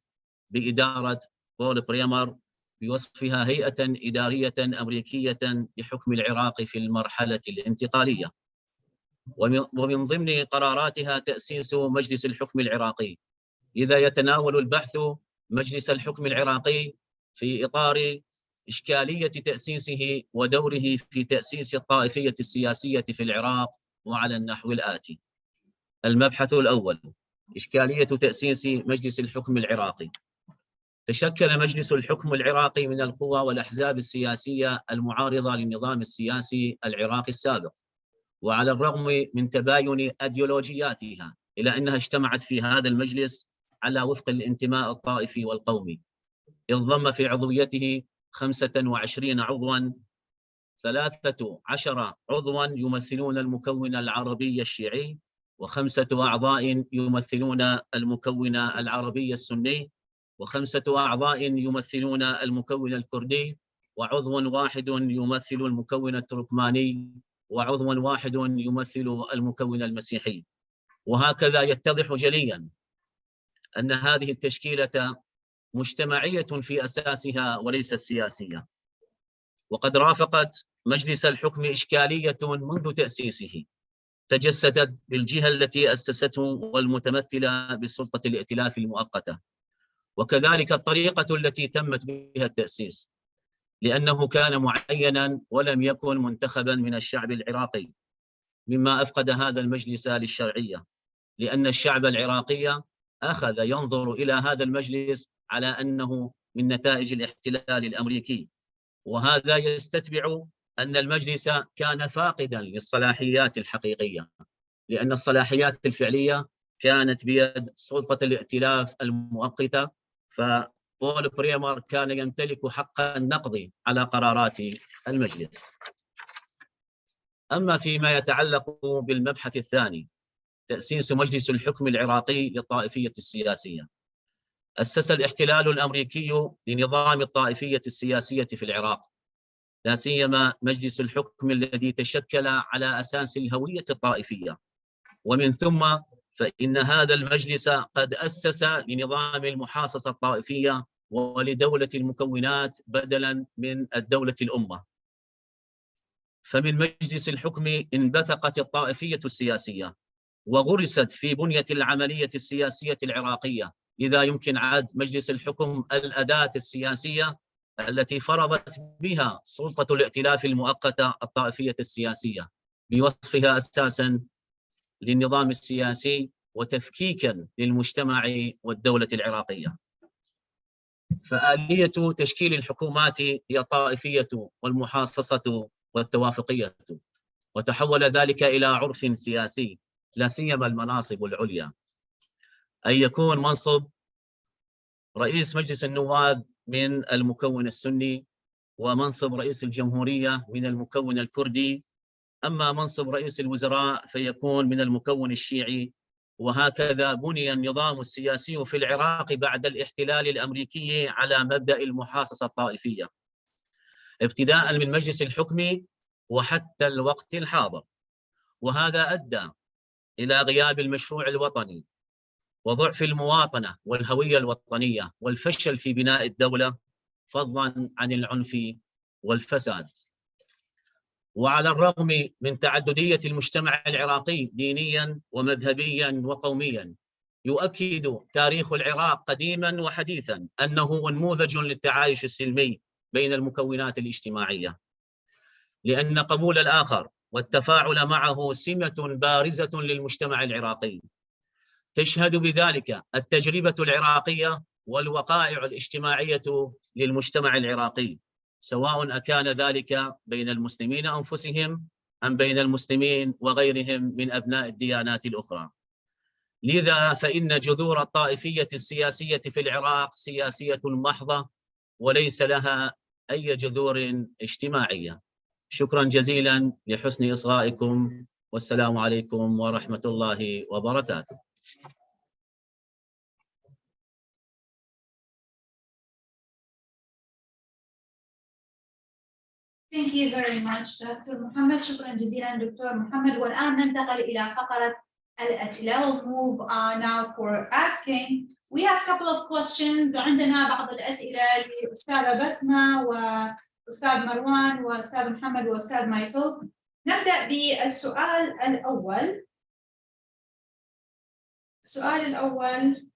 بإدارة بول بريمر بوصفها هيئة إدارية أمريكية لحكم العراق في المرحلة الانتقالية. ومن ضمن قراراتها تأسيس مجلس الحكم العراقي. لذا يتناول البحث مجلس الحكم العراقي في إطار إشكالية تأسيسه ودوره في تأسيس الطائفية السياسية في العراق وعلى النحو الآتي. المبحث الأول: إشكالية تأسيس مجلس الحكم العراقي. تشكل مجلس الحكم العراقي من القوى والأحزاب السياسية المعارضة للنظام السياسي العراقي السابق، وعلى الرغم من تباين أيديولوجياتها إلا أنها اجتمعت في هذا المجلس على وفق الانتماء الطائفي والقومي، إذ ضم في عضويته 25 عضواً، 13 عضواً يمثلون المكون العربي الشيعي، و5 أعضاء يمثلون المكون العربي السني، و5 أعضاء يمثلون المكون الكردي، وعضو واحد يمثل المكون التركماني، وعضو واحد يمثل المكون المسيحي. وهكذا يتضح جلياً أن هذه التشكيلة مجتمعية في أساسها وليست سياسية. وقد رافقت مجلس الحكم إشكالية منذ تأسيسه تجسدت بالجهة التي أسسته والمتمثلة بسلطة الائتلاف المؤقتة، وكذلك الطريقة التي تمت بها التأسيس، لأنه كان معينا ولم يكن منتخبا من الشعب العراقي، مما أفقد هذا المجلس للشرعية، لأن الشعب العراقي أخذ ينظر إلى هذا المجلس على أنه من نتائج الاحتلال الأمريكي، وهذا يستتبع أن المجلس كان فاقدا للصلاحيات الحقيقية، لأن الصلاحيات الفعلية كانت بيد سلطة الائتلاف المؤقتة، فبول بريمر كان يمتلك حق النقض على قرارات المجلس. أما فيما يتعلق بالمبحث الثاني: تأسيس مجلس الحكم العراقي للطائفية السياسية. أسس الاحتلال الأمريكي لنظام الطائفية السياسية في العراق، لا سيما مجلس الحكم الذي تشكل على أساس الهوية الطائفية، ومن ثم فإن هذا المجلس قد أسس لنظام المحاصصة الطائفية ولدولة المكونات بدلا من الدولة الأمة. فمن مجلس الحكم انبثقت الطائفية السياسية وغرست في بنية العملية السياسية العراقية. لذا يمكن عد مجلس الحكم الأداة السياسية التي فرضت بها سلطة الائتلاف المؤقتة الطائفية السياسية، بوصفها أساساً للنظام السياسي وتفكيكاً للمجتمع والدولة العراقية. فآلية تشكيل الحكومات هي الطائفية والمحاصصة والتوافقية، وتحول ذلك إلى عرف سياسي، لا سيما المناصب العليا، أن يكون منصب رئيس مجلس النواب من المكون السني، ومنصب رئيس الجمهورية من المكون الكردي، أما منصب رئيس الوزراء فيكون من المكون الشيعي. وهكذا بني النظام السياسي في العراق بعد الاحتلال الأمريكي على مبدأ المحاصصة الطائفية، ابتداء من مجلس الحكم وحتى الوقت الحاضر. وهذا أدى إلى غياب المشروع الوطني وضعف المواطنة والهوية الوطنية والفشل في بناء الدولة، فضلا عن العنف والفساد. وعلى الرغم من تعددية المجتمع العراقي دينيا ومذهبيا وقوميا، يؤكد تاريخ العراق قديما وحديثا أنه نموذج للتعايش السلمي بين المكونات الاجتماعية، لأن قبول الآخر والتفاعل معه سمة بارزة للمجتمع العراقي، تشهد بذلك التجربة العراقية والوقائع الاجتماعية للمجتمع العراقي، سواء أكان ذلك بين المسلمين أنفسهم أم بين المسلمين وغيرهم من أبناء الديانات الأخرى. لذا فإن جذور الطائفية السياسية في العراق سياسية محضة وليس لها أي جذور اجتماعية. شكرا جزيلا لحسن إصغائكم، والسلام عليكم ورحمة الله وبركاته. Thank you very much, Dr. محمد. شكرا جزيلا دكتور محمد. والآن ننتقل إلى فقرة الأسئلة. We'll move now for asking. We have a couple of questions. عندنا بعض الأسئلة لأستاذة بسمة وأستاذ مروان وأستاذ محمد وأستاذ مايكل. نبدأ بالسؤال الأول. السؤال الأول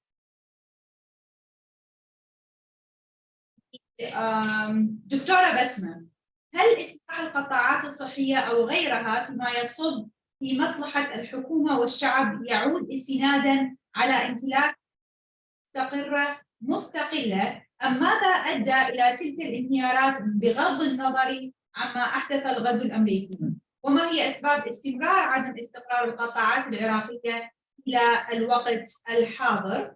دكتورة بسمة، هل إصلاح القطاعات الصحية أو غيرها فيما يصب في مصلحة الحكومة والشعب يعود استناداً على امتلاك مستقرة مستقلة، أم ماذا أدى إلى تلك الانهيارات بغض النظر عما أحدث الغزو الأمريكي؟ وما هي أسباب استمرار عدم استقرار القطاعات العراقية إلى الوقت الحاضر؟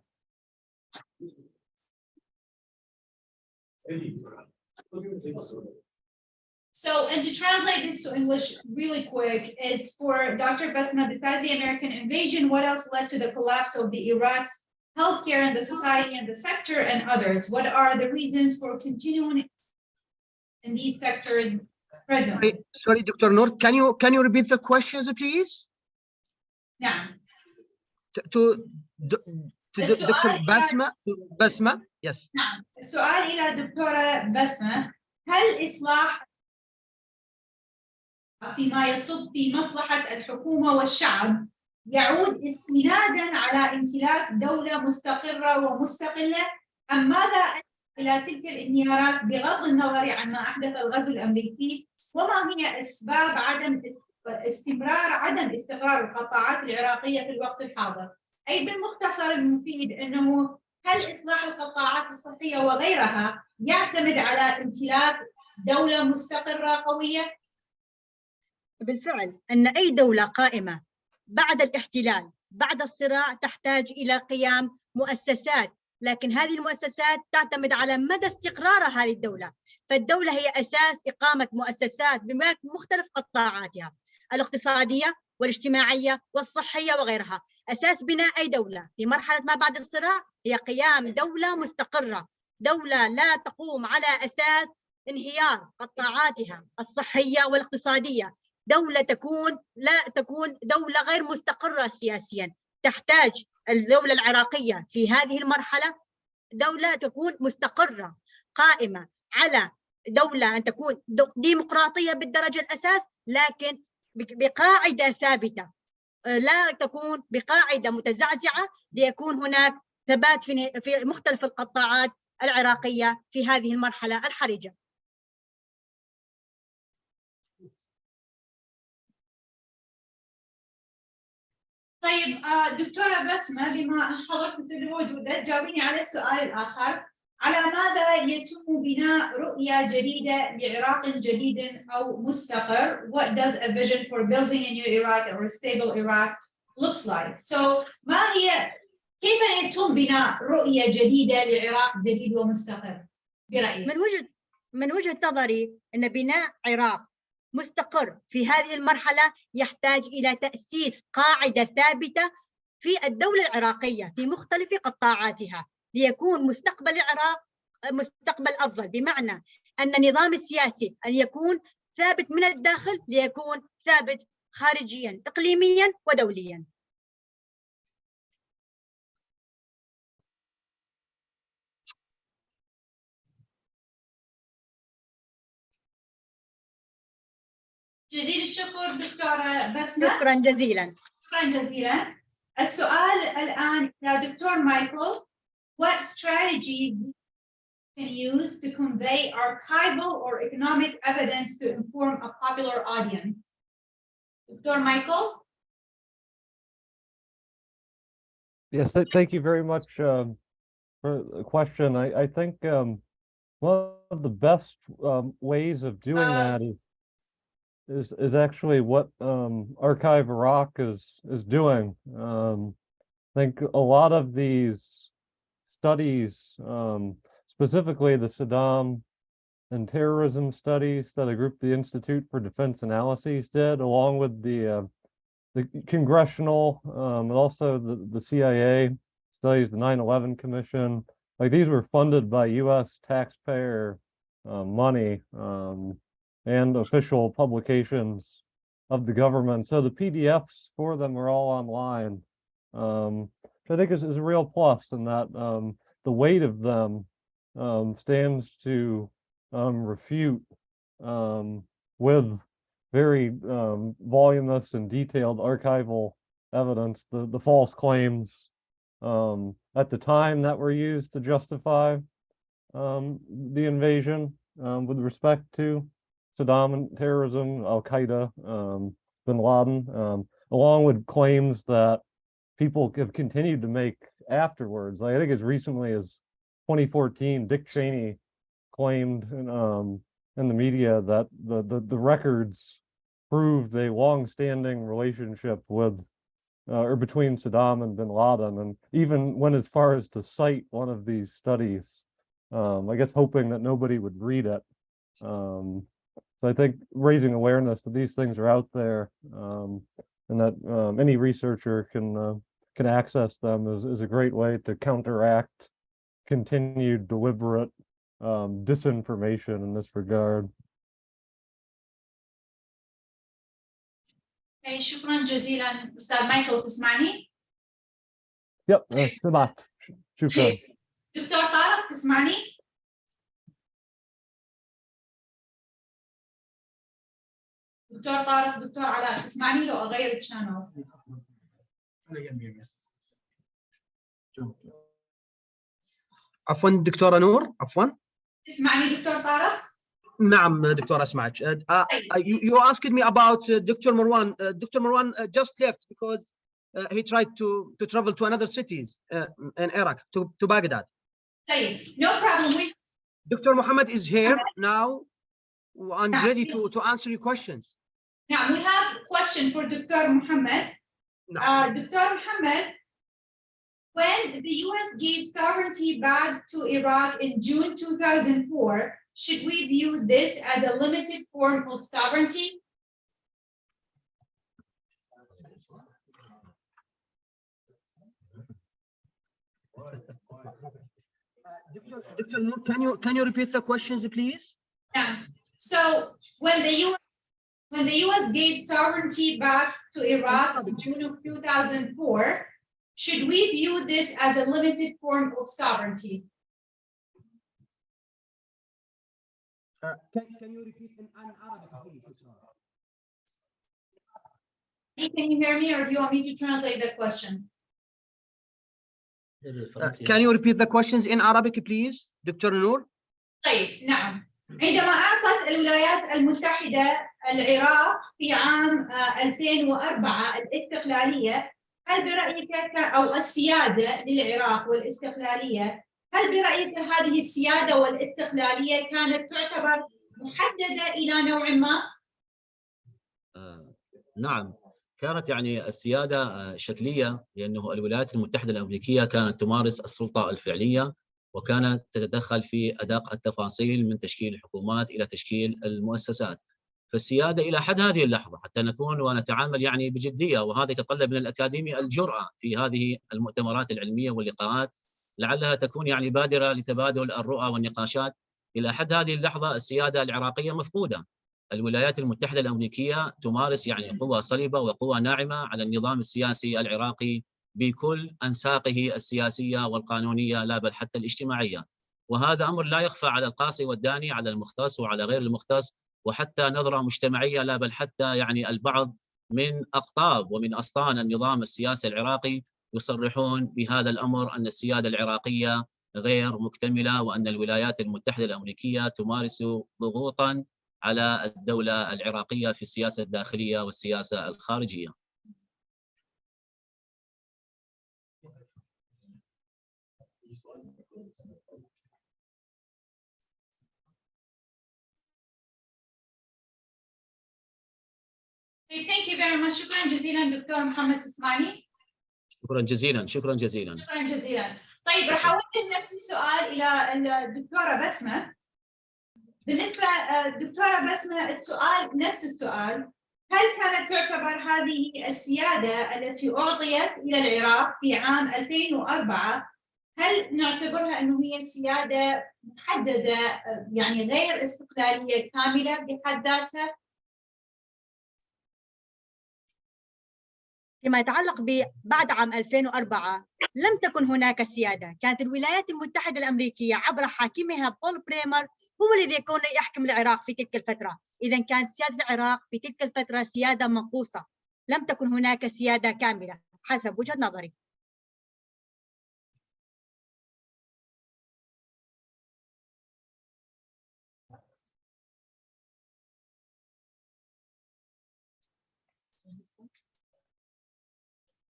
So, and to translate this to English really quick, it's for Dr. Basma, besides the American invasion, what else led to the collapse of the Iraq's healthcare and the society and the sector and others? What are the reasons for continuing in these sectors presently? Sorry, Dr. Noor, can you repeat the questions, please? نعم. To Dr. Basma, yes. نعم. السؤال إلى دكتورة بسمة، هل إصلاح فيما يصب في مصلحة الحكومة والشعب يعود استناداً على امتلاك دولة مستقرة ومستقلة، أم ماذا أدى إلى تلك الانهيارات بغض النظر عن ما أحدث الغزو الأمريكي؟ وما هي أسباب عدم استقرار القطاعات العراقية في الوقت الحاضر؟ أي بالمختصر المفيد أنه هل إصلاح القطاعات الصحية وغيرها يعتمد على امتلاك دولة مستقرة قوية؟ بالفعل أن أي دولة قائمة بعد الاحتلال بعد الصراع تحتاج إلى قيام مؤسسات، لكن هذه المؤسسات تعتمد على مدى استقرار هذه الدولة. فالدولة هي أساس إقامة مؤسسات بمختلف قطاعاتها الاقتصادية والاجتماعية والصحية وغيرها. أساس بناء أي دولة في مرحلة ما بعد الصراع هي قيام دولة مستقرة، دولة لا تقوم على أساس انهيار قطاعاتها الصحية والاقتصادية، دولة لا تكون دولة غير مستقرة سياسيا. تحتاج الدولة العراقية في هذه المرحلة دولة تكون مستقرة قائمة على دولة أن تكون ديمقراطية بالدرجة الأساس، لكن بقاعدة ثابتة، لا تكون بقاعدة متزعزعة، ليكون هناك ثبات في مختلف القطاعات العراقية في هذه المرحلة الحرجة. طيب دكتورة بسمة، بما حضرتك وجودك جاوبيني على السؤال الآخر، على ماذا يتم بناء رؤية جديدة لعراق جديد أو مستقر؟ What does a vision for building a new Iraq or a stable Iraq looks like? So كيف يتم بناء رؤية جديدة لعراق جديد ومستقر برأيك؟ من وجهة نظري أن بناء عراق مستقر في هذه المرحلة يحتاج إلى تأسيس قاعدة ثابتة في الدولة العراقية في مختلف قطاعاتها، ليكون مستقبل العراق مستقبل أفضل، بمعنى أن النظام السياسي أن يكون ثابت من الداخل ليكون ثابت خارجيا إقليميا ودوليا. جزيل الشكر دكتورة بسمة. شكرا جزيلا. شكرا جزيلا. السؤال الآن إلى دكتور مايكل. What strategy can use to convey archival or economic evidence to inform a popular audience? Dr. Michael? Yes, thank you very much for the question. I think one of the best ways of doing that is actually what Archive Iraq is doing. I think a lot of these studies, specifically the Saddam and terrorism studies that a group, the Institute for Defense Analyses, did, along with the congressional and also the CIA studies, the 9/11 Commission. Like, these were funded by U.S. taxpayer money and official publications of the government. So the PDFs for them are all online. Which I think is a real plus, in that the weight of them stands to refute with very voluminous and detailed archival evidence the false claims at the time that were used to justify the invasion with respect to Saddam and terrorism, Al-Qaeda, bin Laden, along with claims that people have continued to make afterwards. I think as recently as 2014, Dick Cheney claimed in the media that the records proved a long-standing relationship with or between Saddam and bin Laden, and even went as far as to cite one of these studies, I guess hoping that nobody would read it. So I think raising awareness that these things are out there, and that any researcher can access them is a great way to counteract continued deliberate disinformation in this regard. شكرا جزيلا أستاذ مايكل. تسمعني؟ Yep, سمعت. شكرا. دكتور طارق تسمعني؟ دكتور طارق، دكتور علاء تسمعني؟ لو أغير الشانل. عفوا دكتورة نور، عفوا. تسمعني دكتور طارق؟ نعم دكتور أسمعك. You asked me about Dr. Marwan. Dr. Marwan just left because he tried to travel to another cities in Iraq, to Baghdad. No problem. Dr. Muhammad is here now and ready to answer your questions. Now we have a question for Dr. Muhammad. Dr. Muhammad, when the US gave sovereignty back to Iraq in June 2004, should we view this as a limited form of sovereignty? Dr. Noor, can you repeat the questions, please? Yeah. So when the US gave sovereignty back to Iraq in June of 2004, should we view this as a limited form of sovereignty? Can you repeat in Arabic, please? Can you hear me, or do you want me to translate the question? Can you repeat the questions in Arabic, please, Dr. Noor? طيب نعم. عندما أعطت الولايات المتحدة العراق في عام 2004 الاستقلالية، هل برأيك أو السيادة للعراق والاستقلالية، هل برأيك هذه السيادة والاستقلالية كانت تعتبر محددة إلى نوع ما؟ نعم، كانت يعني السيادة شكلية، لأنه الولايات المتحدة الأمريكية كانت تمارس السلطة الفعلية، وكانت تتدخل في أدق التفاصيل من تشكيل الحكومات إلى تشكيل المؤسسات. فالسيادة إلى حد هذه اللحظة حتى نكون ونتعامل يعني بجدية، وهذا يتطلب من الأكاديمي الجرأة في هذه المؤتمرات العلمية واللقاءات، لعلها تكون يعني بادرة لتبادل الرؤى والنقاشات. إلى حد هذه اللحظة السيادة العراقية مفقودة، الولايات المتحدة الأمريكية تمارس يعني قوة صلبة وقوة ناعمة على النظام السياسي العراقي بكل أنساقه السياسية والقانونية لا بل حتى الاجتماعية، وهذا أمر لا يخفى على القاصي والداني، على المختص وعلى غير المختص، وحتى نظرة مجتمعية لا بل حتى يعني البعض من أقطاب ومن أسطان النظام السياسي العراقي يصرحون بهذا الأمر، أن السيادة العراقية غير مكتملة، وأن الولايات المتحدة الأمريكية تمارس ضغوطاً على الدولة العراقية في السياسة الداخلية والسياسة الخارجية. Thank you very much. شكرا جزيلا دكتور محمد تسمعني. شكرا جزيلا. شكرا جزيلا. شكرا جزيلا. طيب راح اوجه نفس السؤال الى الدكتوره بسمه. بالنسبه دكتوره بسمه السؤال نفس السؤال، هل كانت تعتبر هذه السياده التي اعطيت الى العراق في عام 2004 هل نعتبرها انه هي سياده محدده يعني غير استقلاليه كامله بحد ذاتها؟ فيما يتعلق بعد عام 2004 لم تكن هناك سيادة، كانت الولايات المتحدة الأمريكية عبر حاكمها بول بريمر هو الذي يكون يحكم العراق في تلك الفترة. إذن كانت سيادة العراق في تلك الفترة سيادة منقوصة، لم تكن هناك سيادة كاملة حسب وجهة نظري.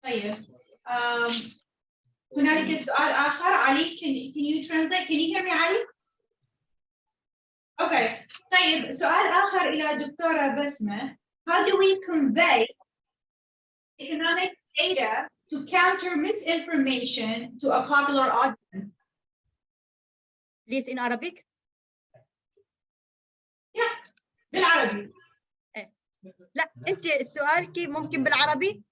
طيب هنالك سؤال آخر. علي, can you translate? Can you hear me, Ali? Okay. طيب سؤال آخر إلى دكتورة بسمة. How do we convey economic data to counter misinformation to a popular audience? Please in Arabic? Yeah, بالعربي. لا أنت السؤال كيف ممكن بالعربي؟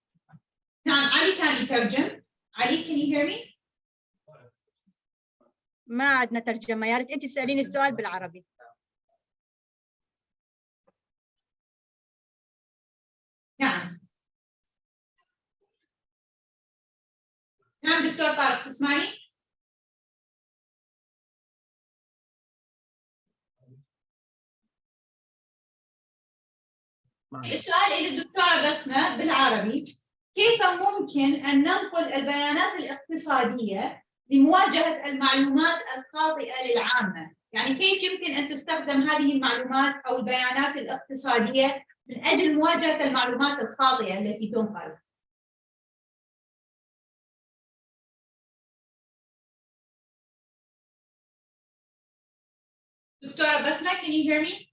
نعم علي كان يترجم. علي can you hear me؟ ما عندنا ترجمة، يا ريت أنت تسأليني السؤال بالعربي. نعم. نعم دكتور طارق تسمعني؟ السؤال إلى الدكتورة بسمة بالعربي، كيف ممكن أن ننقل البيانات الاقتصادية لمواجهة المعلومات الخاطئة للعامة؟ يعني كيف يمكن أن تستخدم هذه المعلومات أو البيانات الاقتصادية من أجل مواجهة المعلومات الخاطئة التي تنقل؟ دكتورة بسمة, can you hear me?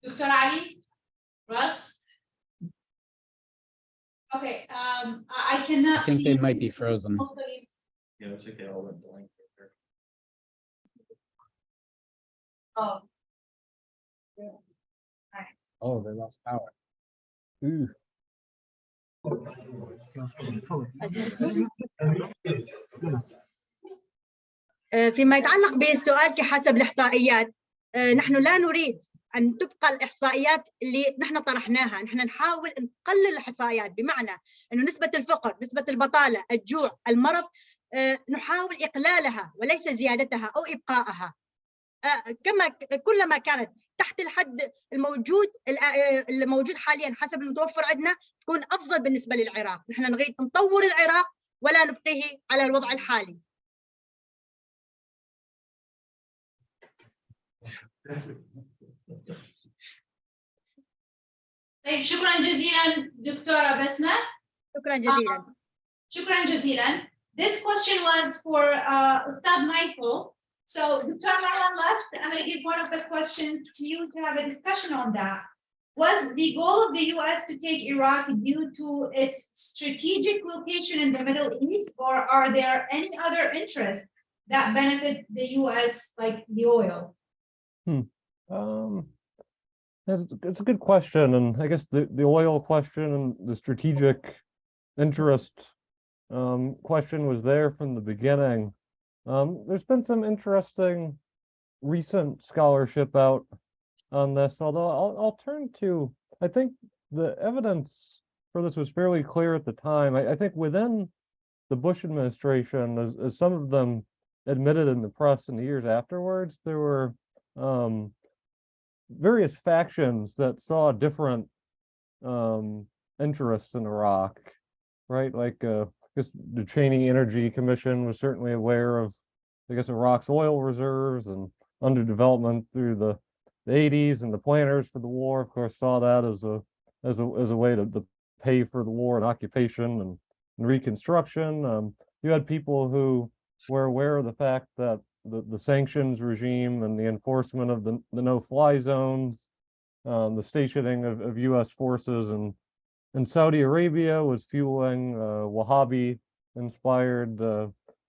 Dr. Ali? Russ? Okay, I cannot I think see. they might be frozen. Yeah, it's okay. I'll let blank. Oh. Oh, they lost power. Ooh. فيما يتعلق بالسؤال كحسب الإحصائيات، نحن لا نريد أن تبقى الإحصائيات اللي نحن طرحناها، نحن نحاول نقلل الإحصائيات، بمعنى أنه نسبة الفقر، نسبة البطالة، الجوع، المرض، نحاول إقلالها وليس زيادتها أو إبقائها. كلما كانت تحت الحد الموجود حاليا حسب المتوفر عندنا تكون أفضل بالنسبة للعراق. نحن نريد نطور العراق ولا نبقيه على الوضع الحالي. طيب شكرا جزيلا دكتورة بسمة. شكرا جزيلا. شكرا جزيلا. This question was for Ustad Michael. So Dr. Mahan left. I'm going to give one of the questions to you to have a discussion on that. Was the goal of the U.S. to take Iraq due to its strategic location in the Middle East, or are there any other interests that benefit the U.S. like the oil? It's a good question, and I guess the oil question and the strategic interest question was there from the beginning. There's been some interesting recent scholarship out on this, although I'll turn to, I think the evidence for this was fairly clear at the time. I think within the Bush administration, as some of them admitted in the press in the years afterwards, there were various factions that saw different interests in Iraq, right? Like I guess the Cheney Energy Commission was certainly aware of, I guess, Iraq's oil reserves and underdevelopment through the 80s, and the planners for the war, of course, saw that as a way to pay for the war and occupation and reconstruction. You had people who were aware of the fact that the sanctions regime and the enforcement of the no-fly zones, the stationing of U.S. forces in Saudi Arabia was fueling Wahhabi-inspired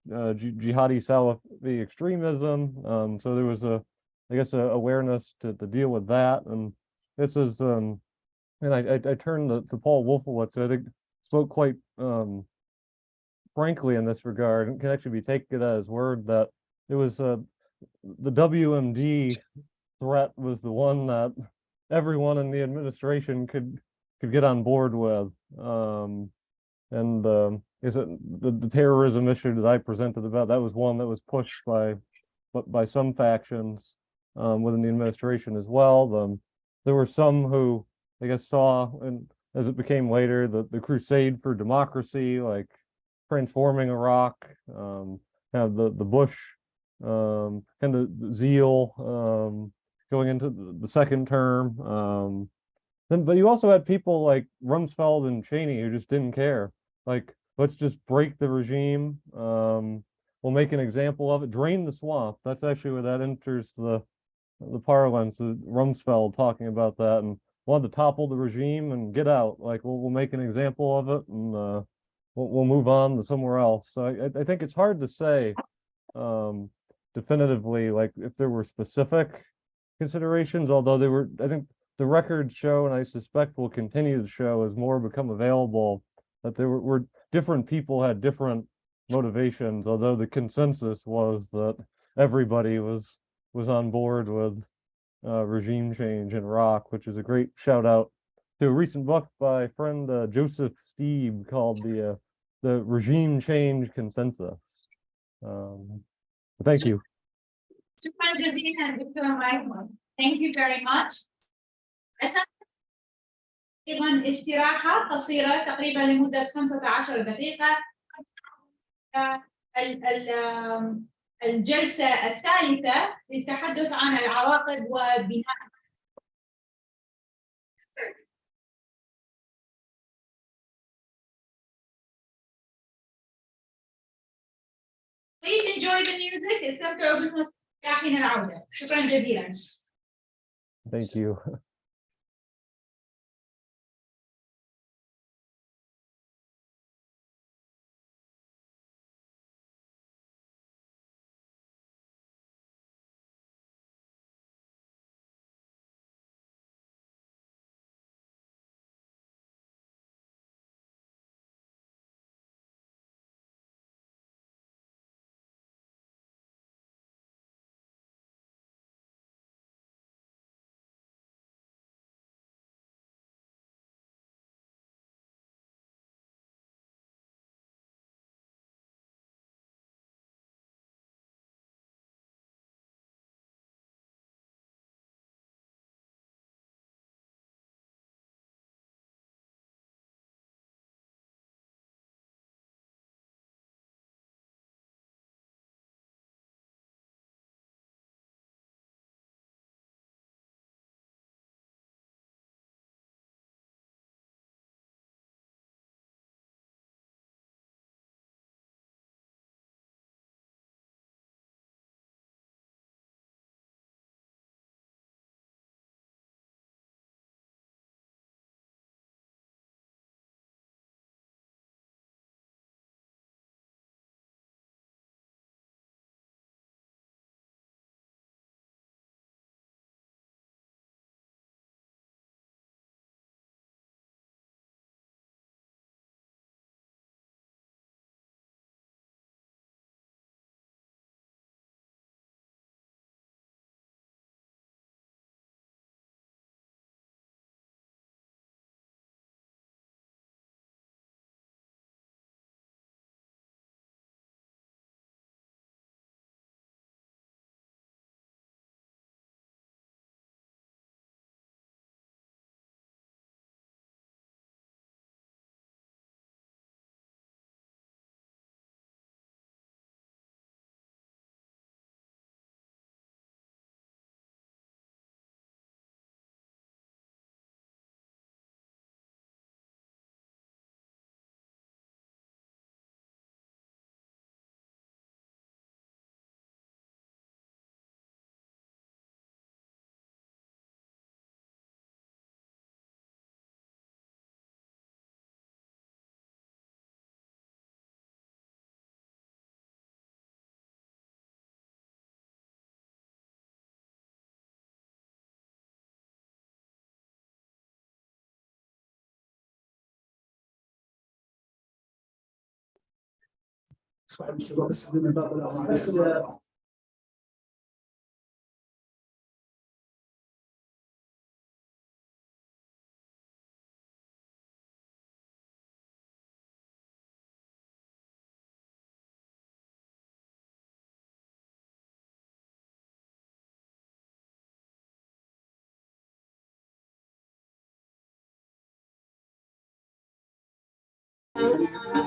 jihadi Salafi extremism. So there was I guess, awareness to deal with that. And this is, and I turned to Paul Wolfowitz, who I think spoke quite frankly in this regard, and can actually be taken at his word that it was the WMD threat was the one that everyone in the administration could get on board with. Is it the terrorism issue that I presented about? That was one that was pushed by some factions within the administration as well. There were some who, I guess, saw, and as it became later, the crusade for democracy, like transforming Iraq, kind of the Bush kind of zeal going into the second term. But you also had people like Rumsfeld and Cheney who just didn't care. Like, let's just break the regime. We'll make an example of it. Drain the swamp. That's actually where that enters the parlance. Rumsfeld talking about that and wanted to topple the regime and get out. Like, we'll make an example of it and we'll move on to somewhere else. So I think it's hard to say definitively, like, if there were specific considerations, although they were, I think the records show, and I suspect will continue to show as more become available, that there were different people had different motivations, although the consensus was that everybody was on board with regime change in Iraq, which is a great shout out to a recent book by friend Joseph Steeb called the Regime Change Consensus. Thank you. شكرا جزيلا دكتور مايكل. Thank you very much. أيضا استراحة قصيرة تقريبا لمدة 15 دقيقة. الجلسة الثالثة للتحدث عن العواقب وبناء. Please enjoy the music. استمتعوا بالموسيقى حين العودة. شكرا جزيلا. Thank you.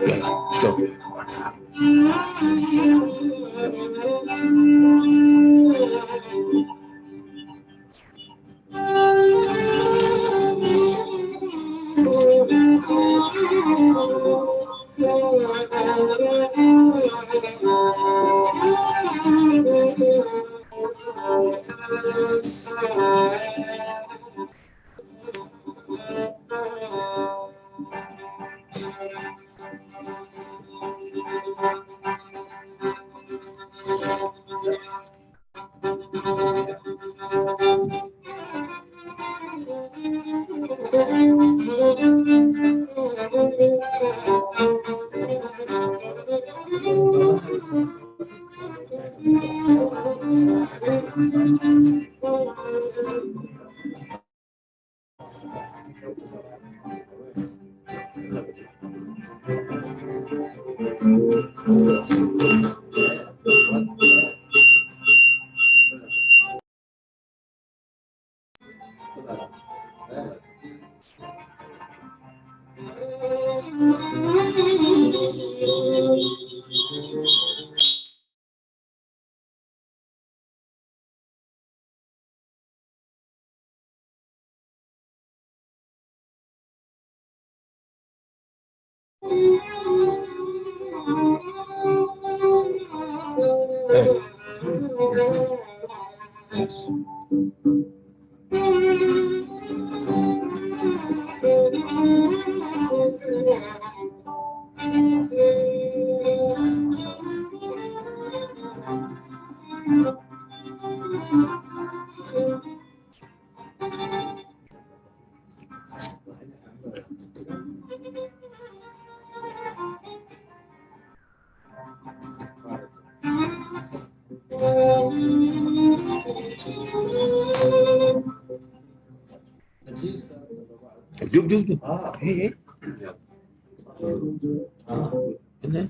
يلا اشتغل. دوب دوب دوب هي هنا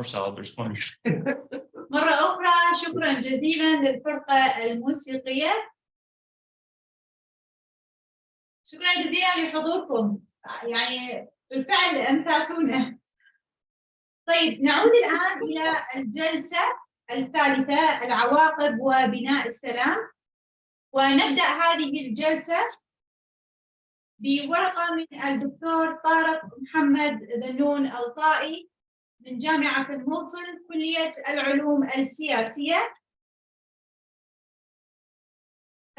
More salad, there's plenty. مرة أخرى شكرا جزيلا للفرقة الموسيقية. شكرا جزيلا لحضوركم، يعني بالفعل أمتعتونا. طيب نعود الآن إلى الجلسة الثالثة، العواقب وبناء السلام. ونبدأ هذه الجلسة بورقة من الدكتور طارق محمد ذنون الطائي من جامعة الموصل كلية العلوم السياسية.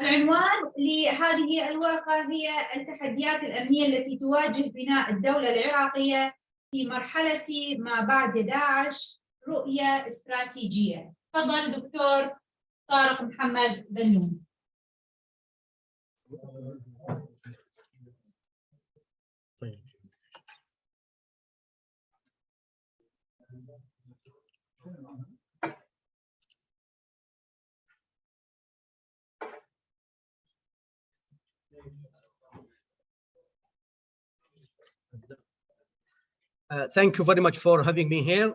العنوان لهذه الورقة هي التحديات الأمنية التي تواجه بناء الدولة العراقية في مرحلة ما بعد داعش، رؤية استراتيجية. تفضل دكتور طارق محمد ذنون. Thank you very much for having me here.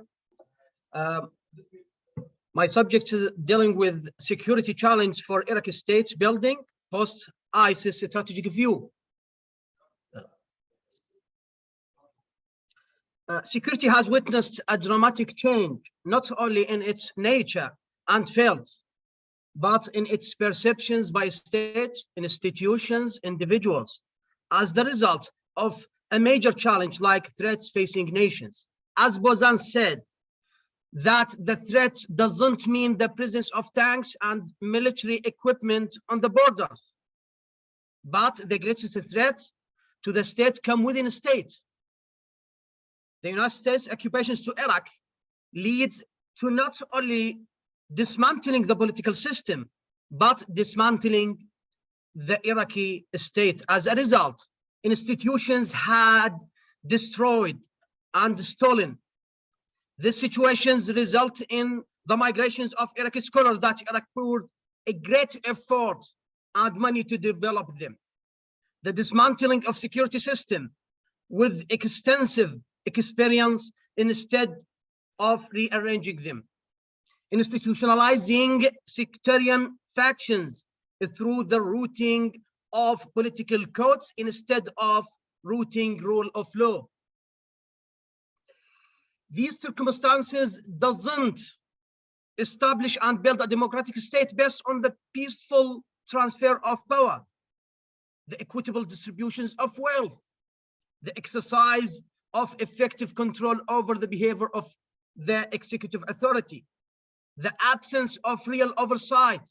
My subject is dealing with security challenge for Iraqi states building post-ISIS strategic view. Security has witnessed a dramatic change, not only in its nature and fields, but in its perceptions by states, institutions, individuals, as the result of a major challenge like threats facing nations. As Bozan said, that the threats doesn't mean the presence of tanks and military equipment on the borders, but the greatest threats to the state come within a state. The United States occupations to Iraq leads to not only dismantling the political system, but dismantling the Iraqi state. As a result, institutions had destroyed and stolen. These situations result in the migrations of Iraqi scholars that Iraq poured a great effort and money to develop them. The dismantling of security system with extensive experience instead of rearranging them. Institutionalizing sectarian factions through the rooting of political codes instead of rooting rule of law. These circumstances doesn't establish and build a democratic state based on the peaceful transfer of power, the equitable distributions of wealth, the exercise of effective control over the behavior of the executive authority. The absence of real oversight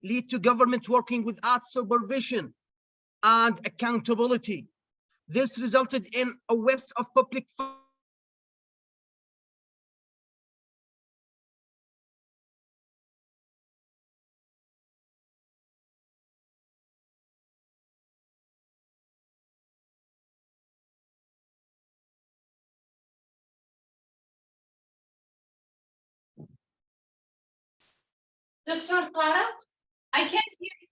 lead to government working without supervision and accountability. This resulted in a waste of public funds. Dr. Farah, I can't hear you.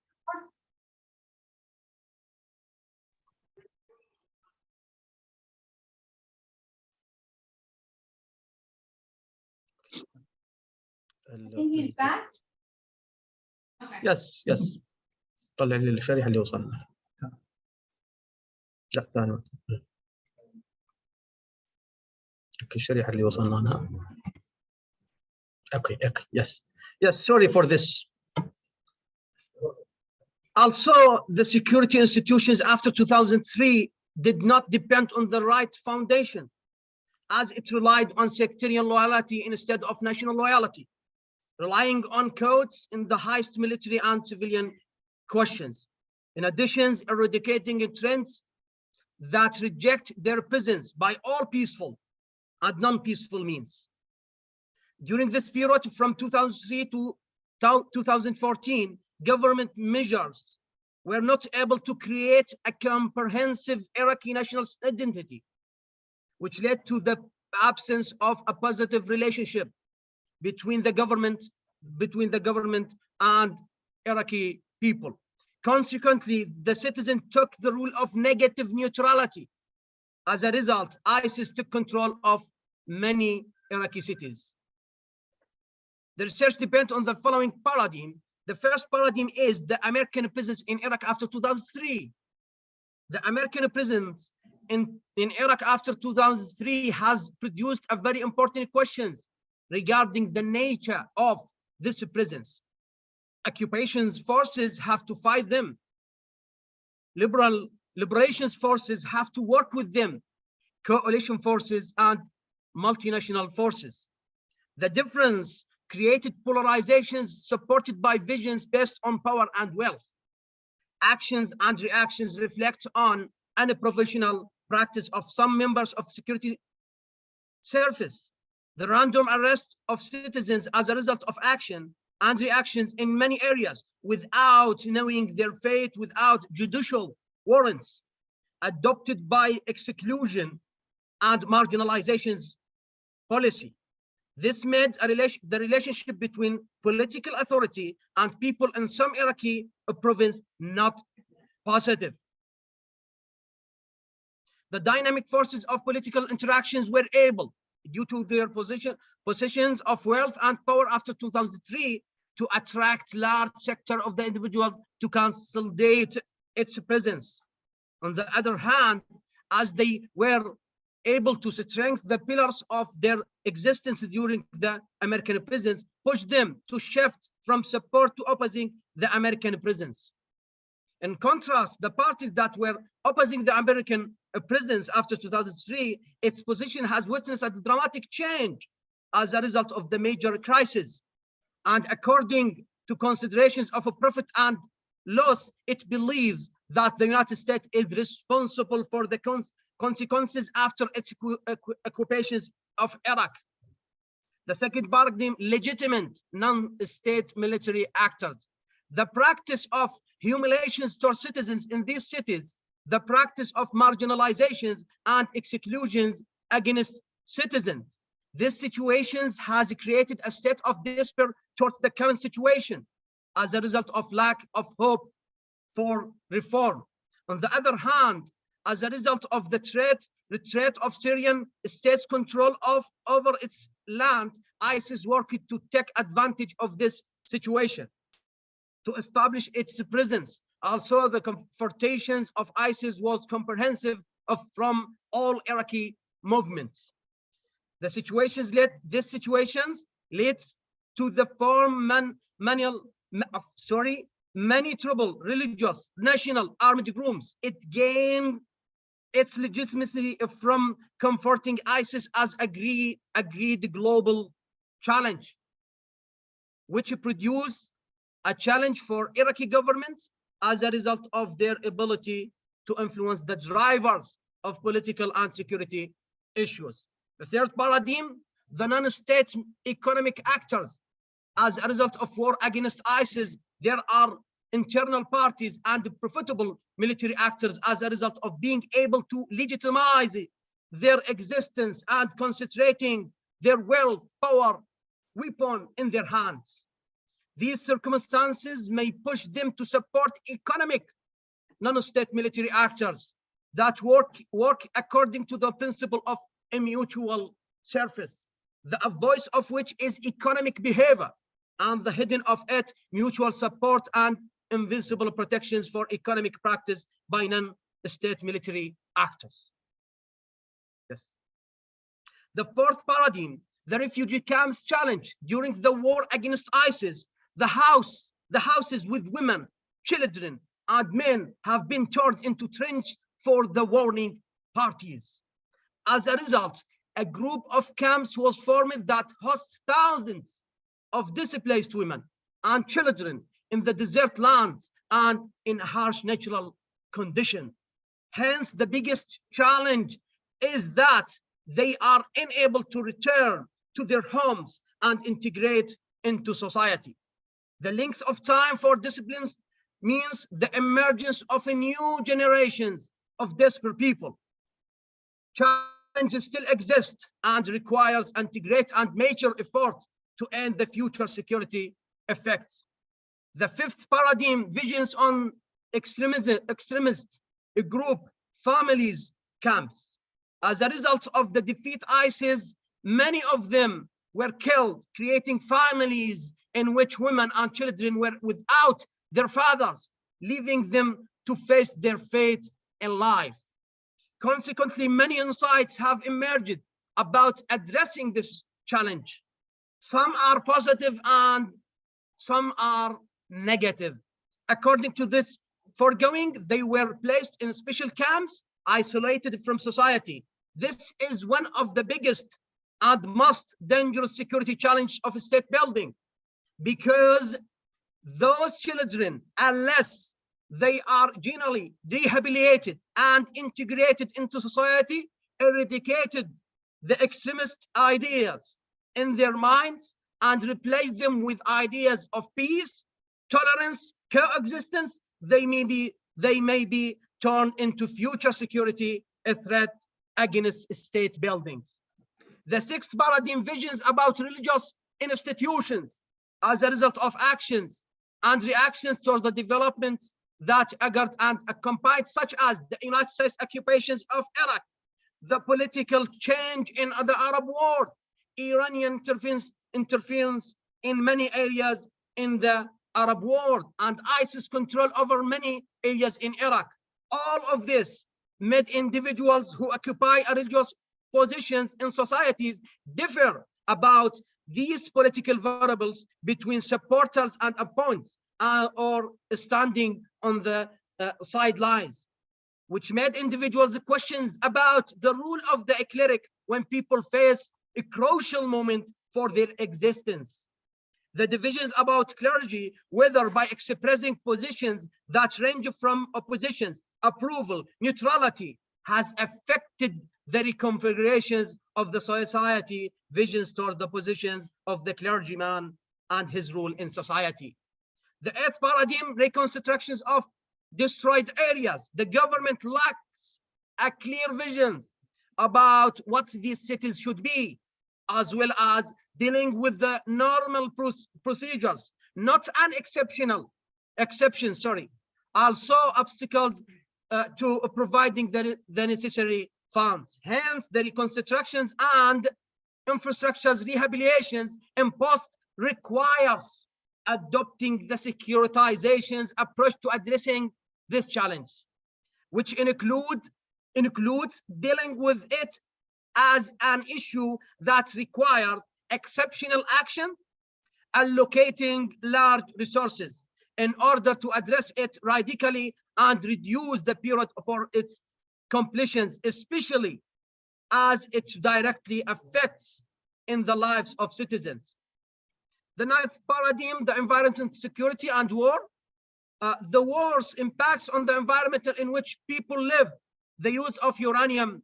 I think he's back. Okay. Yes. طلع لي الشريحة اللي وصلنا. لا ثاني. اوكي الشريحة اللي وصلنا لها. Okay, yes, sorry for this. Also, the security institutions after 2003 did not depend on the right foundation, as it relied on sectarian loyalty instead of national loyalty, relying on codes in the highest military and civilian questions. In addition, eradicating trends that reject their presence by all peaceful and non-peaceful means. During this period from 2003 to 2014, government measures were not able to create a comprehensive Iraqi national identity, which led to the absence of a positive relationship between the government and Iraqi people. Consequently, the citizen took the rule of negative neutrality. As a result, ISIS took control of many Iraqi cities. The research depends on the following paradigm. The first paradigm is the American presence in Iraq after 2003. The American presence in Iraq after 2003 has produced a very important questions regarding the nature of this presence. Occupation forces have to fight them. Liberation forces have to work with them. Coalition forces and multinational forces. The difference created polarizations supported by visions based on power and wealth. Actions and reactions reflect on unprofessional practice of some members of security service. The random arrest of citizens as a result of action and reactions in many areas without knowing their fate, without judicial warrants, adopted by exclusion and marginalizations policy. This made the relationship between political authority and people in some Iraqi province not positive. The dynamic forces of political interactions were able, due to their positions of wealth and power after 2003, to attract large sector of the individual to consolidate its presence. On the other hand, as they were able to strengthen the pillars of their existence during the American presence, push them to shift from support to opposing the American presence. In contrast, the parties that were opposing the American presence after 2003, its position has witnessed a dramatic change as a result of the major crisis. And according to considerations of a profit and loss, it believes that the United States is responsible for the consequences after its occupations of Iraq. The second paradigm, legitimate non-state military actors. The practice of humiliations to citizens in these cities, the practice of marginalizations and exclusions against citizens. This situation has created a state of despair towards the current situation as a result of lack of hope for reform. On the other hand, as a result of the retreat of Syrian state's control over its land, ISIS worked to take advantage of this situation to establish its presence. Also, the confrontations of ISIS was comprehensive from all Iraqi movements. This situations leads to the form many trouble religious national armed groups. It gained its legitimacy from comforting ISIS as agreed global challenge, which produced a challenge for Iraqi government as a result of their ability to influence the drivers of political and security issues. The third paradigm, the non-state economic actors. As a result of war against ISIS, there are internal parties and profitable military actors as a result of being able to legitimize their existence and concentrating their wealth, power, weapon in their hands. These circumstances may push them to support economic non-state military actors that work according to the principle of a mutual service, the voice of which is economic behavior, and the hidden of it mutual support and invincible protections for economic practice by non-state military actors. Yes. The fourth paradigm, the refugee camps challenge. During the war against ISIS, the houses with women, children, and men have been turned into trenches for the warring parties. As a result, a group of camps was formed that hosts thousands of displaced women and children in the desert lands and in harsh natural conditions. Hence, the biggest challenge is that they are unable to return to their homes and integrate into society. The length of time for disciplines means the emergence of a new generations of desperate people. Challenges still exist and requires integrate and major effort to end the future security effects. The fifth paradigm, visions on extremist group families camps. As a result of the defeat ISIS, Many of them were killed, creating families in which women and children were without their fathers, leaving them to face their fate in life. Consequently, many insights have emerged about addressing this challenge. Some are positive and some are negative. According to this foregoing, they were placed in special camps, isolated from society. This is one of the biggest and most dangerous security challenge of state building, because those children, unless they are generally rehabilitated and integrated into society, eradicated the extremist ideas in their minds and replace them with ideas of peace, tolerance, coexistence, they may be turned into future security a threat against state buildings. The sixth paradigm visions about religious institutions as a result of actions and reactions toward the developments that occurred and accompanied, such as the United States occupations of Iraq, the political change in the Arab world, Iranian interference in many areas in the Arab world, and ISIS control over many areas in Iraq. All of this made individuals who occupy religious positions in societies differ about these political variables between supporters and opponents, or standing on the sidelines, which made individuals questions about the role of the cleric when people face a crucial moment for their existence. The divisions about clergy, whether by expressing positions that range from oppositions, approval, neutrality, has affected the reconfigurations of the society visions toward the positions of the clergyman and his role in society. The eighth paradigm, reconstructions of destroyed areas. The government lacks a clear vision about what these cities should be, as well as dealing with the normal procedures, not an exception, also obstacles to providing the necessary funds. Hence, the reconstructions and infrastructures rehabilitations imposed requires adopting the securitizations approach to addressing this challenge, which includes dealing with it as an issue that requires exceptional action, allocating large resources in order to address it radically and reduce the period for its completions, especially as it directly affects in the lives of citizens. The ninth paradigm, the environmental security and war. The war's impacts on the environment in which people live, the use of uranium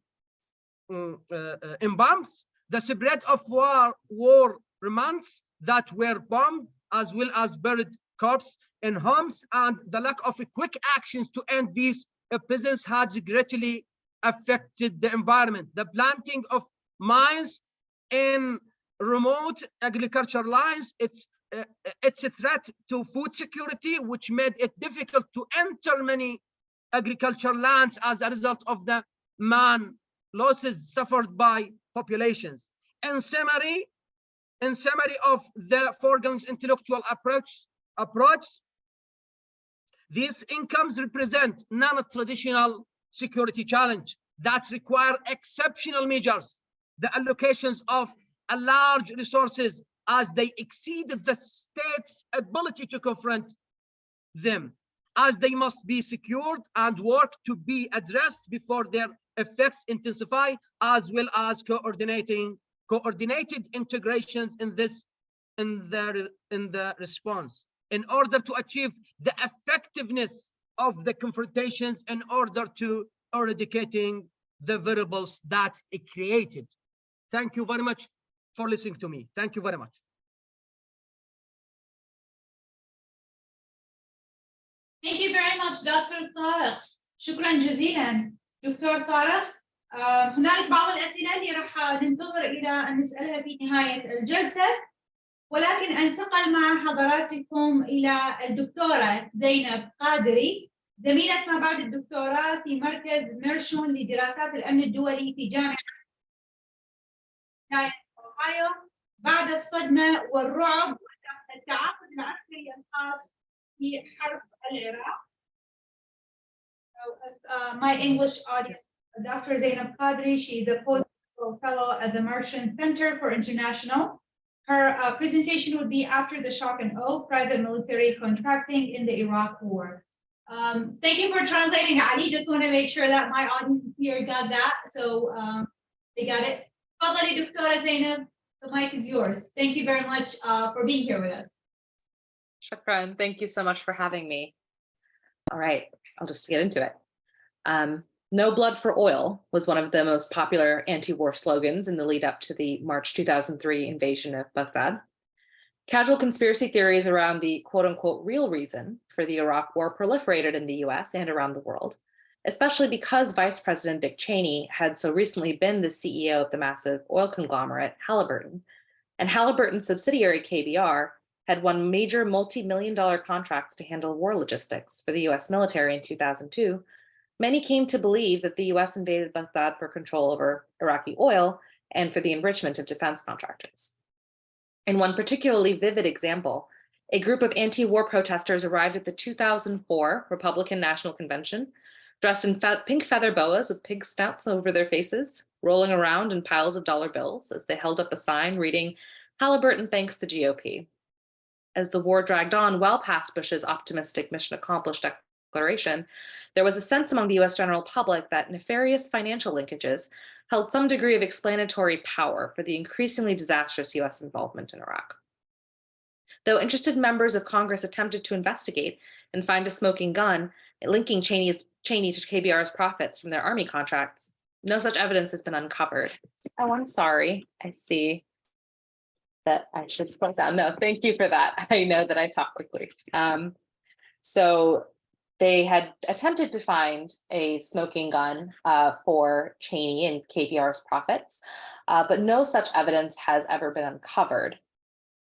in bombs, the spread of war remnants that were bombed, as well as buried corpses in homes, and the lack of quick actions to end these presence has greatly affected the environment. The planting of mines in remote agricultural lands, it's a threat to food security, which made it difficult to enter many agricultural lands as a result of the man losses suffered by populations. In summary of the foregoing intellectual approach, these incomes represent non-traditional security challenge that require exceptional measures. The allocations of a large resources as they exceed the state's ability to confront them, as they must be secured and work to be addressed before their effects intensify, as well as coordinated integrations in the response, in order to achieve the effectiveness of the confrontations, in order to eradicating the variables that it created. Thank you very much for listening to me. Thank you very much. Thank you very much, Dr. طارق. شكرا جزيلا دكتور طارق. هنالك بعض الأسئلة اللي راح ننتظر إلى أن نسألها في نهاية الجلسة، ولكن أنتقل مع حضراتكم إلى الدكتورة زينب قادري، زميلة ما بعد الدكتوراه في مركز ميرشون لدراسات الأمن الدولي في جامعة الضحايا بعد الصدمة والرعب والتعاقد العسكري الخاص في حرب العراق. My English audience, Dr. Zainab Qadri, she's a postdoctoral fellow at the Martian Center for International. Her presentation would be after the shock and awe, private military contracting in the Iraq War. Thank you for translating, Ali. Just want to make sure that my audience here got that. So they got it. Fadali, Dr. Zainab, the mic is yours. Thank you very much for being here with us. Shukran. Thank you so much for having me. All right, I'll just get into it. No blood for oil was one of the most popular anti-war slogans in the lead up to the March 2003 invasion of Baghdad. Casual conspiracy theories around the quote unquote real reason for the Iraq war proliferated in the US and around the world, especially because Vice President Dick Cheney had so recently been the CEO of the massive oil conglomerate Halliburton, and Halliburton's subsidiary KBR had won major multi-million-dollar contracts to handle war logistics for the US military in 2002. Many came to believe that the US invaded Baghdad for control over Iraqi oil and for the enrichment of defense contractors. In one particularly vivid example, a group of anti-war protesters arrived at the 2004 Republican National Convention, dressed in pink feather boas with pig snouts over their faces, rolling around in piles of dollar bills as they held up a sign reading, "Halliburton thanks the GOP." As the war dragged on well past Bush's optimistic mission accomplished declaration, there was a sense among the US general public that nefarious financial linkages held some degree of explanatory power for the increasingly disastrous US involvement in Iraq. Though interested members of Congress attempted to investigate and find a smoking gun linking Cheney to KBR's profits from their army contracts, no such evidence has been uncovered. Oh, I'm sorry. I see that I should put down. No, thank you for that. I know that I talk quickly. So they had attempted to find a smoking gun for Cheney and KBR's profits, but no such evidence has ever been uncovered.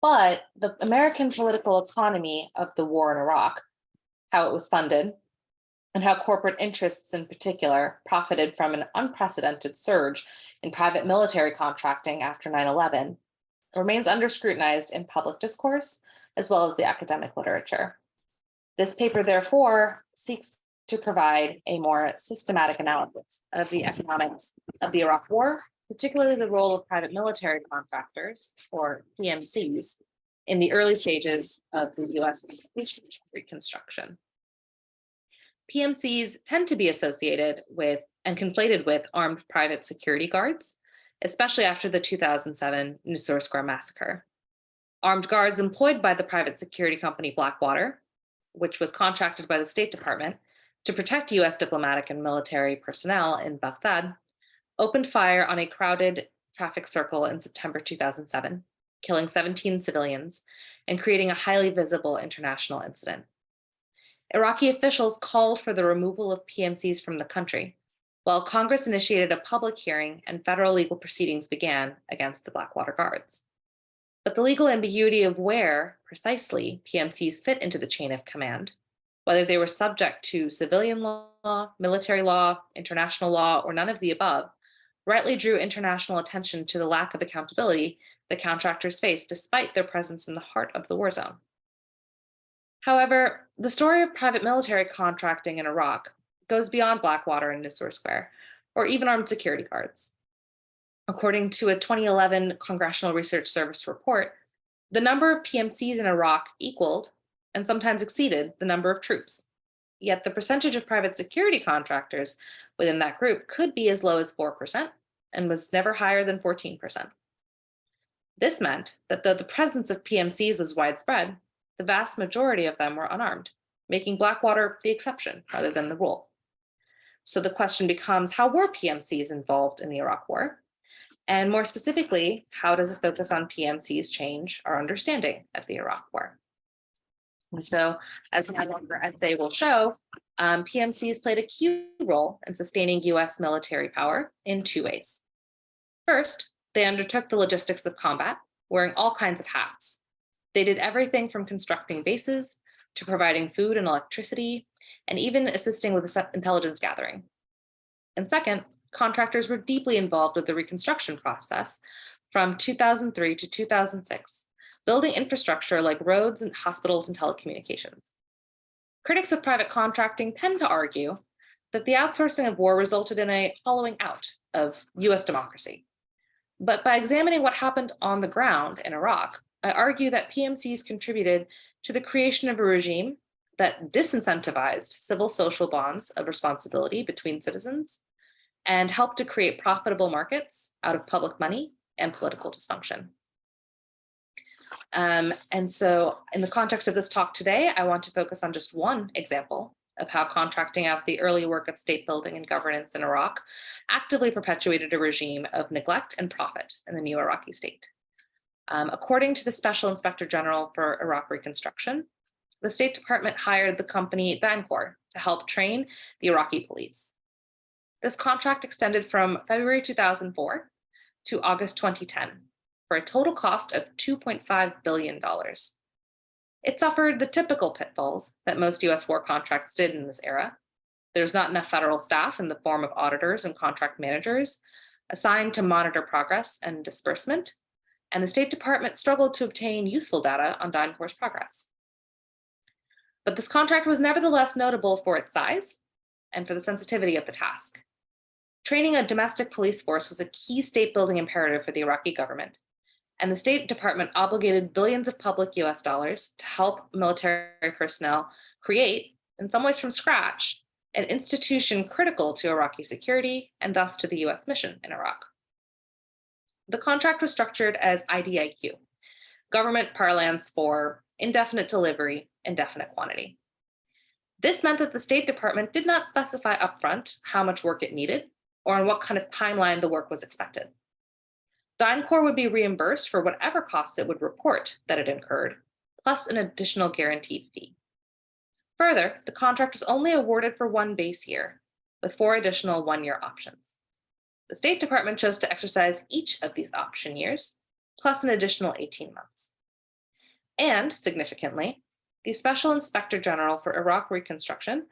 But the American political economy of the war in Iraq, how it was funded, and how corporate interests in particular profited from an unprecedented surge in private military contracting after 9/11, remains under-scrutinized in public discourse as well as the academic literature. This paper, therefore, seeks to provide a more systematic analysis of the economics of the Iraq War, particularly the role of private military contractors, or PMCs, in the early stages of the US reconstruction. PMCs tend to be associated with and conflated with armed private security guards, especially after the 2007 Nisour Square massacre. Armed guards employed by the private security company Blackwater, which was contracted by the State Department to protect US diplomatic and military personnel in Baghdad, opened fire on a crowded traffic circle in September 2007, killing 17 civilians and creating a highly visible international incident. Iraqi officials called for the removal of PMCs from the country, while Congress initiated a public hearing and federal legal proceedings began against the Blackwater Guards. But the legal ambiguity of where precisely PMCs fit into the chain of command, whether they were subject to civilian law, military law, international law, or none of the above, rightly drew international attention to the lack of accountability the contractors faced despite their presence in the heart of the war zone. However, the story of private military contracting in Iraq goes beyond Blackwater and Nisour Square, or even armed security guards. According to a 2011 Congressional Research Service report, the number of PMCs in Iraq equaled and sometimes exceeded the number of troops. Yet the percentage of private security contractors within that group could be as low as 4% and was never higher than 14%. This meant that though the presence of PMCs was widespread, the vast majority of them were unarmed, making Blackwater the exception rather than the rule. So the question becomes, how were PMCs involved in the Iraq War? And more specifically, how does a focus on PMCs change our understanding of the Iraq War? And so, as my longer essay will show, PMCs played a key role in sustaining US military power in two ways. First, they undertook the logistics of combat, wearing all kinds of hats. They did everything from constructing bases to providing food and electricity, and even assisting with intelligence gathering. And second, contractors were deeply involved with the reconstruction process, from 2003 to 2006, building infrastructure like roads and hospitals and telecommunications. Critics of private contracting tend to argue that the outsourcing of war resulted in a hollowing out of US democracy. But by examining what happened on the ground in Iraq, I argue that PMCs contributed to the creation of a regime that disincentivized civil social bonds of responsibility between citizens and helped to create profitable markets out of public money and political dysfunction. And so in the context of this talk today, I want to focus on just one example of how contracting out the early work of state building and governance in Iraq actively perpetuated a regime of neglect and profit in the new Iraqi state. According to the Special Inspector General for Iraq Reconstruction, the State Department hired the company DynCorp to help train the Iraqi police. This contract extended from February 2004 to August 2010 for a total cost of $2.5 billion. It suffered the typical pitfalls that most US war contracts did in this era. There's not enough federal staff in the form of auditors and contract managers assigned to monitor progress and disbursement, and the State Department struggled to obtain useful data on DynCorp's progress. But this contract was nevertheless notable for its size and for the sensitivity of the task. Training a domestic police force was a key state building imperative for the Iraqi government, and the State Department obligated billions of public US dollars to help military personnel create, in some ways from scratch, an institution critical to Iraqi security and thus to the US mission in Iraq. The contract was structured as IDIQ, government parlance for indefinite delivery, indefinite quantity. This meant that the State Department did not specify upfront how much work it needed or on what kind of timeline the work was expected. DynCorp would be reimbursed for whatever costs it would report that it incurred, plus an additional guaranteed fee. Further, the contract was only awarded for one base year, with 4 additional one-year options. The State Department chose to exercise each of these option years, plus an additional 18 months. And significantly, the Special Inspector General for Iraq Reconstruction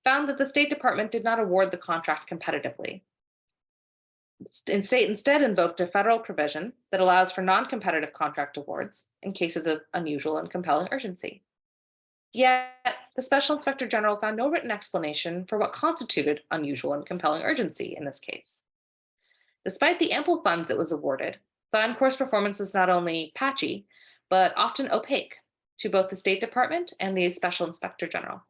found that the State Department did not award the contract competitively. Instead invoked a federal provision that allows for non-competitive contract awards in cases of unusual and compelling urgency. Yet, the Special Inspector General found no written explanation for what constituted unusual and compelling urgency in this case. Despite the ample funds it was awarded, DynCorp's performance was not only patchy, but often opaque to both the State Department and the Special Inspector General.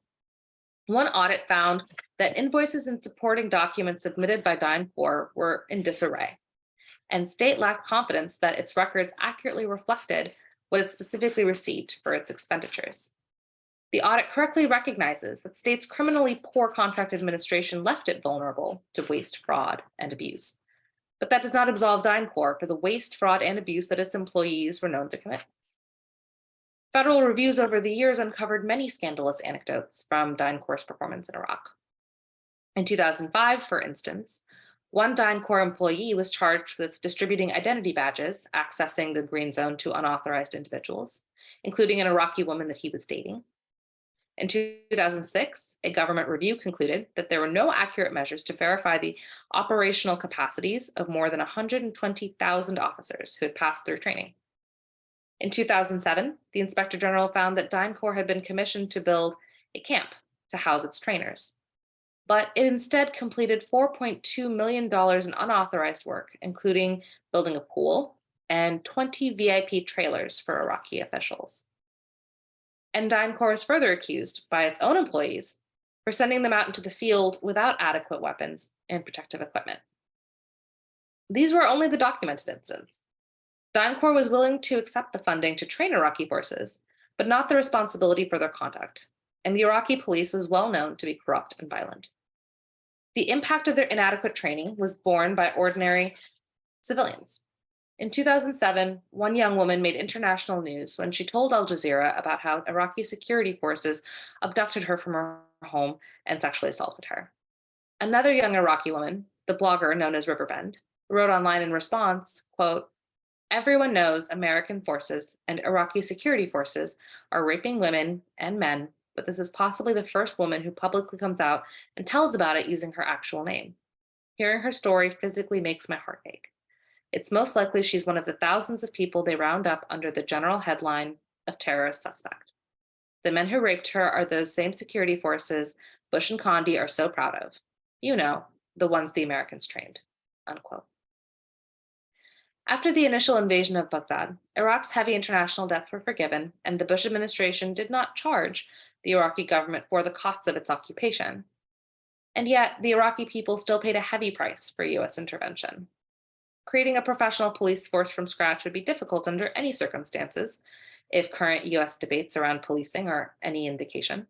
One audit found that invoices and supporting documents submitted by DynCorp were in disarray, and state lacked confidence that its records accurately reflected what it specifically received for its expenditures. The audit correctly recognizes that states' criminally poor contract administration left it vulnerable to waste, fraud, and abuse. But that does not absolve DynCorp for the waste, fraud, and abuse that its employees were known to commit. Federal reviews over the years uncovered many scandalous anecdotes from DynCorp's performance in Iraq. In 2005, for instance, one DynCorp employee was charged with distributing identity badges, accessing the green zone to unauthorized individuals, including an Iraqi woman that he was dating. In 2006, a government review concluded that there were no accurate measures to verify the operational capacities of more than 120,000 officers who had passed through training. In 2007, the Inspector General found that DynCorp had been commissioned to build a camp to house its trainers, but it instead completed $4.2 million in unauthorized work, including building a pool and 20 VIP trailers for Iraqi officials. And DynCorp is further accused by its own employees for sending them out into the field without adequate weapons and protective equipment. These were only the documented incidents. DynCorp was willing to accept the funding to train Iraqi forces, but not the responsibility for their conduct, and the Iraqi police was well known to be corrupt and violent. The impact of their inadequate training was borne by ordinary civilians. In 2007, one young woman made international news when she told Al Jazeera about how Iraqi security forces abducted her from her home and sexually assaulted her. Another young Iraqi woman, the blogger known as Riverbend, wrote online in response, quote, "Everyone knows American forces and Iraqi security forces are raping women and men, but this is possibly the first woman who publicly comes out and tells about it using her actual name. Hearing her story physically makes my heart ache. it's most likely she's one of the thousands of people they round up under the general headline of terrorist suspect. The men who raped her are those same security forces Bush and Condi are so proud of. You know, the ones the Americans trained," unquote. After the initial invasion of Baghdad, Iraq's heavy international debts were forgiven, and the Bush administration did not charge the Iraqi government for the costs of its occupation. And yet, the Iraqi people still paid a heavy price for US intervention. Creating a professional police force from scratch would be difficult under any circumstances, if current US debates around policing are any indication.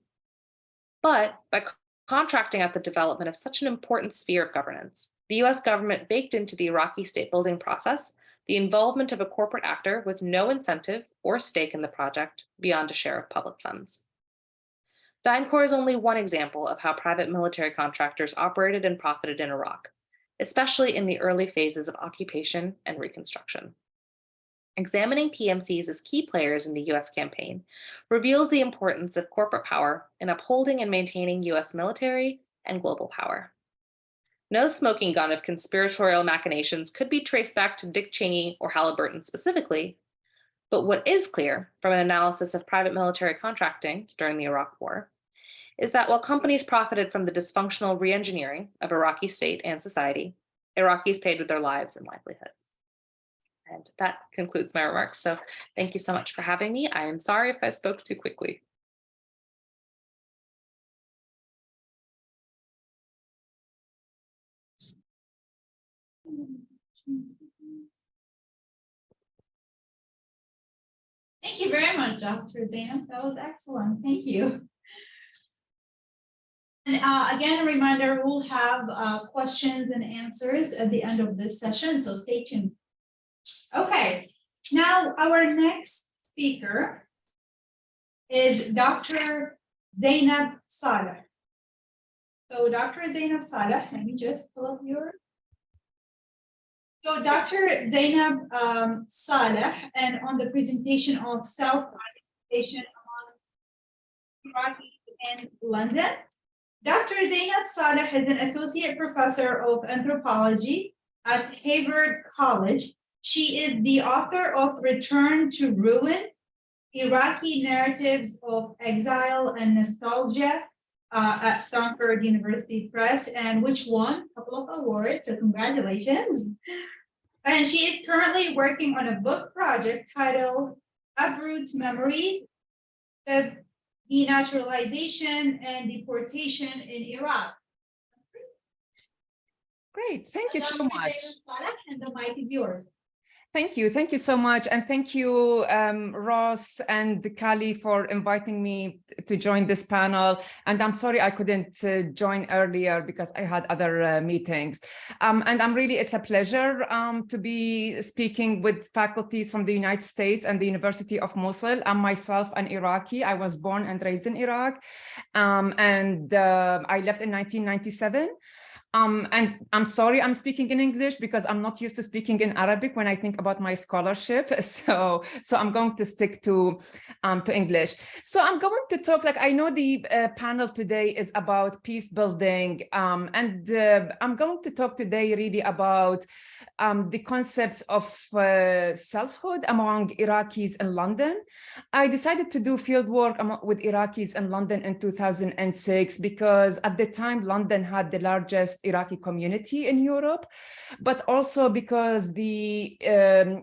But by contracting out the development of such an important sphere of governance, the US government baked into the Iraqi state building process the involvement of a corporate actor with no incentive or stake in the project beyond a share of public funds. DynCorp is only one example of how private military contractors operated and profited in Iraq, especially in the early phases of occupation and reconstruction. Examining PMCs as key players in the US campaign reveals the importance of corporate power in upholding and maintaining US military and global power. No smoking gun of conspiratorial machinations could be traced back to Dick Cheney or Halliburton specifically, but what is clear from an analysis of private military contracting during the Iraq War is that while companies profited from the dysfunctional re-engineering of Iraqi state and society, Iraqis paid with their lives and livelihoods. And that concludes my remarks. So thank you so much for having me. I am sorry if I spoke too quickly. Thank you very much, Dr. Zainab. That was excellent. Thank you. And again, a reminder, we'll have questions and answers at the end of this session, so stay tuned. Okay, now our next speaker is Dr. Zainab Saleh. So Dr. Zainab Saleh, let me just pull up your. So Dr. Zainab Saleh, and on the presentation of self-identification among Iraqis in London. Dr. Zainab Saleh is an associate professor of anthropology at Harvard College. She is the author of Return to Ruin, Iraqi Narratives of Exile and Nostalgia at Stanford University Press, and which won a couple of awards, so congratulations. And she is currently working on a book project titled Uproot Memories of Denaturalization and Deportation in Iraq. Great, thank you so much. And the mic is yours. Thank you so much. And thank you, Ross and Kali, for inviting me to join this panel. And I'm sorry I couldn't join earlier because I had other meetings. And it's a pleasure to be speaking with faculties from the United States and the University of Mosul. I'm myself an Iraqi. I was born and raised in Iraq. And I left in 1997. And I'm sorry I'm speaking in English because I'm not used to speaking in Arabic when I think about my scholarship. So I'm going to stick to English. So I'm going to talk, I know the panel today is about peace building. And I'm going to talk today really about the concept of selfhood among Iraqis in London. I decided to do field work with Iraqis in London in 2006 because at the time London had the largest Iraqi community in Europe, but also because the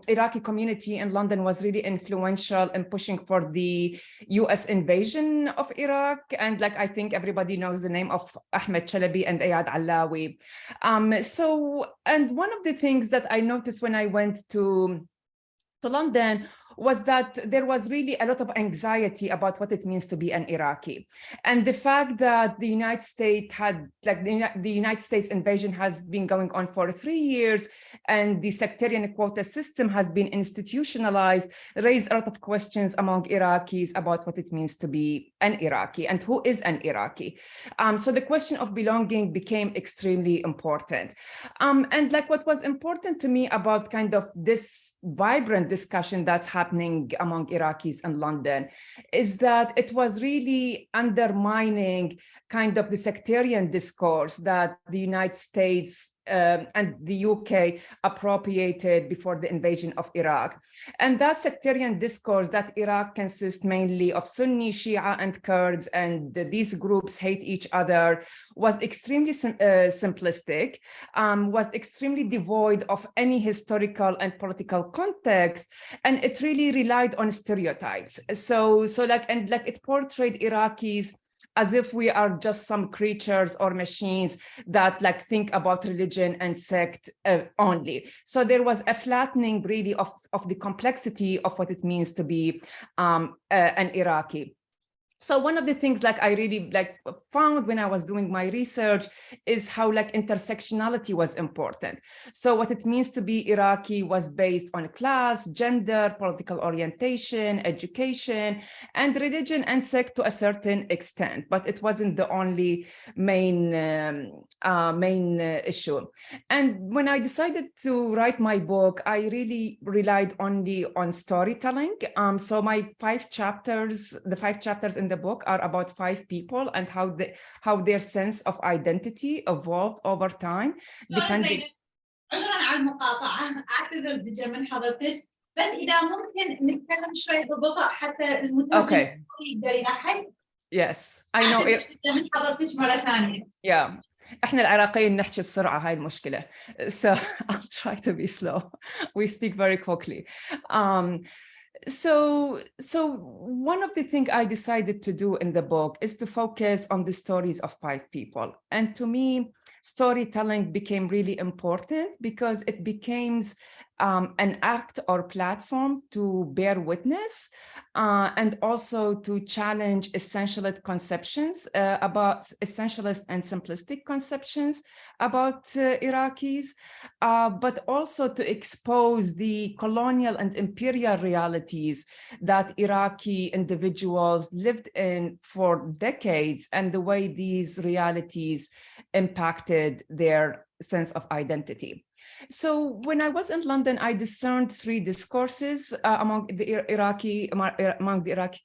Iraqi community in London was really influential in pushing for the US invasion of Iraq. And I think everybody knows the name of Ahmed Chalabi and Ayad Allawi. And one of the things that I noticed when I went to London was that there was really a lot of anxiety about what it means to be an Iraqi. And the fact that the United States had, the United States invasion has been going on for 3 years, and the sectarian quota system has been institutionalized, raised a lot of questions among Iraqis about what it means to be an Iraqi and who is an Iraqi. So the question of belonging became extremely important. And what was important to me about kind of this vibrant discussion that's happening among Iraqis in London is that it was really undermining kind of the sectarian discourse that the United States and the UK appropriated before the invasion of Iraq. And that sectarian discourse that Iraq consists mainly of Sunni, Shia, and Kurds, and these groups hate each other, was extremely simplistic, was extremely devoid of any historical and political context, and it really relied on stereotypes. So it portrayed Iraqis as if we are just some creatures or machines that like think about religion and sect only. So there was a flattening really of the complexity of what it means to be an Iraqi. So one of the things like I really found when I was doing my research is how like intersectionality was important. So what it means to be Iraqi was based on class, gender, political orientation, education, and religion and sect to a certain extent, but it wasn't the only main issue. And when I decided to write my book, I really relied only on storytelling. So my the 5 chapters in the book are about 5 people and how their sense of identity evolved over time. Depending. عذرا على المقاطعة، أعتذر جدا من حضرتك، بس إذا ممكن نتكلم شوي ببطء حتى المترجم يقدر يلحق. Yes, I know. من حضرتك مرة ثانية. Yeah. احنا العراقيين نحكي بسرعة، هاي المشكلة. So I'll try to be slow. We speak very quickly. So one of the things I decided to do in the book is to focus on the stories of 5 people. And to me, storytelling became really important because it became an act or platform to bear witness and also to challenge essentialist conceptions about essentialist and simplistic conceptions about Iraqis, but also to expose the colonial and imperial realities that Iraqi individuals lived in for decades and the way these realities impacted their sense of identity. So when I was in London, I discerned 3 discourses among the Iraqi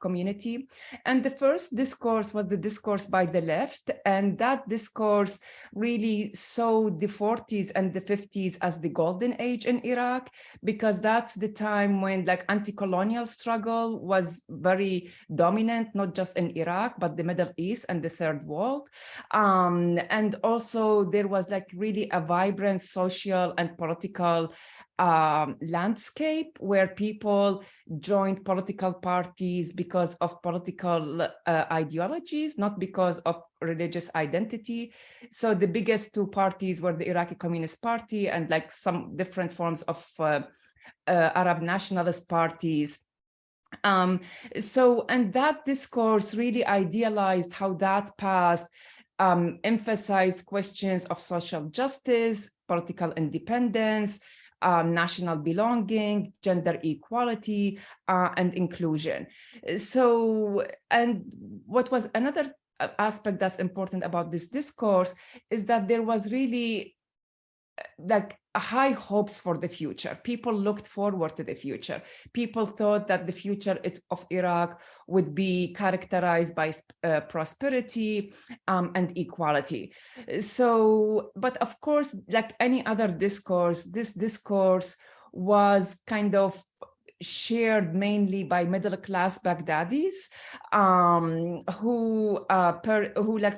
community. And the first discourse was the discourse by the left. And that discourse really saw the 40s and the 50s as the golden age in Iraq, because that's the time when like anti-colonial struggle was very dominant, not just in Iraq, but the Middle East and the Third World. And also there was like really a vibrant social and political landscape where people joined political parties because of political ideologies, not because of religious identity. So the biggest 2 parties were the Iraqi Communist Party and like some different forms of Arab nationalist parties. And that discourse really idealized how that past emphasized questions of social justice, political independence, national belonging, gender equality, and inclusion. So, and what was another aspect that's important about this discourse is that there was really like high hopes for the future. People looked forward to the future. People thought that the future of Iraq would be characterized by prosperity and equality. So, but of course, like any other discourse, this discourse was kind of shared mainly by middle-class Baghdadis who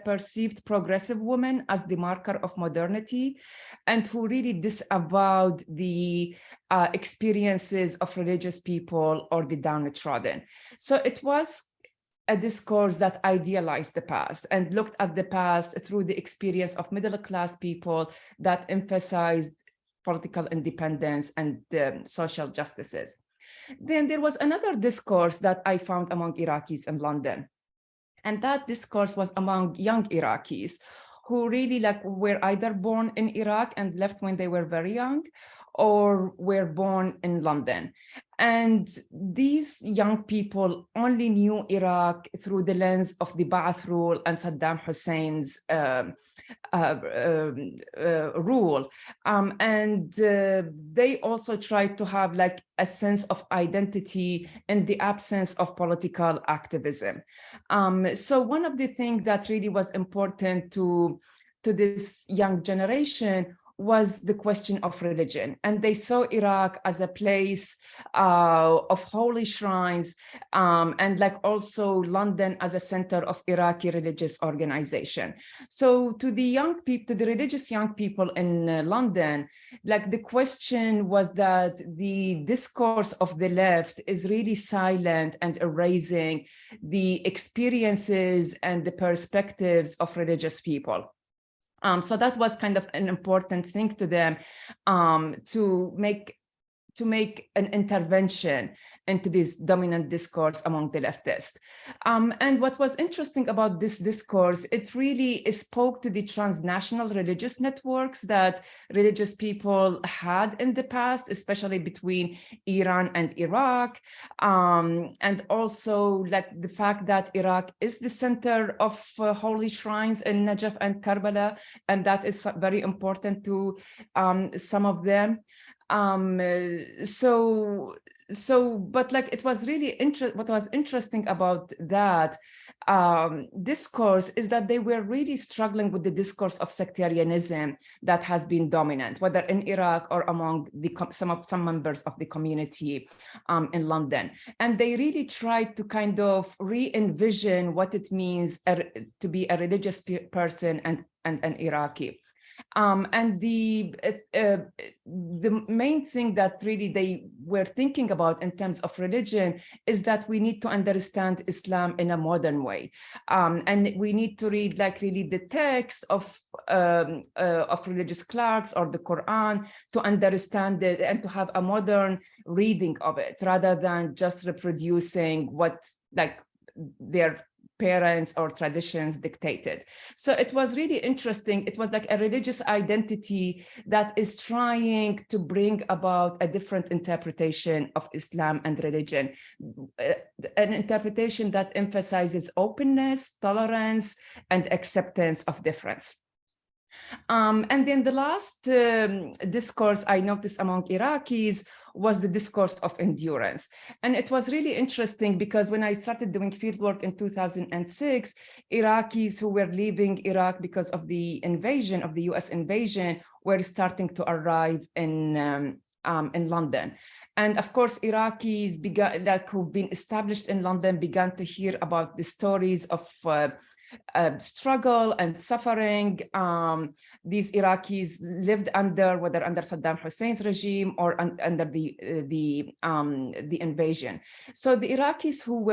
perceived progressive women as the marker of modernity, and who really disavowed the experiences of religious people or the downtrodden. So it was a discourse that idealized the past and looked at the past through the experience of middle-class people that emphasized political independence and social justices. Then there was another discourse that I found among Iraqis in London. And that discourse was among young Iraqis who really were either born in Iraq and left when they were very young, or were born in London. And these young people only knew Iraq through the lens of the Ba'ath rule and Saddam Hussein's rule. And they also tried to have a sense of identity in the absence of political activism. So one of the things that really was important to this young generation was the question of religion. And they saw Iraq as a place of holy shrines, and like also London as a center of Iraqi religious organization. So to the young people, to the religious young people in London, like the question was that the discourse of the left is really silent and erasing the experiences and the perspectives of religious people. So that was kind of an important thing to them, to make an intervention into this dominant discourse among the leftists. And what was interesting about this discourse, it really spoke to the transnational religious networks that religious people had in the past, especially between Iran and Iraq. And also like the fact that Iraq is the center of holy shrines in Najaf and Karbala, and that is very important to some of them. But like it was really what was interesting about that discourse is that they were really struggling with the discourse of sectarianism that has been dominant, whether in Iraq or among some members of the community in London. And they really tried to kind of re-envision what it means to be a religious person and an Iraqi. And the main thing that really they were thinking about in terms of religion is that we need to understand Islam in a modern way, and we need to read like really the text of religious clerks or the Quran to understand it and to have a modern reading of it, rather than just reproducing what like their parents or traditions dictated. So it was really interesting. It was like a religious identity that is trying to bring about a different interpretation of Islam and religion, an interpretation that emphasizes openness, tolerance, and acceptance of difference. And then the last discourse I noticed among Iraqis was the discourse of endurance. And it was really interesting because when I started doing fieldwork in 2006, Iraqis who were leaving Iraq because of the invasion, of the US invasion, were starting to arrive in London. And of course, Iraqis began, like who've been established in London, began to hear about the stories of struggle and suffering. These Iraqis lived under, whether under Saddam Hussein's regime or under the invasion. So the Iraqis who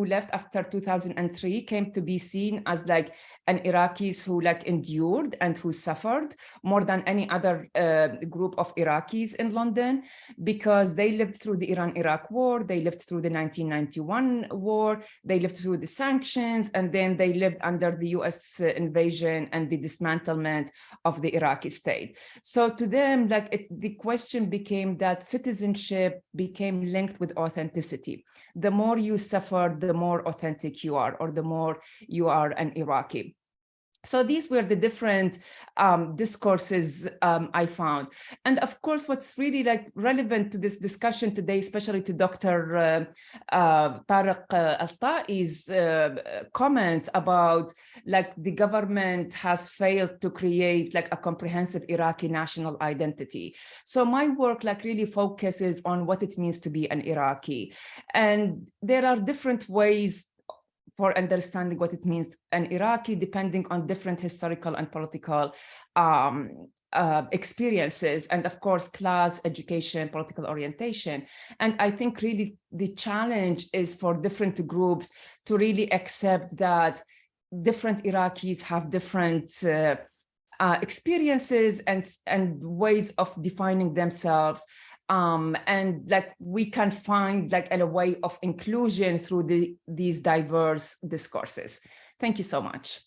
left after 2003 came to be seen as like an Iraqis who like endured and who suffered more than any other group of Iraqis in London, because they lived through the Iran-Iraq war, they lived through the 1991 war, they lived through the sanctions, and then they lived under the US invasion and the dismantlement of the Iraqi state. So to them, like the question became that citizenship became linked with authenticity. The more you suffer, the more authentic you are, or the more you are an Iraqi. So these were the different discourses I found. And of course, what's really like relevant to this discussion today, especially to Dr. Tariq Al-Ta'i's comments about like the government has failed to create like a comprehensive Iraqi national identity. So my work like really focuses on what it means to be an Iraqi. And there are different ways for understanding what it means an Iraqi, depending on different historical and political experiences, and of course, class, education, political orientation. And I think really the challenge is for different groups to really accept that different Iraqis have different experiences and ways of defining themselves. And like we can find like a way of inclusion through these diverse discourses. Thank you so much.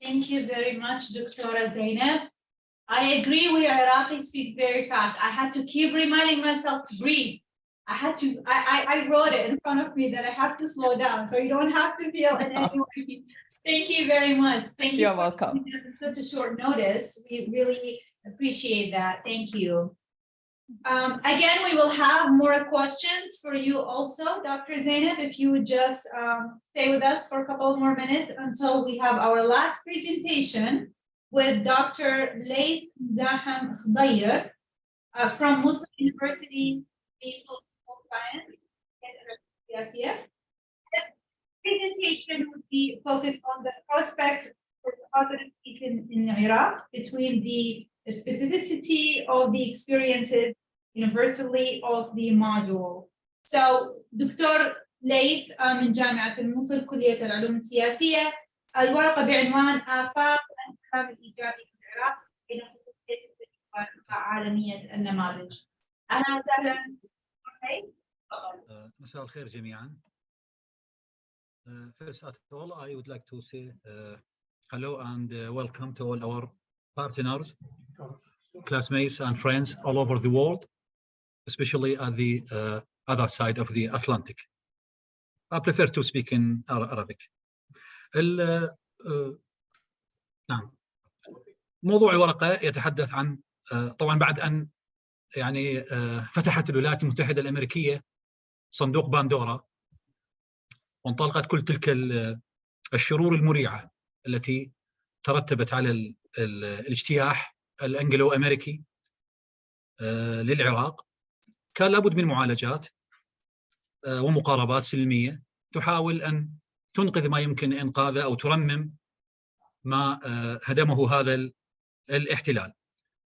Thank you very much, Dr. Zainab. I agree with Iraqi speaks very fast. I had to keep reminding myself to breathe. I wrote it in front of me that I have to slow down, so you don't have to feel in any way. Thank you very much. Thank you. You're welcome. Such a short notice. We really appreciate that. Thank you. Again, we will have more questions for you also, Dr. Zainab, if you would just stay with us for a couple more minutes until we have our last presentation with Dr. Layth Zaham Khdayer from Mosul University School of Science. This presentation would be focused on the prospect for positive peace in Iraq between the specificity of the experiences universally of the module. So, Dr. Layth من جامعة الموصل كلية العلوم السياسية، الورقة بعنوان آفاق الانتخاب الإيجابي في العراق بين خصوصية عالمية النماذج. أهلا وسهلا. مساء الخير جميعا. First of all, I would like to say hello and welcome to all our partners, classmates and friends all over the world, especially at the other side of the Atlantic. I prefer to speak in Arabic. نعم. موضوع الورقة يتحدث عن طبعا بعد أن يعني فتحت الولايات المتحدة الأمريكية صندوق باندورا وانطلقت كل تلك الشرور المريعة التي ترتبت على الاجتياح الأنجلو أمريكي للعراق، كان لابد من معالجات ومقاربات سلمية تحاول أن تنقذ ما يمكن إنقاذه أو ترمم ما هدمه هذا الاحتلال.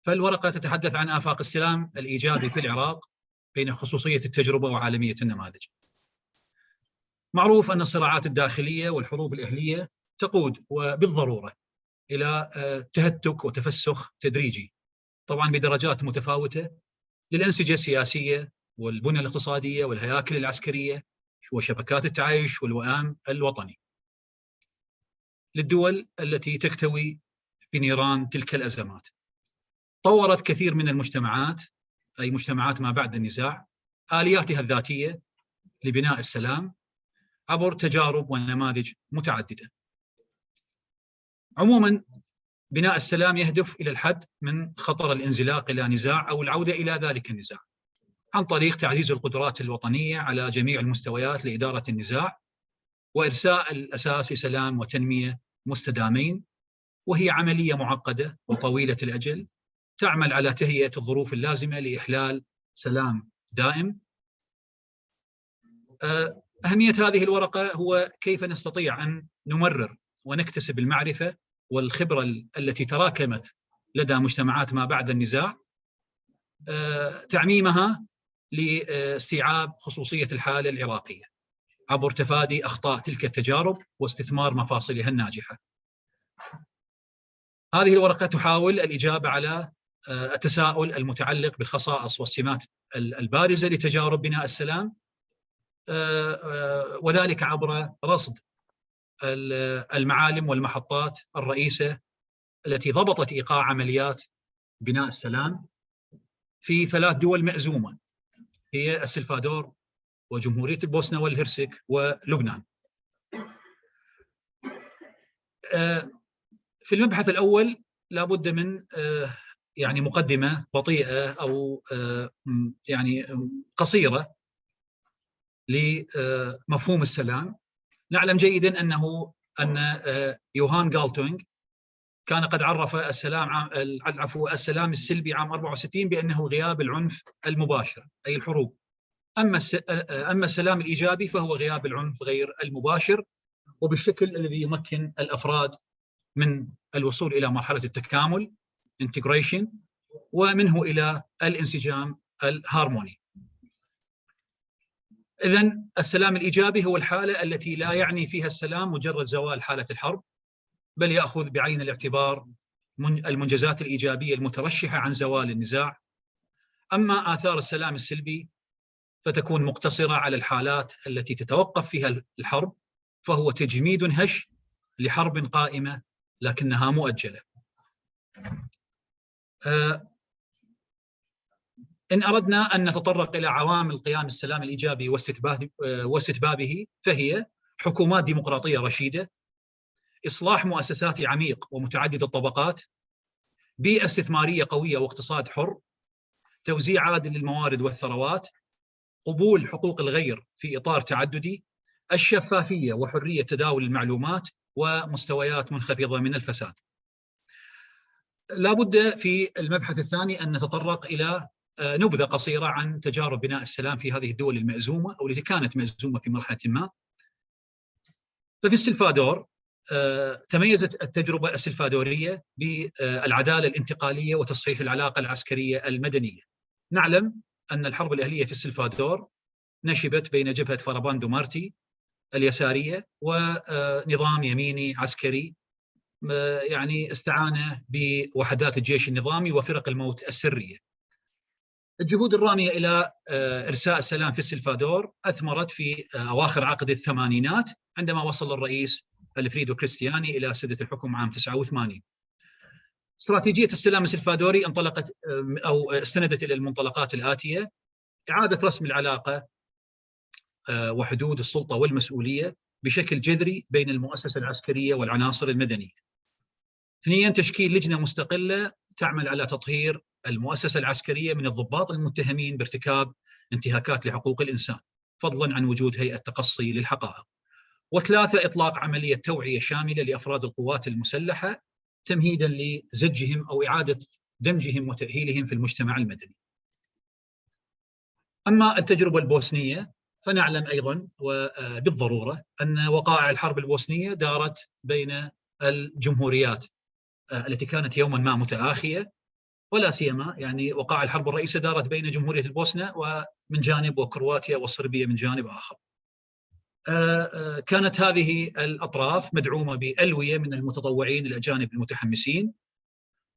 فالورقة تتحدث عن آفاق السلام الإيجابي في العراق بين خصوصية التجربة وعالمية النماذج. معروف أن الصراعات الداخلية والحروب الأهلية تقود وبالضرورة إلى تهتك وتفسخ تدريجي، طبعا بدرجات متفاوتة، للأنسجة السياسية والبنى الاقتصادية والهياكل العسكرية وشبكات التعايش والوئام الوطني للدول التي تكتوي بنيران تلك الأزمات. طورت كثير من المجتمعات، أي مجتمعات ما بعد النزاع، آلياتها الذاتية لبناء السلام عبر تجارب ونماذج متعددة. عموما بناء السلام يهدف إلى الحد من خطر الانزلاق إلى نزاع أو العودة إلى ذلك النزاع عن طريق تعزيز القدرات الوطنية على جميع المستويات لإدارة النزاع وإرساء الأساس لسلام وتنمية مستدامين، وهي عملية معقدة وطويلة الأجل تعمل على تهيئة الظروف اللازمة لإحلال سلام دائم. أهمية هذه الورقة هو كيف نستطيع أن نمرر ونكتسب المعرفة والخبرة التي تراكمت لدى مجتمعات ما بعد النزاع، تعميمها لاستيعاب خصوصية الحالة العراقية عبر تفادي أخطاء تلك التجارب واستثمار مفاصلها الناجحة. هذه الورقة تحاول الإجابة على التساؤل المتعلق بالخصائص والسمات البارزة لتجارب بناء السلام، وذلك عبر رصد المعالم والمحطات الرئيسة التي ضبطت إيقاع عمليات بناء السلام في 3 دول مأزومة، هي السلفادور وجمهورية البوسنة والهرسك ولبنان. في المبحث الأول لابد من يعني مقدمة بطيئة أو يعني قصيرة لمفهوم السلام. نعلم جيدا أن يوهان غالتونغ كان قد عرف السلام السلبي عام 64 بأنه غياب العنف المباشر أي الحروب، أما السلام الإيجابي فهو غياب العنف غير المباشر وبالشكل الذي يمكن الأفراد من الوصول إلى مرحلة التكامل integration ومنه إلى الانسجام الهارموني. إذن السلام الإيجابي هو الحالة التي لا يعني فيها السلام مجرد زوال حالة الحرب، بل يأخذ بعين الاعتبار المنجزات الإيجابية المترشحة عن زوال النزاع. أما آثار السلام السلبي فتكون مقتصرة على الحالات التي تتوقف فيها الحرب، فهو تجميد هش لحرب قائمة لكنها مؤجلة. إن أردنا أن نتطرق إلى عوامل قيام السلام الإيجابي واستتبابه فهي حكومات ديمقراطية رشيدة، إصلاح مؤسساتي عميق ومتعدد الطبقات، بيئة استثمارية قوية واقتصاد حر، توزيع عادل للموارد والثروات، قبول حقوق الغير في إطار تعددي، الشفافية وحرية تداول المعلومات، ومستويات منخفضة من الفساد. لا بد في المبحث الثاني أن نتطرق إلى نبذة قصيرة عن تجارب بناء السلام في هذه الدول المأزومة أو التي كانت مأزومة في مرحلة ما. ففي السلفادور تميزت التجربة السلفادورية بالعدالة الانتقالية وتصحيح العلاقة العسكرية المدنية. نعلم أن الحرب الأهلية في السلفادور نشبت بين جبهة فاراباندو مارتي اليسارية ونظام يميني عسكري يعني استعان بوحدات الجيش النظامي وفرق الموت السرية. الجهود الرامية إلى إرساء السلام في السلفادور أثمرت في أواخر عقد الثمانينات عندما وصل الرئيس الفريدو كريستياني إلى سدة الحكم عام 89. استراتيجية السلام السلفادوري انطلقت أو استندت إلى المنطلقات الآتية: إعادة رسم العلاقة وحدود السلطة والمسؤولية بشكل جذري بين المؤسسة العسكرية والعناصر المدنية. 2. تشكيل لجنة مستقلة تعمل على تطهير المؤسسة العسكرية من الضباط المتهمين بارتكاب انتهاكات لحقوق الإنسان، فضلا عن وجود هيئة تقصي للحقائق. 3. إطلاق عملية توعية شاملة لأفراد القوات المسلحة تمهيدا لزجهم أو إعادة دمجهم وتأهيلهم في المجتمع المدني. أما التجربة البوسنية فنعلم أيضا وبالضرورة أن وقائع الحرب البوسنية دارت بين الجمهوريات التي كانت يوما ما متآخية، ولا سيما يعني وقائع الحرب الرئيسة دارت بين جمهورية البوسنة ومن جانب وكرواتيا والصربية من جانب آخر. كانت هذه الأطراف مدعومة بألوية من المتطوعين الأجانب المتحمسين.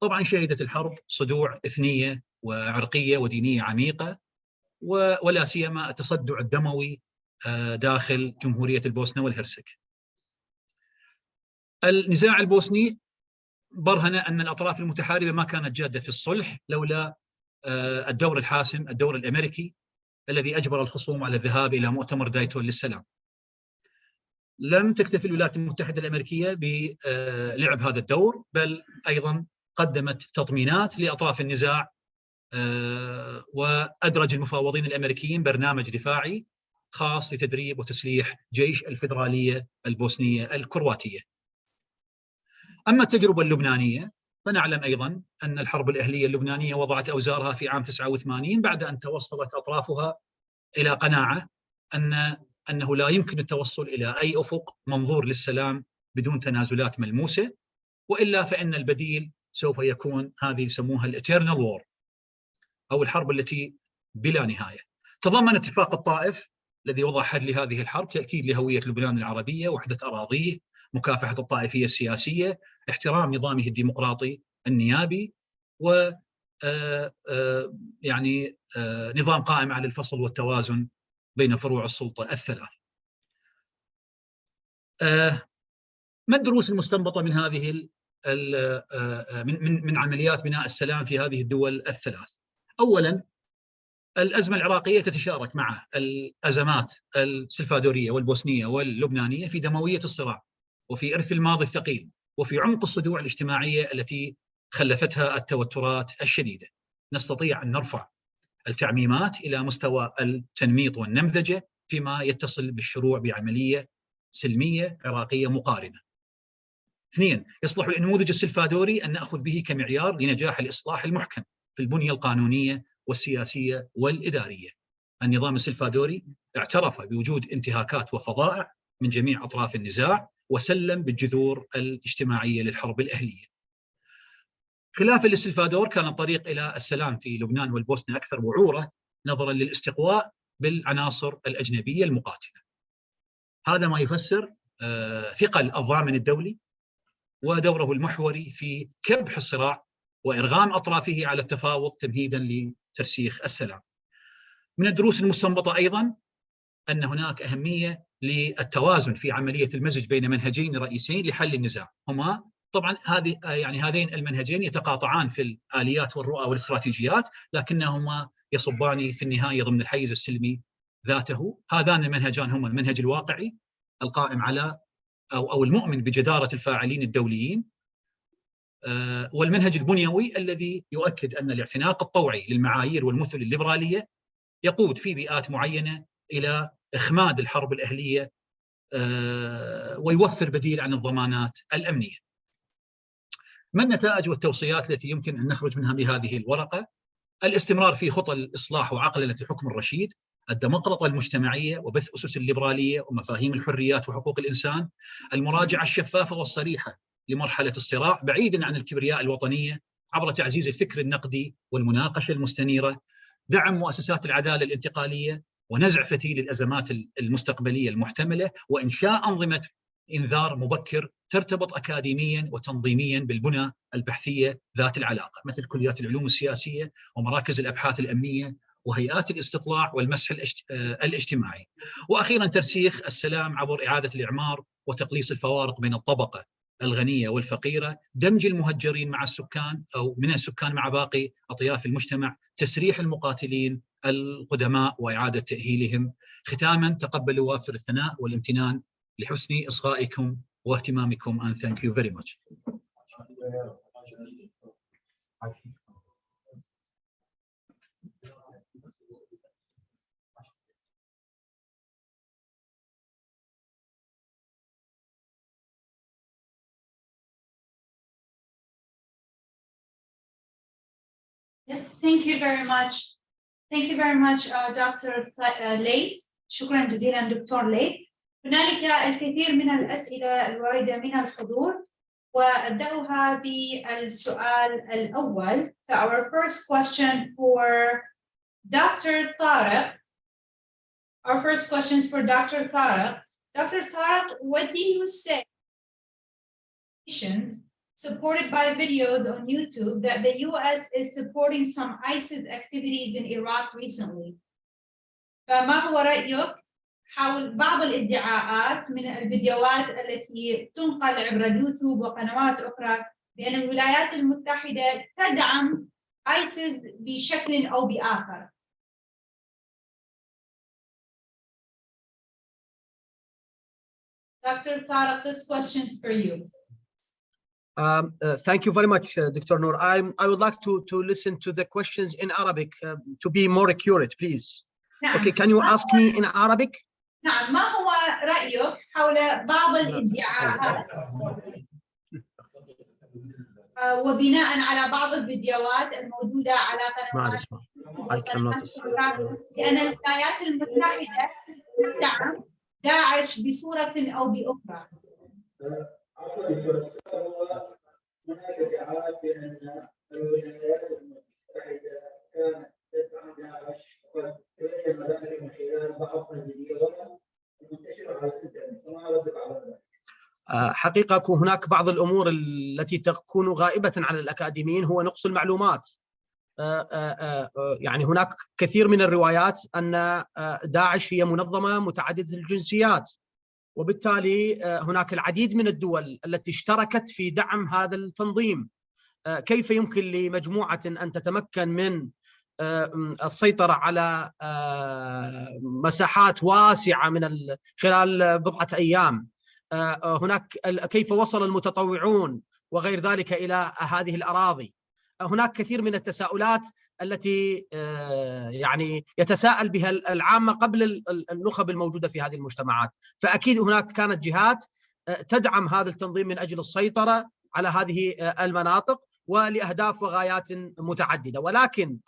طبعا شهدت الحرب صدوع إثنية وعرقية ودينية عميقة، ولا سيما التصدع الدموي داخل جمهورية البوسنة والهرسك. النزاع البوسني برهن أن الأطراف المتحاربة ما كانت جادة في الصلح لولا الدور الحاسم، الدور الأمريكي الذي أجبر الخصوم على الذهاب إلى مؤتمر دايتون للسلام. لم تكتفي الولايات المتحدة الأمريكية بلعب هذا الدور، بل أيضا قدمت تطمينات لأطراف النزاع، وأدرج المفاوضين الأمريكيين برنامج دفاعي خاص لتدريب وتسليح جيش الفيدرالية البوسنية الكرواتية. أما التجربة اللبنانية فنعلم أيضا أن الحرب الأهلية اللبنانية وضعت أوزارها في عام 89 بعد أن توصلت أطرافها إلى قناعة أنه لا يمكن التوصل إلى أي أفق منظور للسلام بدون تنازلات ملموسة، وإلا فإن البديل سوف يكون هذه يسموها الإترنال وور أو الحرب التي بلا نهاية. تضمن اتفاق الطائف الذي وضع حد لهذه الحرب تأكيد لهوية لبنان العربية، وحدة أراضيه، مكافحة الطائفية السياسية، احترام نظامه الديمقراطي النيابي، و يعني نظام قائم على الفصل والتوازن بين فروع السلطة الثلاث. ما الدروس المستنبطة من هذه من عمليات بناء السلام في هذه الدول الثلاث؟ أولا، الأزمة العراقية تتشارك مع الأزمات السلفادورية والبوسنية واللبنانية في دموية الصراع، وفي إرث الماضي الثقيل، وفي عمق الصدوع الاجتماعية التي خلفتها التوترات الشديدة. نستطيع أن نرفع التعميمات إلى مستوى التنميط والنمذجة فيما يتصل بالشروع بعملية سلمية عراقية مقارنة. 2. يصلح النموذج السلفادوري أن نأخذ به كمعيار لنجاح الإصلاح المحكم في البنية القانونية والسياسية والإدارية. النظام السلفادوري اعترف بوجود انتهاكات وفظائع من جميع أطراف النزاع، وسلم بالجذور الاجتماعية للحرب الأهلية. خلافا للسلفادور كان الطريق إلى السلام في لبنان والبوسنة أكثر وعورة نظرا للاستقواء بالعناصر الأجنبية المقاتلة. هذا ما يفسر ثقل الضامن الدولي ودوره المحوري في كبح الصراع وإرغام أطرافه على التفاوض تمهيدا لترسيخ السلام. من الدروس المستنبطة أيضا أن هناك أهمية للتوازن في عملية المزج بين منهجين رئيسيين لحل النزاع. هما طبعا هذين المنهجين يتقاطعان في الآليات والرؤى والاستراتيجيات، لكنهما يصبان في النهاية ضمن الحيز السلمي ذاته. هذان المنهجان هما المنهج الواقعي القائم على أو المؤمن بجدارة الفاعلين الدوليين والمنهج البنيوي الذي يؤكد أن الاعتناق الطوعي للمعايير والمثل الليبرالية يقود في بيئات معينة إلى إخماد الحرب الأهلية ويوفر بديل عن الضمانات الأمنية. ما النتائج والتوصيات التي يمكن أن نخرج منها بهذه الورقة؟ الاستمرار في خطى الإصلاح وعقلنة الحكم الرشيد، الديمقراطية المجتمعية وبث أسس الليبرالية ومفاهيم الحريات وحقوق الإنسان، المراجعة الشفافة والصريحة لمرحلة الصراع بعيدا عن الكبرياء الوطنية عبر تعزيز الفكر النقدي والمناقشة المستنيرة، دعم مؤسسات العدالة الانتقالية ونزع فتيل الأزمات المستقبلية المحتملة، وإنشاء أنظمة إنذار مبكر ترتبط أكاديميا وتنظيميا بالبنى البحثية ذات العلاقة مثل كليات العلوم السياسية ومراكز الأبحاث الأمنية وهيئات الاستطلاع والمسح الاجتماعي. وأخيرا ترسيخ السلام عبر إعادة الإعمار وتقليص الفوارق بين الطبقة الغنية والفقيرة، دمج المهجرين مع السكان أو من السكان مع باقي أطياف المجتمع، تسريح المقاتلين القدماء وإعادة تأهيلهم. ختاما تقبلوا وافر الثناء والامتنان لحسن إصغائكم واهتمامكم and thank you very much. Thank you very much. Thank you very much, Dr. Late. شكرا جزيلا دكتور ليت. هنالك الكثير من الأسئلة الواردة من الحضور وأبدأها بالسؤال الأول. So our first question for Dr. Tariq. Our first question is for Dr. Tariq. Dr. Tariq, what do you say supported by videos on YouTube that the US is supporting some ISIS activities in Iraq recently? فما هو رأيك حول بعض الادعاءات من الفيديوهات التي تنقل عبر اليوتيوب وقنوات أخرى بأن الولايات المتحدة تدعم ISIS بشكل أو بآخر؟ Dr. Tariq, this question is for you. Thank you very much, Dr. Noor. I would like to listen to the questions in Arabic to be more accurate, please. Okay, can you ask me in Arabic? نعم، ما هو رأيك حول بعض الادعاءات وبناء على بعض الفيديوهات الموجودة على قنوات بأن الولايات المتحدة تدعم داعش بصورة أو بأخرى؟ هناك ادعاءات بأن الولايات المتحدة كانت تدعم داعش وقد تبين ذلك من خلال بعض الفيديوهات المنتشرة على الإنترنت، فما ردك على ذلك؟ حقيقة هناك بعض الأمور التي تكون غائبة عن الأكاديميين هو نقص المعلومات. يعني هناك كثير من الروايات أن داعش هي منظمة متعددة الجنسيات، وبالتالي هناك العديد من الدول التي اشتركت في دعم هذا التنظيم. كيف يمكن لمجموعة أن تتمكن من السيطرة على مساحات واسعة من خلال بضعة أيام؟ هناك كيف وصل المتطوعون وغير ذلك إلى هذه الأراضي؟ هناك كثير من التساؤلات التي يعني يتساءل بها العامة قبل النخب الموجودة في هذه المجتمعات. فأكيد هناك كانت جهات تدعم هذا التنظيم من أجل السيطرة على هذه المناطق ولأهداف وغايات متعددة. ولكن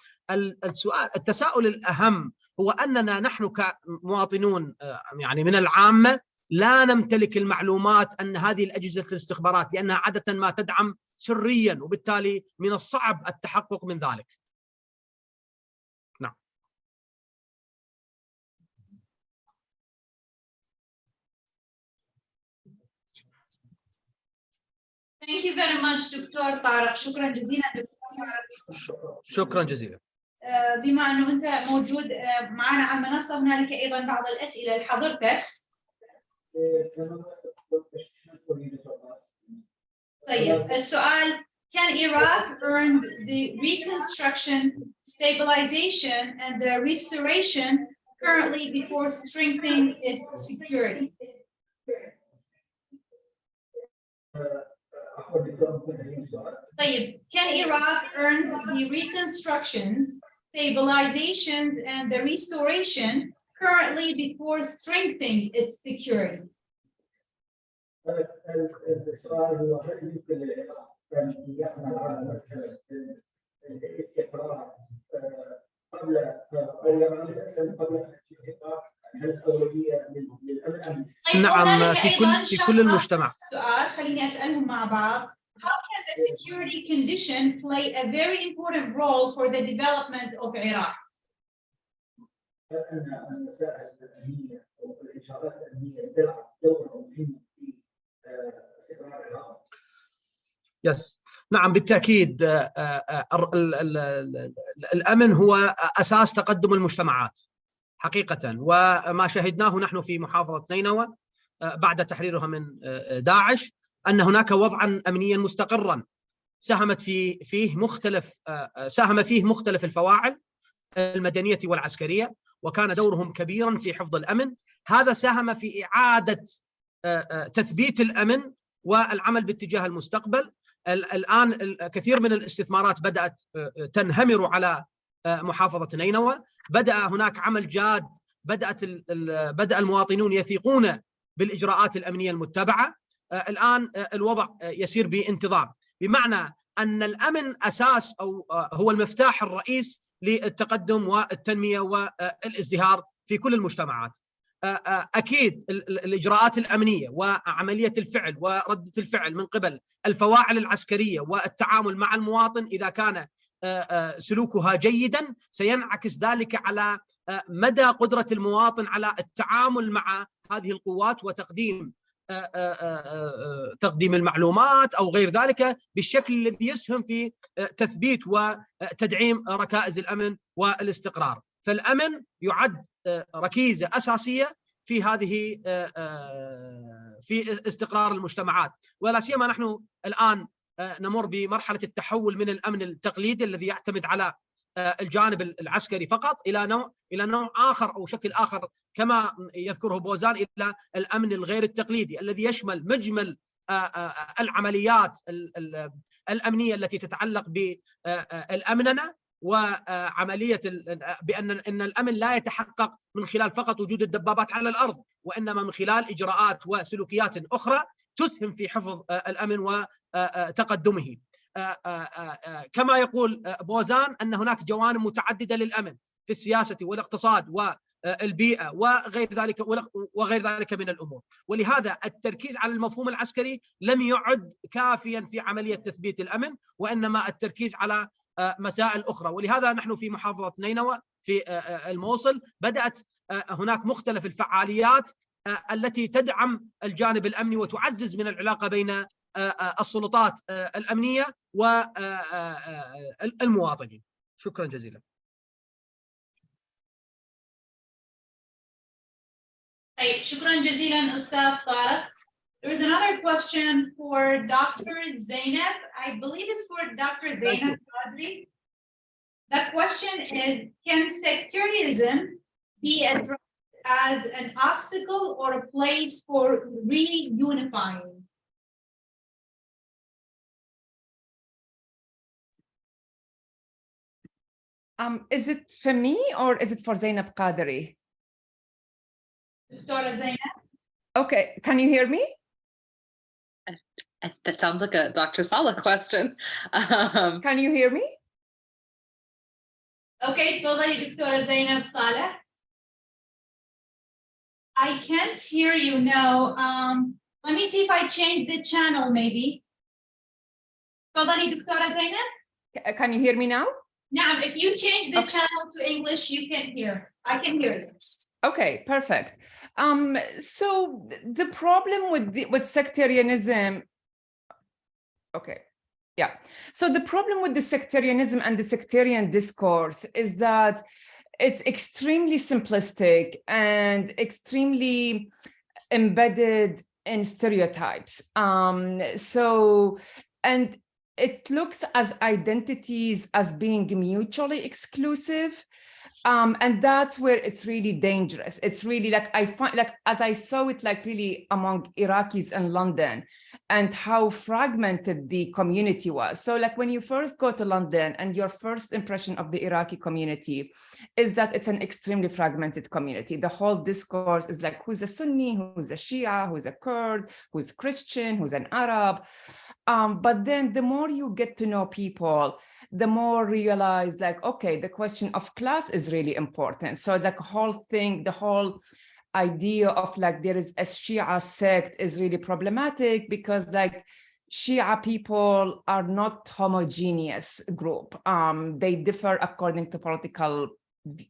التساؤل الأهم هو أننا نحن كمواطنون يعني من العامة لا نمتلك المعلومات أن هذه الأجهزة الاستخبارات، لأنها عادة ما تدعم سريا، وبالتالي من الصعب التحقق من ذلك. نعم. Thank you very much دكتور طارق. شكرا جزيلا دكتور. شكرا جزيلا. بما أنه أنت موجود معنا على المنصة، هنالك أيضا بعض الأسئلة لحضرتك. طيب السؤال: Can Iraq earn the reconstruction, stabilization and the restoration currently before strengthening its security? طيب, can Iraq earn the reconstruction, stabilization, and the restoration currently before strengthening its security? السؤال هو هل يمكن للعراق أن يعمل على مسألة الاستقرار قبل أو يعمل قبل الاستقرار الأولوية للأمن؟ نعم، في كل المجتمع. سؤال خليني أسألهم مع بعض. How can the security condition play a very important role for the development of Iraq? أن المسائل الأمنية أو الإشارات الأمنية تلعب دورا مهما في استقرار العراق. يس، نعم بالتأكيد. الأمن هو أساس تقدم المجتمعات حقيقة، وما شهدناه نحن في محافظة نينوى بعد تحريرها من داعش أن هناك وضعا أمنيا مستقرا ساهم فيه مختلف الفواعل المدنية والعسكرية، وكان دورهم كبيرا في حفظ الأمن. هذا ساهم في إعادة تثبيت الأمن والعمل باتجاه المستقبل. الآن الكثير من الاستثمارات بدأت تنهمر على محافظة نينوى، بدأ هناك عمل جاد، بدأ المواطنون يثيقون بالإجراءات الأمنية المتبعة. الآن الوضع يسير بانتظام، بمعنى أن الأمن أساس أو هو المفتاح الرئيس للتقدم والتنمية والازدهار في كل المجتمعات. أكيد الإجراءات الأمنية وعملية الفعل وردة الفعل من قبل الفواعل العسكرية والتعامل مع المواطن إذا كان سلوكها جيدا سينعكس ذلك على مدى قدرة المواطن على التعامل مع هذه القوات وتقديم المعلومات أو غير ذلك بالشكل الذي يسهم في تثبيت وتدعيم ركائز الأمن والاستقرار. فالأمن يعد ركيزة أساسية في هذه في استقرار المجتمعات، ولا سيما نحن الآن نمر بمرحلة التحول من الأمن التقليدي الذي يعتمد على الجانب العسكري فقط إلى نوع آخر أو شكل آخر كما يذكره بوزان، إلى الأمن الغير التقليدي الذي يشمل مجمل العمليات الأمنية التي تتعلق بالأمننة وعملية بأن الأمن لا يتحقق من خلال فقط وجود الدبابات على الأرض، وإنما من خلال إجراءات وسلوكيات أخرى تسهم في حفظ الأمن وتقدمه. كما يقول بوزان أن هناك جوانب متعددة للأمن في السياسة والاقتصاد والبيئة وغير ذلك من الأمور، ولهذا التركيز على المفهوم العسكري لم يعد كافيا في عملية تثبيت الأمن، وإنما التركيز على مسائل أخرى. ولهذا نحن في محافظة نينوى في الموصل بدأت هناك مختلف الفعاليات التي تدعم الجانب الأمني وتعزز من العلاقة بين السلطات الأمنية والمواطنين. شكرا جزيلا. طيب, شكرا جزيلا أستاذ طارق. There's another question for Dr. Zainab. I believe it's for Dr. Zainab Qadri. The question is, can sectarianism be addressed as an obstacle or a place for reunifying? Is it for me or is it for Zainab Qadri? Dr. Zainab. Okay, can you hear me? That sounds like a Dr. Saleh question. Can you hear me? Okay, تفضلي دكتورة زينب صالح. I can't hear you now. Let me see if I change the channel maybe. تفضلي دكتورة زينب. Can you hear me now? نعم, if you change the channel to English, you can hear. I can hear you. Okay, perfect. So the problem with sectarianism, okay, yeah. So the problem with the sectarianism and the sectarian discourse is that it's extremely simplistic and extremely embedded in stereotypes. And it looks as identities as being mutually exclusive. And that's where it's really dangerous. It's really like, I find, like, as I saw it, like really among Iraqis in London and how fragmented the community was. So like when you first go to London and your first impression of the Iraqi community is that it's an extremely fragmented community. The whole discourse is like, who's a Sunni, who's a Shia, who's a Kurd, who's Christian, who's an Arab. But then the more you get to know people, the more realize like, okay, the question of class is really important. So the whole thing, the whole idea of like, there is a Shia sect is really problematic because like Shia people are not homogeneous group. They differ according to political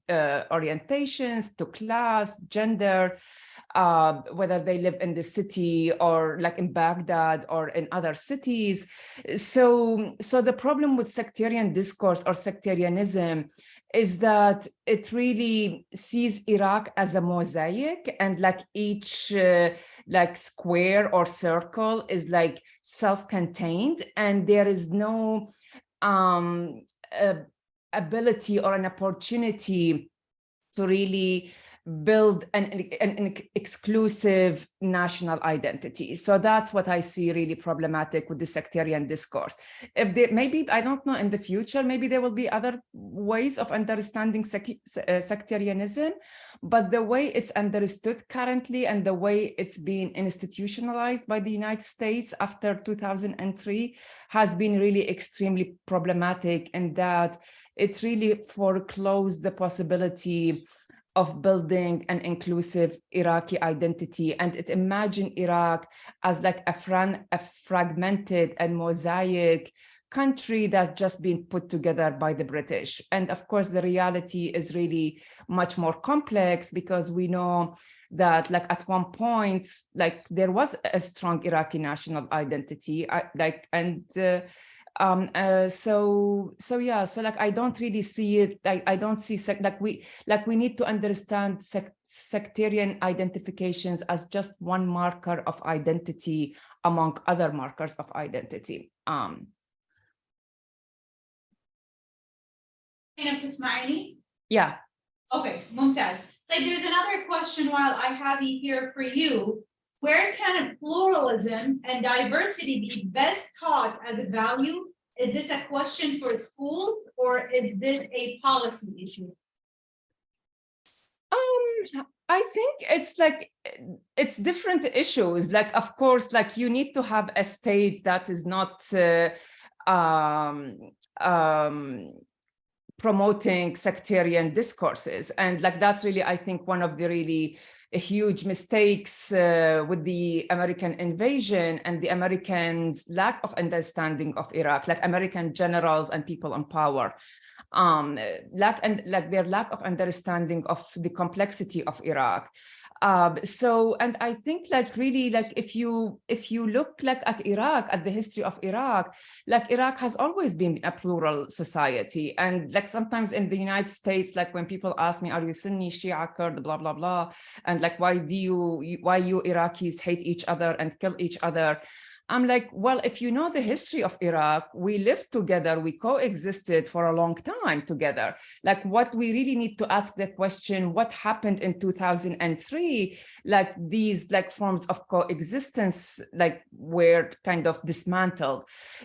orientations, to class, gender, whether they live in the city or like in Baghdad or in other cities. So the problem with sectarian discourse or sectarianism is that it really sees Iraq as a mosaic, and like each like square or circle is like self-contained, and there is no ability or an opportunity to really build an exclusive national identity. So that's what I see really problematic with the sectarian discourse. If there, maybe, I don't know, in the future, maybe there will be other ways of understanding sectarianism, but the way it's understood currently and the way it's been institutionalized by the United States after 2003 has been really extremely problematic, in that it really foreclosed the possibility of building an inclusive Iraqi identity, and it imagined Iraq as like a fragmented and mosaic country that's just been put together by the British. And of course, the reality is really much more complex, because we know that like at one point, like there was a strong Iraqi national identity, so yeah, so like I don't really see it, I don't see we need to understand sectarian identifications as just one marker of identity among other markers of identity. تسمعيني؟ Yeah. Okay, ممتاز. Like there's another question while I have you here for you. Where can pluralism and diversity be best taught as a value? Is this a question for school, or is this a policy issue? I think it's like, it's different issues. Like, of course, like you need to have a state that is not promoting sectarian discourses. And like, that's really, I think, one of the really huge mistakes with the American invasion and the Americans' lack of understanding of Iraq, like American generals and people in power, their lack of understanding of the complexity of Iraq. And I think like really, like if you look like at Iraq, at the history of Iraq, like Iraq has always been a plural society. And like sometimes in the United States, like when people ask me, are you Sunni, Shia, Kurd, blah, blah, blah, and like, why you Iraqis hate each other and kill each other? I'm like, well, if you know the history of Iraq, we lived together, we coexisted for a long time together. Like what we really need to ask the question, what happened in 2003? Like these like forms of coexistence like were kind of dismantled.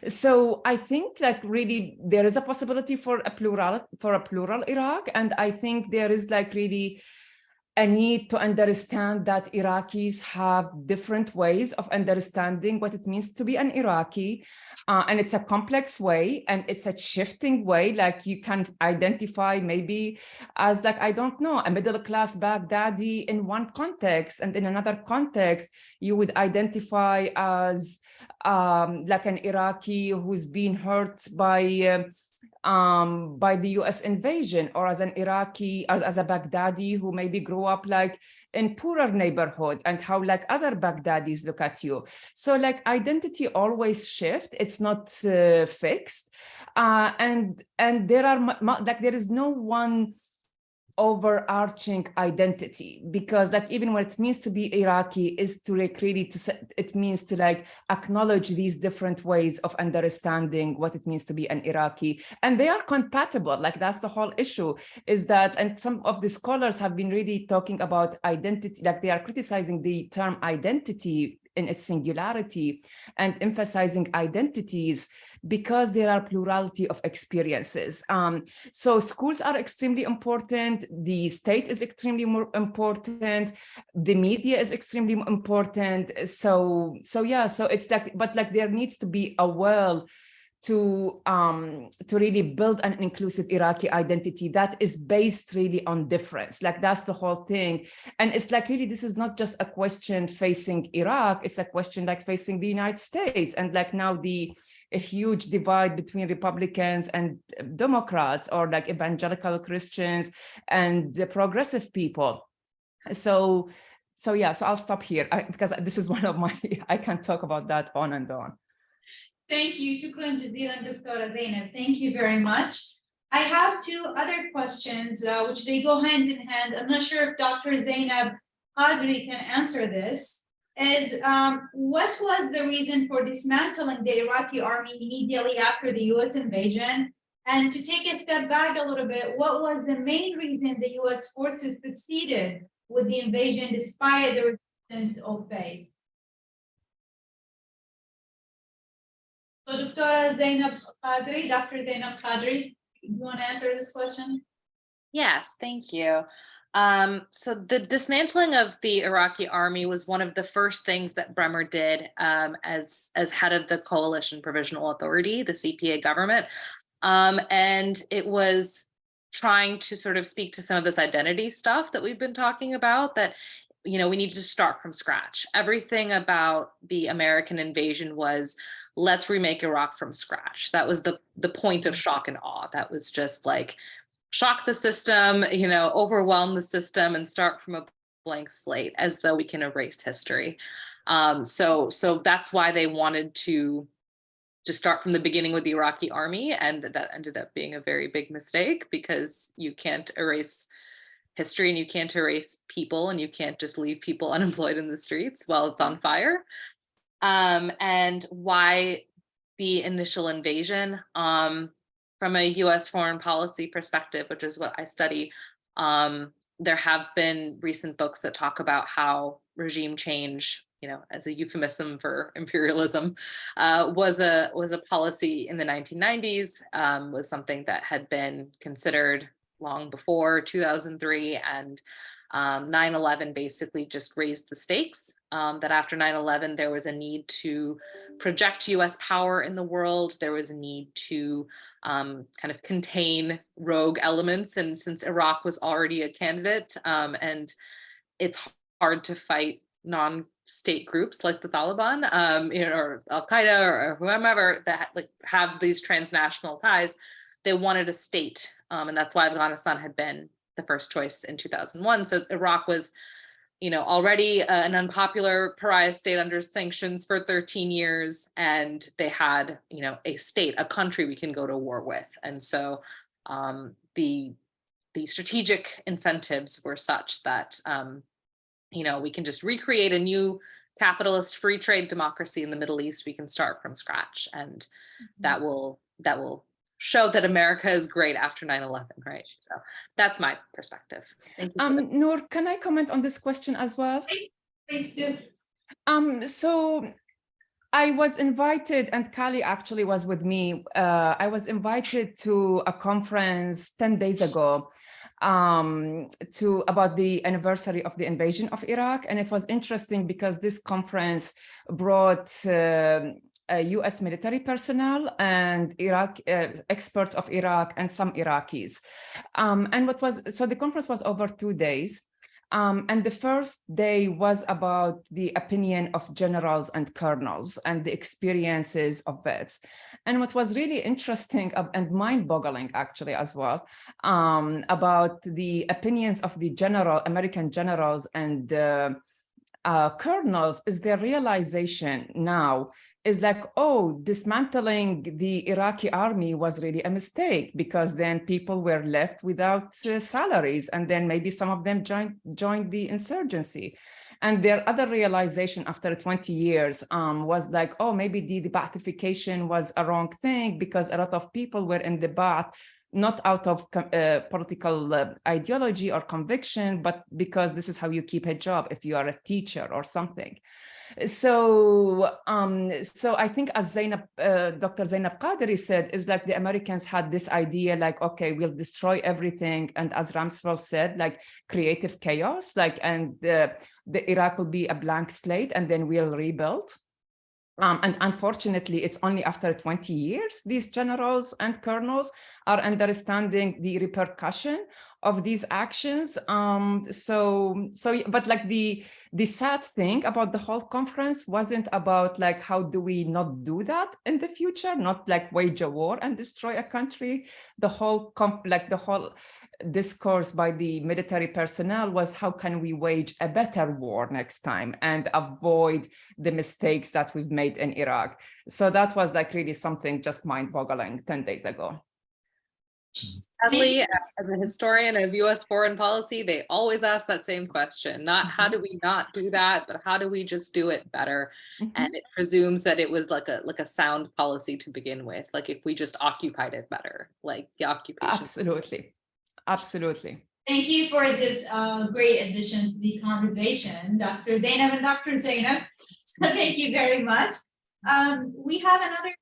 So I think like really there is a possibility for a plural Iraq. And I think there is like really a need to understand that Iraqis have different ways of understanding what it means to be an Iraqi. And it's a complex way, and it's a shifting way. Like you can identify maybe as like, I don't know, a middle-class Baghdadi in one context, and in another context, you would identify as like an Iraqi who's been hurt by the US invasion, or as an Iraqi, as a Baghdadi who maybe grew up like in poorer neighborhood, and how like other Baghdadis look at you. So like identity always shift, it's not fixed. And there are like, there is no one overarching identity, because like even what it means to be Iraqi is to like really it means to like acknowledge these different ways of understanding what it means to be an Iraqi, and they are compatible. Like that's the whole issue, is that, and some of the scholars have been really talking about identity, like they are criticizing the term identity in its singularity and emphasizing identities because there are plurality of experiences. So schools are extremely important. The state is extremely more important. The media is extremely important. So yeah, so it's like, but like there needs to be a will to really build an inclusive Iraqi identity that is based really on difference. Like that's the whole thing. And it's like really, this is not just a question facing Iraq, it's a question like facing the United States. And like now a huge divide between Republicans and Democrats, or like evangelical Christians and the progressive people. So yeah, so I'll stop here because this is one of my, I can talk about that on and on. Thank you. Shukran jazeelan, Dr. Zainab. Thank you very much. I have two other questions, which they go hand in hand. I'm not sure if Dr. Zainab Qadri can answer this. Is what was the reason for dismantling the Iraqi army immediately after the US invasion? And to take a step back a little bit, what was the main reason the US forces succeeded with the invasion despite the resistance of faced? So Dr. Zainab Qadri, you want to answer this question? Yes, thank you. So the dismantling of the Iraqi army was one of the first things that Bremer did as head of the Coalition Provisional Authority, the CPA government. And it was trying to sort of speak to some of this identity stuff that we've been talking about, that, you know, we needed to start from scratch. Everything about the American invasion was, let's remake Iraq from scratch. That was the point of shock and awe. That was just like, shock the system, you know, overwhelm the system and start from a blank slate as though we can erase history. So that's why they wanted to just start from the beginning with the Iraqi army. And that ended up being a very big mistake, because you can't erase history and you can't erase people, and you can't just leave people unemployed in the streets while it's on fire. And why the initial invasion, from a US foreign policy perspective, which is what I study, there have been recent books that talk about how regime change, you know, as a euphemism for imperialism, was a policy in the 1990s, was something that had been considered long before 2003, and 9/11 basically just raised the stakes, that after 9/11 there was a need to project US power in the world. There was a need to kind of contain rogue elements, and since Iraq was already a candidate, and it's hard to fight non-state groups like the Taliban, you know, or Al-Qaeda or whomever that like have these transnational ties, they wanted a state, and that's why Afghanistan had been the first choice in 2001. So Iraq was, you know, already an unpopular pariah state under sanctions for 13 years, and they had, you know, a state, a country we can go to war with. And so the strategic incentives were such that, you know, we can just recreate a new capitalist free trade democracy in the Middle East. We can start from scratch, and that will show that America is great after 9/11, right? So that's my perspective. Thank you. Noor, can I comment on this question as well? Please do. So I was invited, and Kali actually was with me. I was invited to a conference 10 days ago about the anniversary of the invasion of Iraq. And it was interesting because this conference brought US military personnel and Iraq experts of Iraq and some Iraqis. So the conference was over 2 days. And the first day was about the opinion of generals and colonels and the experiences of vets. And what was really interesting and mind-boggling actually as well, about the opinions of the American generals and colonels, is their realization now is like, oh, dismantling the Iraqi army was really a mistake, because then people were left without salaries, and then maybe some of them joined the insurgency. And their other realization after 20 years was like, oh, maybe the Baathification was a wrong thing, because a lot of people were in the Ba'ath not out of political ideology or conviction, but because this is how you keep a job if you are a teacher or something. So I think, as Dr. Zainab Qaderi said, is like the Americans had this idea like, okay, we'll destroy everything. And as Ramsfeld said, like creative chaos, like, and the Iraq will be a blank slate and then we'll rebuild. And unfortunately, it's only after 20 years, these generals and colonels are understanding the repercussion of these actions. But like the sad thing about the whole conference wasn't about like, how do we not do that in the future, not like wage a war and destroy a country. The whole discourse by the military personnel was, how can we wage a better war next time and avoid the mistakes that we've made in Iraq. So that was like really something just mind-boggling 10 days ago. Sadly, as a historian of US foreign policy, they always ask that same question, not how do we not do that, but how do we just do it better? And it presumes that it was like a sound policy to begin with, like if we just occupied it better, like the occupation. Absolutely. Thank you for this great addition to the conversation, Dr. Zainab and Dr. Zainab. Thank you very much. We have another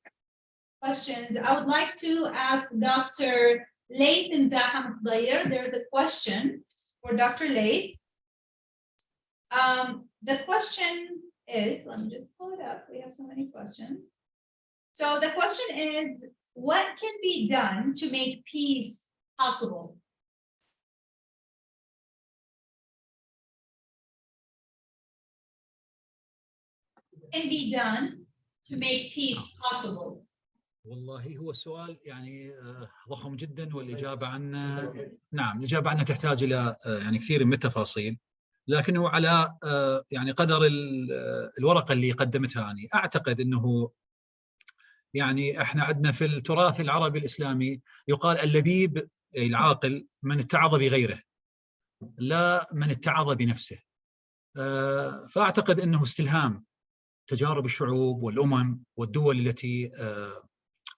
questions. I would like to ask Dr. Laith and Zaham Khdair. There's a question for Dr. Laith. The question is, let me just pull it up. We have so many questions. So the question is, what can be done to make peace possible? Can be done to make peace possible? والله هو السؤال يعني ضخم جدا، والإجابة عنه نعم، الإجابة عنه تحتاج إلى يعني كثير من التفاصيل، لكنه على يعني قدر الورقة اللي قدمتها أنا أعتقد أنه يعني إحنا عندنا في التراث العربي الإسلامي يقال اللبيب العاقل من اتعظ بغيره لا من اتعظ بنفسه. فأعتقد أنه استلهام تجارب الشعوب والأمم والدول التي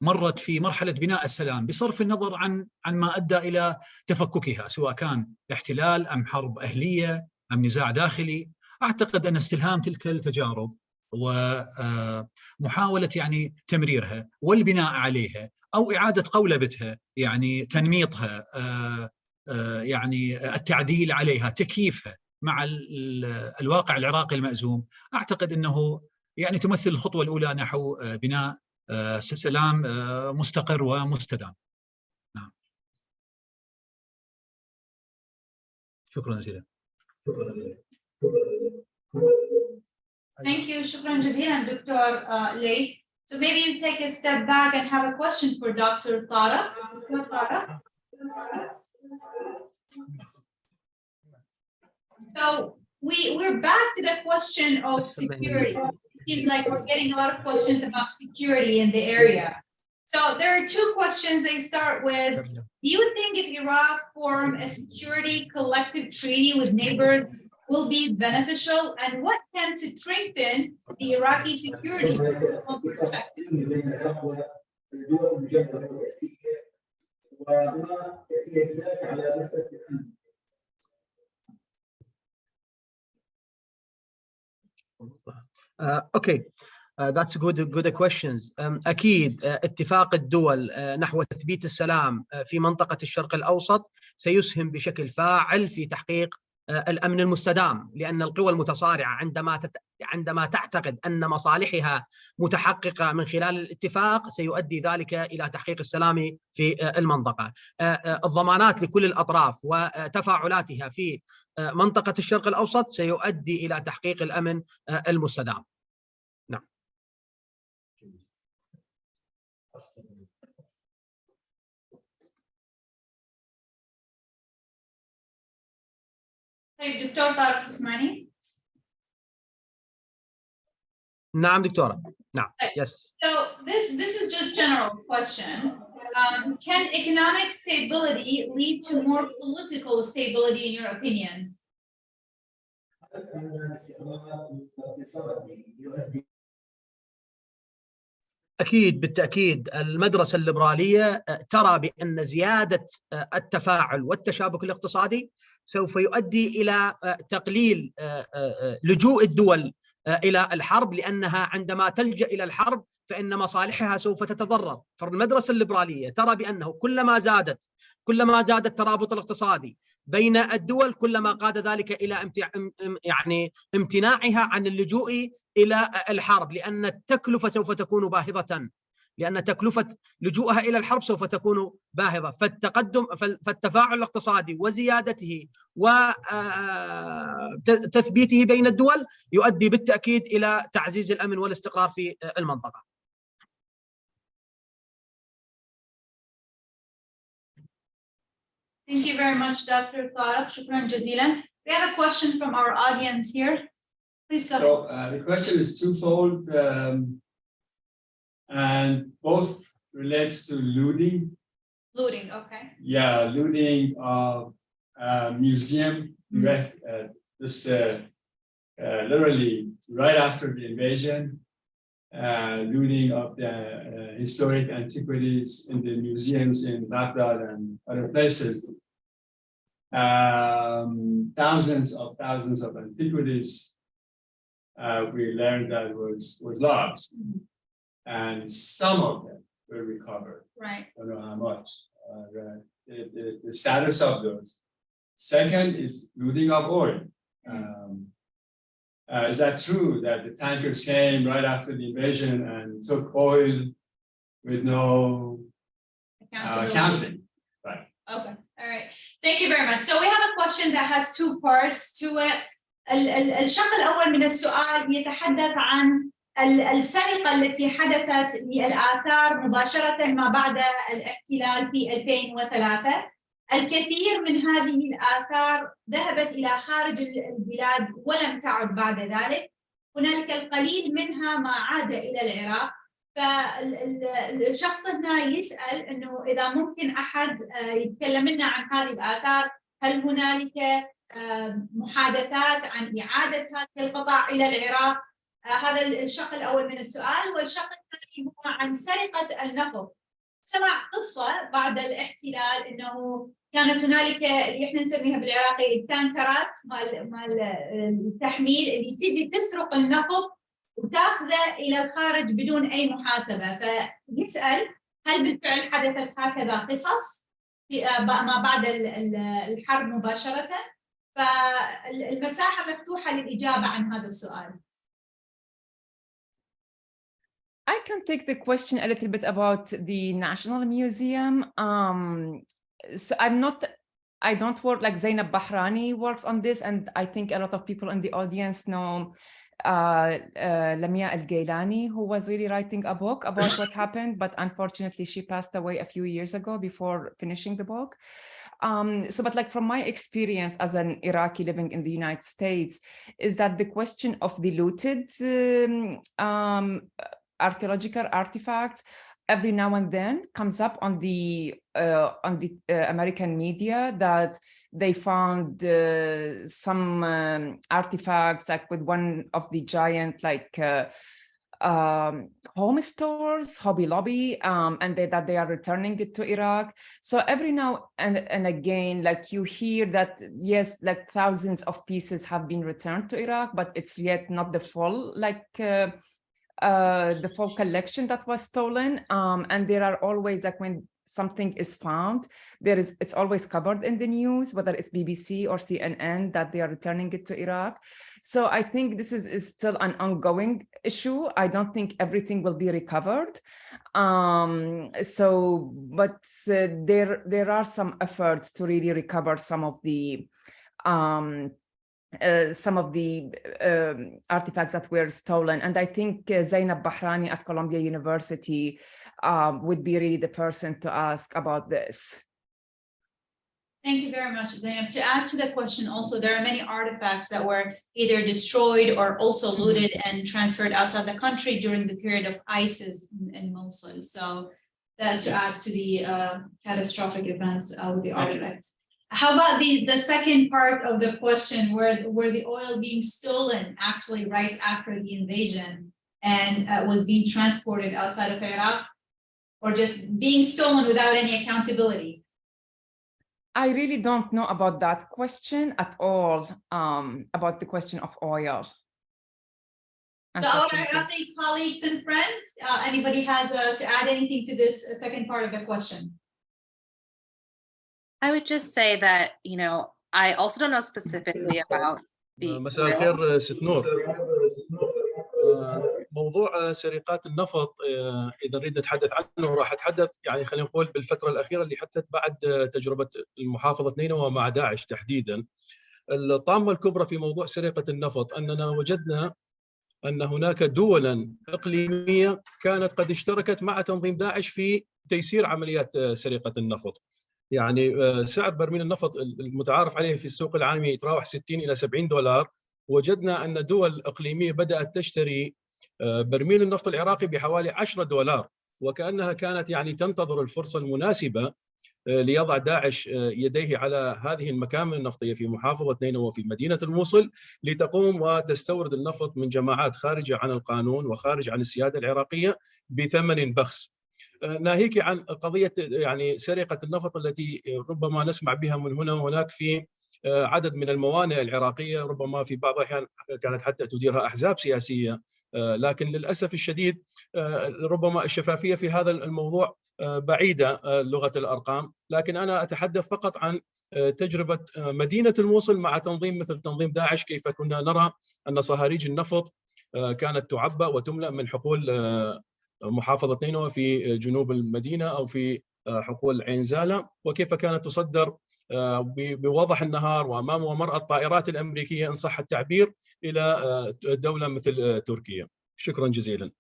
مرت في مرحلة بناء السلام بصرف النظر عن ما أدى إلى تفككها، سواء كان احتلال أم حرب أهلية أم نزاع داخلي. أعتقد أن استلهام تلك التجارب ومحاولة يعني تمريرها والبناء عليها أو إعادة قولبتها، يعني تنميطها، يعني التعديل عليها، تكييفها مع الواقع العراقي المأزوم، أعتقد أنه يعني تمثل الخطوة الأولى نحو بناء سلام مستقر ومستدام. نعم. شكرا جزيلا. Thank you. شكرا جزيلا Dr. Laith. So maybe you take a step back and have a question for Dr. Tara. Dr. Tara. So we're back to the question of security. It seems like we're getting a lot of questions about security in the area. So there are two questions they start with. Do you think if Iraq form a security collective treaty with neighbors will be beneficial? And what can to strengthen the Iraqi security from perspective? Okay. That's good questions. أكيد اتفاق الدول نحو تثبيت السلام في منطقة الشرق الأوسط سيسهم بشكل فاعل في تحقيق الأمن المستدام، لأن القوى المتصارعة عندما تعتقد أن مصالحها متحققة من خلال الاتفاق سيؤدي ذلك إلى تحقيق السلام في المنطقة. الضمانات لكل الأطراف وتفاعلاتها في منطقة الشرق الأوسط سيؤدي إلى تحقيق الأمن المستدام. نعم. طيب دكتور طارق تسمعني؟ نعم دكتورة. نعم. Yes. So this is just general question. Can economic stability lead to more political stability in your opinion? أكيد بالتأكيد المدرسة الليبرالية ترى بأن زيادة التفاعل والتشابك الاقتصادي سوف يؤدي إلى تقليل لجوء الدول إلى الحرب، لأنها عندما تلجأ إلى الحرب فإن مصالحها سوف تتضرر. فالمدرسة الليبرالية ترى بأنه كلما زاد الترابط الاقتصادي بين الدول كلما قاد ذلك إلى امتناعها عن اللجوء إلى الحرب، لأن التكلفة سوف تكون باهظة، لأن تكلفة لجوءها إلى الحرب سوف تكون باهظة. فالتفاعل الاقتصادي وزيادته وتثبيته بين الدول يؤدي بالتأكيد إلى تعزيز الأمن والاستقرار في المنطقة. Thank you very much, Dr. Tariq. Shukran jazilan. We have a question from our audience here. Please go ahead. So the question is twofold, and both relates to looting. Looting, okay. Yeah, looting of museum, just literally right after the invasion, looting of the historic antiquities in the museums in Baghdad and other places. Thousands of antiquities we learned that was lost, and some of them were recovered. Right. I don't know how much. The status of those. Second is looting of oil. Is that true that the tankers came right after the invasion and took oil with no accounting? Right. Okay. All right. Thank you very much. So we have a question that has two parts to it. الشق الأول من السؤال يتحدث عن السرقة التي حدثت للآثار مباشرة ما بعد الاحتلال في 2003. الكثير من هذه الآثار ذهبت إلى خارج البلاد ولم تعد بعد ذلك. هنالك القليل منها ما عاد إلى العراق. فالشخص هنا يسأل إنه إذا ممكن أحد يتكلم لنا عن هذه الآثار، هل هنالك محادثات عن إعادة هذه القطع إلى العراق؟ هذا الشق الأول من السؤال. والشق الثاني هو عن سرقة النفط. سمع قصة بعد الاحتلال إنه كانت هنالك اللي إحنا نسميها بالعراقي التانكرات مال التحميل اللي تجي تسرق النفط وتاخذه إلى الخارج بدون أي محاسبة. فيسأل هل بالفعل حدثت هكذا قصص ما بعد الحرب مباشرة؟ فالمساحة مفتوحة للإجابة عن هذا السؤال. I can take the question a little bit about the National Museum. So I don't work like Zainab Bahrani works on this, and I think a lot of people in the audience know Lamia Al-Gailani, who was really writing a book about what happened, but unfortunately she passed away a few years ago before finishing the book. But like from my experience as an Iraqi living in the United States, is that the question of the looted archaeological artifacts every now and then comes up on the American media, that they found some artifacts like with one of the giant like home stores, Hobby Lobby, and that they are returning it to Iraq. So every now and again, like you hear that, yes, like thousands of pieces have been returned to Iraq, but it's yet not the full, like the full collection that was stolen. And there are always, like when something is found, it's always covered in the news, whether it's BBC or CNN, that they are returning it to Iraq. So I think this is still an ongoing issue. I don't think everything will be recovered. But there are some efforts to really recover some of the artifacts that were stolen. And I think Zainab Bahrani at Columbia University would be really the person to ask about this. Thank you very much, Zainab. To add to the question also, there are many artifacts that were either destroyed or also looted and transferred outside the country during the period of ISIS in Mosul. So that to add to the catastrophic events with the artifacts. How about the second part of the question, where the oil being stolen actually right after the invasion and was being transported outside of Iraq, or just being stolen without any accountability? I really don't know about that question at all, about the question of oil. So our Iraqi colleagues and friends, anybody has to add anything to this second part of the question? I would just say that, you know, I also don't know specifically about the مساء الخير ست نور. موضوع سرقات النفط اذا نريد نتحدث عنه راح اتحدث يعني خلينا نقول بالفتره الاخيره اللي حدثت بعد تجربه محافظه نينوى مع داعش تحديدا. الطامه الكبرى في موضوع سرقه النفط اننا وجدنا ان هناك دولا اقليميه كانت قد اشتركت مع تنظيم داعش في تيسير عمليات سرقه النفط. يعني سعر برميل النفط المتعارف عليه في السوق العالمي يتراوح 60 الى 70 دولار. وجدنا ان دول اقليميه بدات تشتري برميل النفط العراقي بحوالي 10 دولار، وكانها كانت يعني تنتظر الفرصه المناسبه ليضع داعش يديه على هذه المكامن النفطيه في محافظه نينوى وفي مدينه الموصل لتقوم وتستورد النفط من جماعات خارجه عن القانون وخارج عن السياده العراقيه بثمن بخس. ناهيك عن قضيه يعني سرقه النفط التي ربما نسمع بها من هنا وهناك في عدد من الموانئ العراقيه، ربما في بعض الاحيان كانت حتى تديرها احزاب سياسيه، لكن للاسف الشديد ربما الشفافيه في هذا الموضوع بعيده لغه الارقام، لكن انا اتحدث فقط عن تجربه مدينه الموصل مع تنظيم مثل تنظيم داعش، كيف كنا نرى ان صهاريج النفط كانت تعبأ وتملأ من حقول محافظه نينوى في جنوب المدينه او في حقول عين زالة، وكيف كانت تصدر بوضح النهار وامام ومرأى الطائرات الامريكيه ان صح التعبير الى دوله مثل تركيا. شكرا جزيلا.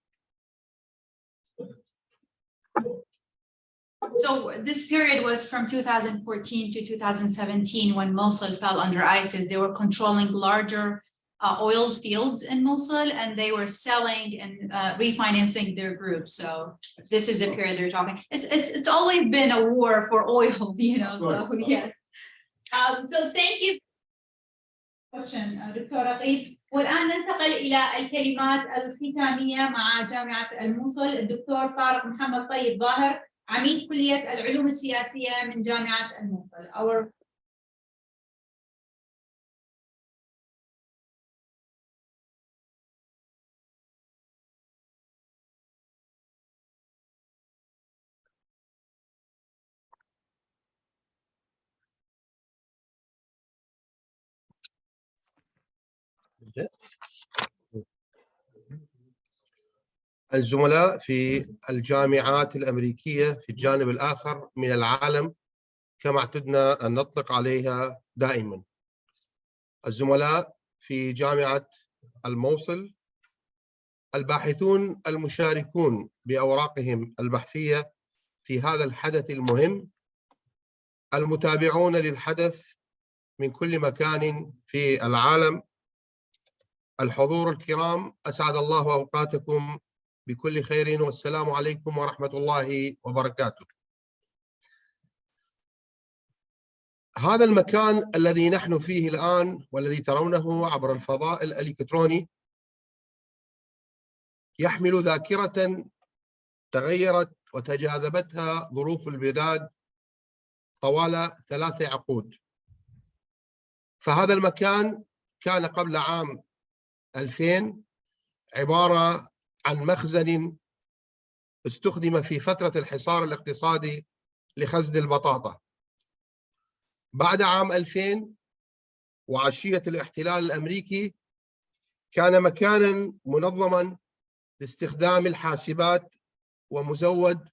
So this period was from 2014 to 2017 when Mosul fell under ISIS. They were controlling larger oil fields in Mosul, and they were selling and refinancing their group. So this is the period they're talking. It's always been a war for oil, you know. So yeah. So thank you. Question, دكتور رقيب. والآن ننتقل إلى الكلمات الختامية مع جامعة الموصل. الدكتور طارق محمد طيب ظاهر، عميد كلية العلوم السياسية من جامعة الموصل. الزملاء في الجامعات الأمريكية في الجانب الآخر من العالم كما اعتدنا أن نطلق عليها دائما، الزملاء في جامعة الموصل، الباحثون المشاركون بأوراقهم البحثية في هذا الحدث المهم، المتابعون للحدث من كل مكان في العالم، الحضور الكرام، أسعد الله أوقاتكم بكل خير والسلام عليكم ورحمة الله وبركاته. هذا المكان الذي نحن فيه الآن والذي ترونه عبر الفضاء الإلكتروني يحمل ذاكرة تغيرت وتجاذبتها ظروف البلاد طوال 3 عقود. فهذا المكان كان قبل عام 2000 عبارة عن مخزن استخدم في فترة الحصار الاقتصادي لخزن البطاطا. بعد عام 2000 وعشية الاحتلال الأمريكي كان مكانا منظما لاستخدام الحاسبات ومزود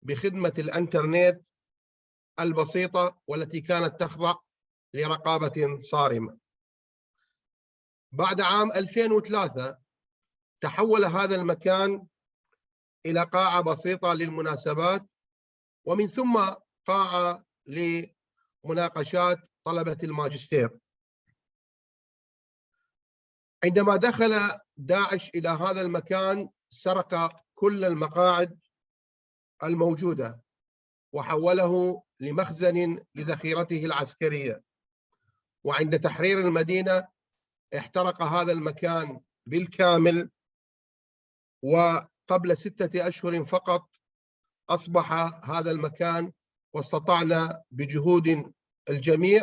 بخدمة الإنترنت البسيطة والتي كانت تخضع لرقابة صارمة. بعد عام 2003 تحول هذا المكان إلى قاعة بسيطة للمناسبات، ومن ثم قاعة مناقشات طلبة الماجستير. عندما دخل داعش إلى هذا المكان سرق كل المقاعد الموجودة وحوله لمخزن لذخيرته العسكرية، وعند تحرير المدينة احترق هذا المكان بالكامل، وقبل 6 أشهر فقط أصبح هذا المكان واستطعنا بجهود الجميع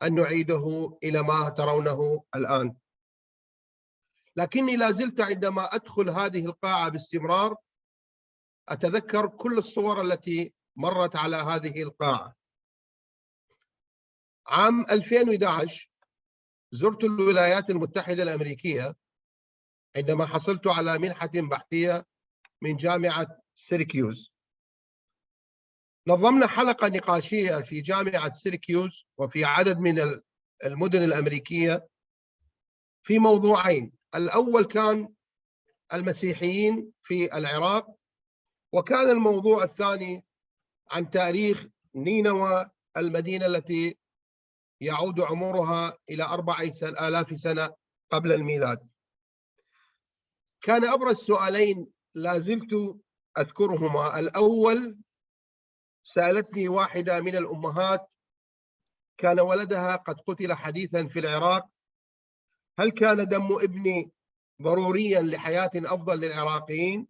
أن نعيده إلى ما ترونه الآن. لكني لا زلت عندما أدخل هذه القاعة باستمرار أتذكر كل الصور التي مرت على هذه القاعة. عام 2011 زرت الولايات المتحدة الأمريكية عندما حصلت على منحة بحثية من جامعة سيركيوز. نظمنا حلقة نقاشية في جامعة سيركيوز وفي عدد من المدن الأمريكية في موضوعين. الأول كان المسيحيين في العراق، وكان الموضوع الثاني عن تاريخ نينوى، المدينة التي يعود عمرها إلى 4000 سنة قبل الميلاد. كان أبرز سؤالين لا زلت أذكرهما. الأول، سألتني واحدة من الأمهات كان ولدها قد قتل حديثا في العراق: هل كان دم ابني ضروريا لحياة أفضل للعراقيين؟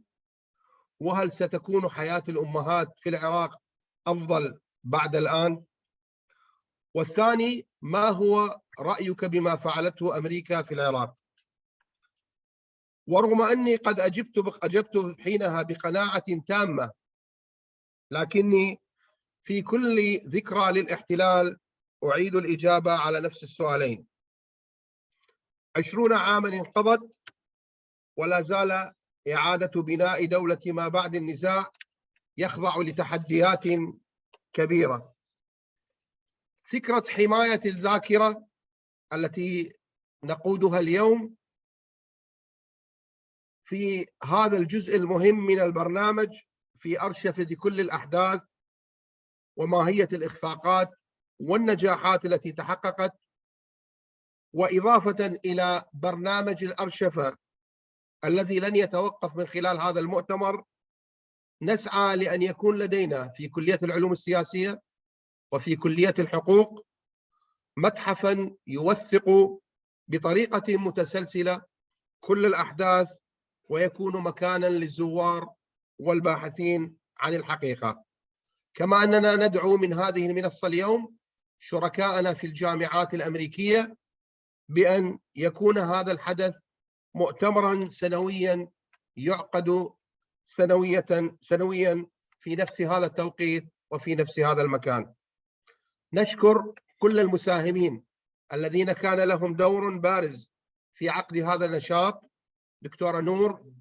وهل ستكون حياة الأمهات في العراق أفضل بعد الآن؟ والثاني، ما هو رأيك بما فعلته أمريكا في العراق؟ ورغم أني قد أجبت حينها بقناعة تامة، لكني في كل ذكرى للاحتلال أعيد الإجابة على نفس السؤالين. 20 عاما انقضت ولا زال إعادة بناء دولة ما بعد النزاع يخضع لتحديات كبيرة. فكرة حماية الذاكرة التي نقودها اليوم في هذا الجزء المهم من البرنامج في أرشفة كل الأحداث وماهية الإخفاقات والنجاحات التي تحققت، وإضافة إلى برنامج الأرشفة الذي لن يتوقف من خلال هذا المؤتمر، نسعى لأن يكون لدينا في كلية العلوم السياسية وفي كلية الحقوق متحفا يوثق بطريقة متسلسلة كل الأحداث ويكون مكانا للزوار والباحثين عن الحقيقة. كما أننا ندعو من هذه المنصة اليوم شركائنا في الجامعات الأمريكية بأن يكون هذا الحدث مؤتمرا سنويا يعقد سنويا في نفس هذا التوقيت وفي نفس هذا المكان. نشكر كل المساهمين الذين كان لهم دور بارز في عقد هذا النشاط: دكتورة نور،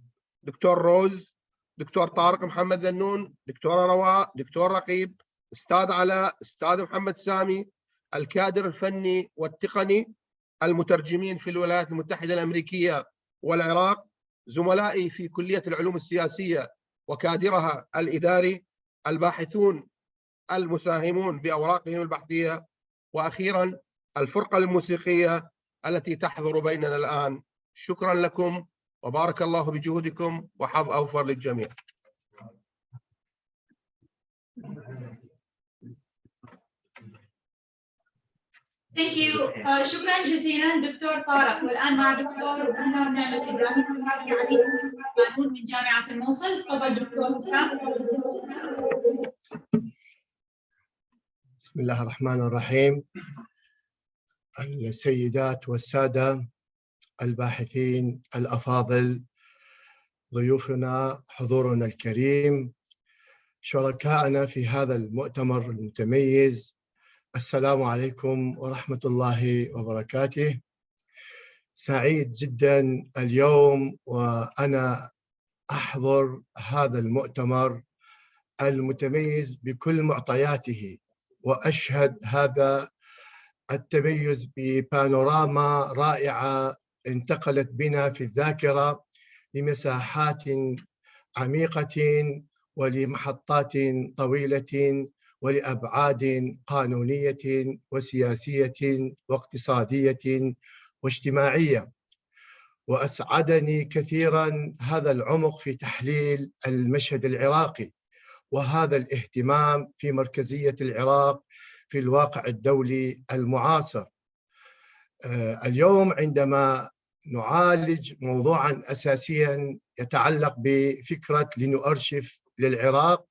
دكتور روز، دكتور طارق محمد ذنون، دكتورة رواء، دكتور رقيب، أستاذ علاء، أستاذ محمد سامي، الكادر الفني والتقني، المترجمين في الولايات المتحدة الأمريكية والعراق، زملائي في كلية العلوم السياسية وكادرها الإداري، الباحثون المساهمون بأوراقهم البحثية، وأخيرا الفرقة الموسيقية التي تحضر بيننا الآن. شكرا لكم وبارك الله بجهودكم وحظ أوفر للجميع. Thank you. شكرا جزيلا دكتور طارق. والآن مع دكتور حسام نعمة إبراهيم عميد القانون من جامعة الموصل. تفضل دكتور حسام. بسم الله الرحمن الرحيم. السيدات والسادة الباحثين الأفاضل، ضيوفنا، حضورنا الكريم، شركائنا في هذا المؤتمر المتميز، السلام عليكم ورحمة الله وبركاته. سعيد جدا اليوم وأنا أحضر هذا المؤتمر المتميز بكل معطياته، وأشهد هذا التميز ببانوراما رائعة انتقلت بنا في الذاكرة لمساحات عميقة ولمحطات طويلة ولأبعاد قانونية وسياسية واقتصادية واجتماعية. وأسعدني كثيرا هذا العمق في تحليل المشهد العراقي وهذا الاهتمام في مركزية العراق في الواقع الدولي المعاصر. اليوم عندما نعالج موضوعا أساسيا يتعلق بفكرة لنؤرشف للعراق،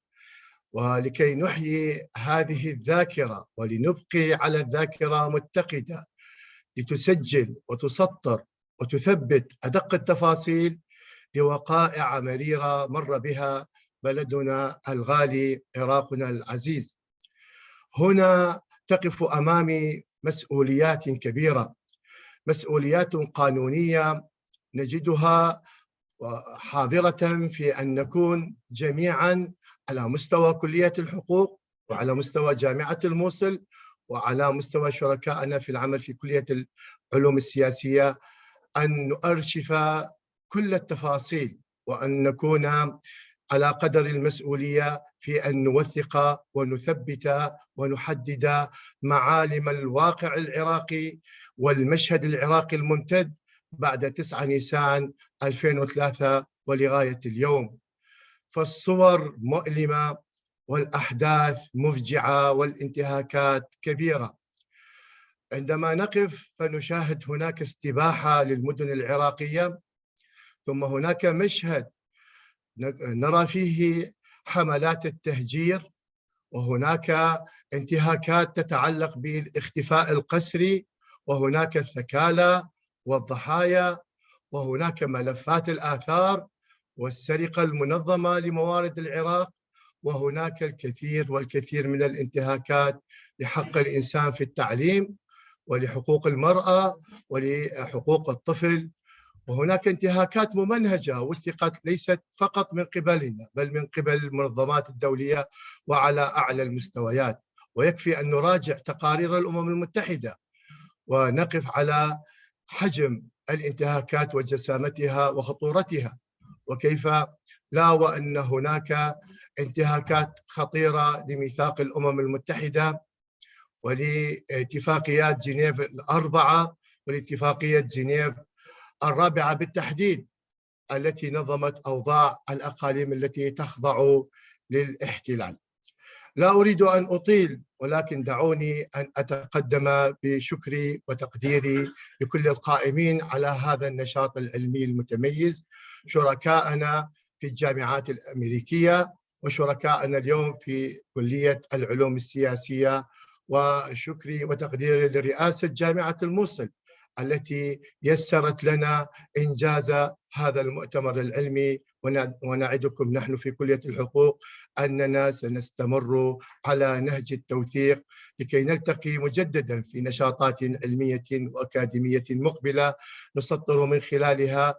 ولكي نحيي هذه الذاكرة ولنبقي على الذاكرة متقدة لتسجل وتسطر وتثبت أدق التفاصيل لوقائع مريرة مر بها بلدنا الغالي عراقنا العزيز. هنا تقف أمامي مسؤوليات كبيرة، مسؤوليات قانونية نجدها حاضرة في أن نكون جميعا على مستوى كلية الحقوق وعلى مستوى جامعة الموصل وعلى مستوى شركائنا في العمل في كلية العلوم السياسية أن نؤرشف كل التفاصيل وأن نكون على قدر المسؤولية في أن نوثق ونثبت ونحدد معالم الواقع العراقي والمشهد العراقي الممتد بعد 9 نيسان 2003 ولغاية اليوم. فالصور مؤلمة والأحداث مفجعة والانتهاكات كبيرة. عندما نقف فنشاهد هناك استباحة للمدن العراقية، ثم هناك مشهد نرى فيه حملات التهجير، وهناك انتهاكات تتعلق بالاختفاء القسري، وهناك الثكالى والضحايا، وهناك ملفات الآثار والسرقة المنظمة لموارد العراق، وهناك الكثير والكثير من الانتهاكات لحق الإنسان في التعليم ولحقوق المرأة ولحقوق الطفل. وهناك انتهاكات ممنهجة وثقت ليست فقط من قبلنا بل من قبل المنظمات الدولية وعلى أعلى المستويات. ويكفي أن نراجع تقارير الأمم المتحدة ونقف على حجم الانتهاكات وجسامتها وخطورتها، وكيف لا وأن هناك انتهاكات خطيرة لميثاق الأمم المتحدة ولاتفاقيات جنيف الأربعة ولاتفاقية جنيف الرابعة بالتحديد التي نظمت أوضاع الأقاليم التي تخضع للاحتلال. لا أريد أن أطيل، ولكن دعوني أن أتقدم بشكري وتقديري لكل القائمين على هذا النشاط العلمي المتميز، شركائنا في الجامعات الأمريكية وشركائنا اليوم في كلية العلوم السياسية، وشكري وتقديري لرئاسة جامعة الموصل التي يسرت لنا إنجاز هذا المؤتمر العلمي. ونعدكم نحن في كلية الحقوق أننا سنستمر على نهج التوثيق لكي نلتقي مجددا في نشاطات علمية وأكاديمية مقبلة نسطر من خلالها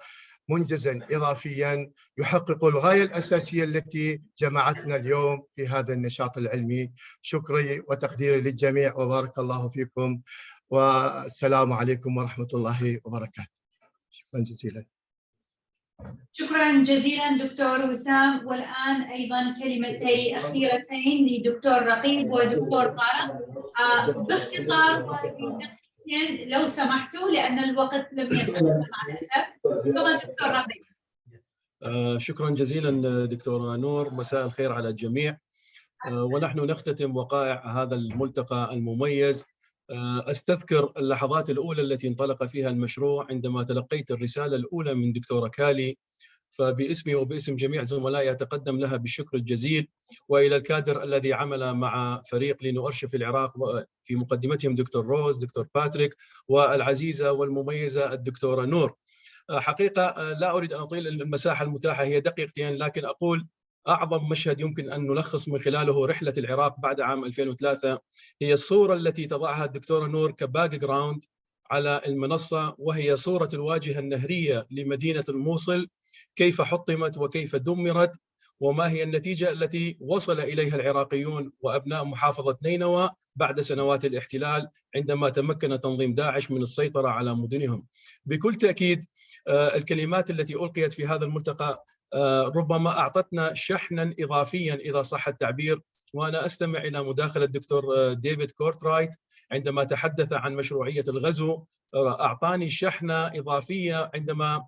منجزا إضافيا يحقق الغاية الأساسية التي جمعتنا اليوم في هذا النشاط العلمي. شكري وتقديري للجميع وبارك الله فيكم، والسلام عليكم ورحمة الله وبركاته. شكرا جزيلا. شكرا جزيلا دكتور وسام. والآن أيضا كلمتي أخيرتين لدكتور رقيب ودكتور طارق باختصار وبدقيقتين لو سمحتوا لأن الوقت لم يسمح مع الأسف. تفضل دكتور رقيب. شكرا جزيلا دكتورة نور، مساء الخير على الجميع. ونحن نختتم وقائع هذا الملتقى المميز. أستذكر اللحظات الأولى التي انطلق فيها المشروع عندما تلقيت الرسالة الأولى من دكتورة كالي، فباسمي وباسم جميع زملائي أتقدم لها بالشكر الجزيل، وإلى الكادر الذي عمل مع فريق لنؤرشف العراق في مقدمتهم دكتور روز، دكتور باتريك، والعزيزة والمميزة الدكتورة نور. حقيقة لا أريد أن أطيل، المساحة المتاحة هي دقيقتين، لكن أقول أعظم مشهد يمكن أن نلخص من خلاله رحلة العراق بعد عام 2003 هي الصورة التي تضعها الدكتورة نور كباك جراوند على المنصة، وهي صورة الواجهة النهرية لمدينة الموصل، كيف حطمت وكيف دمرت، وما هي النتيجة التي وصل إليها العراقيون وأبناء محافظة نينوى بعد سنوات الاحتلال عندما تمكن تنظيم داعش من السيطرة على مدنهم. بكل تأكيد الكلمات التي ألقيت في هذا الملتقى ربما أعطتنا شحنا إضافيا إذا صح التعبير وأنا أستمع إلى مداخلة الدكتور ديفيد كورترايت عندما تحدث عن مشروعية الغزو. أعطاني شحنة إضافية عندما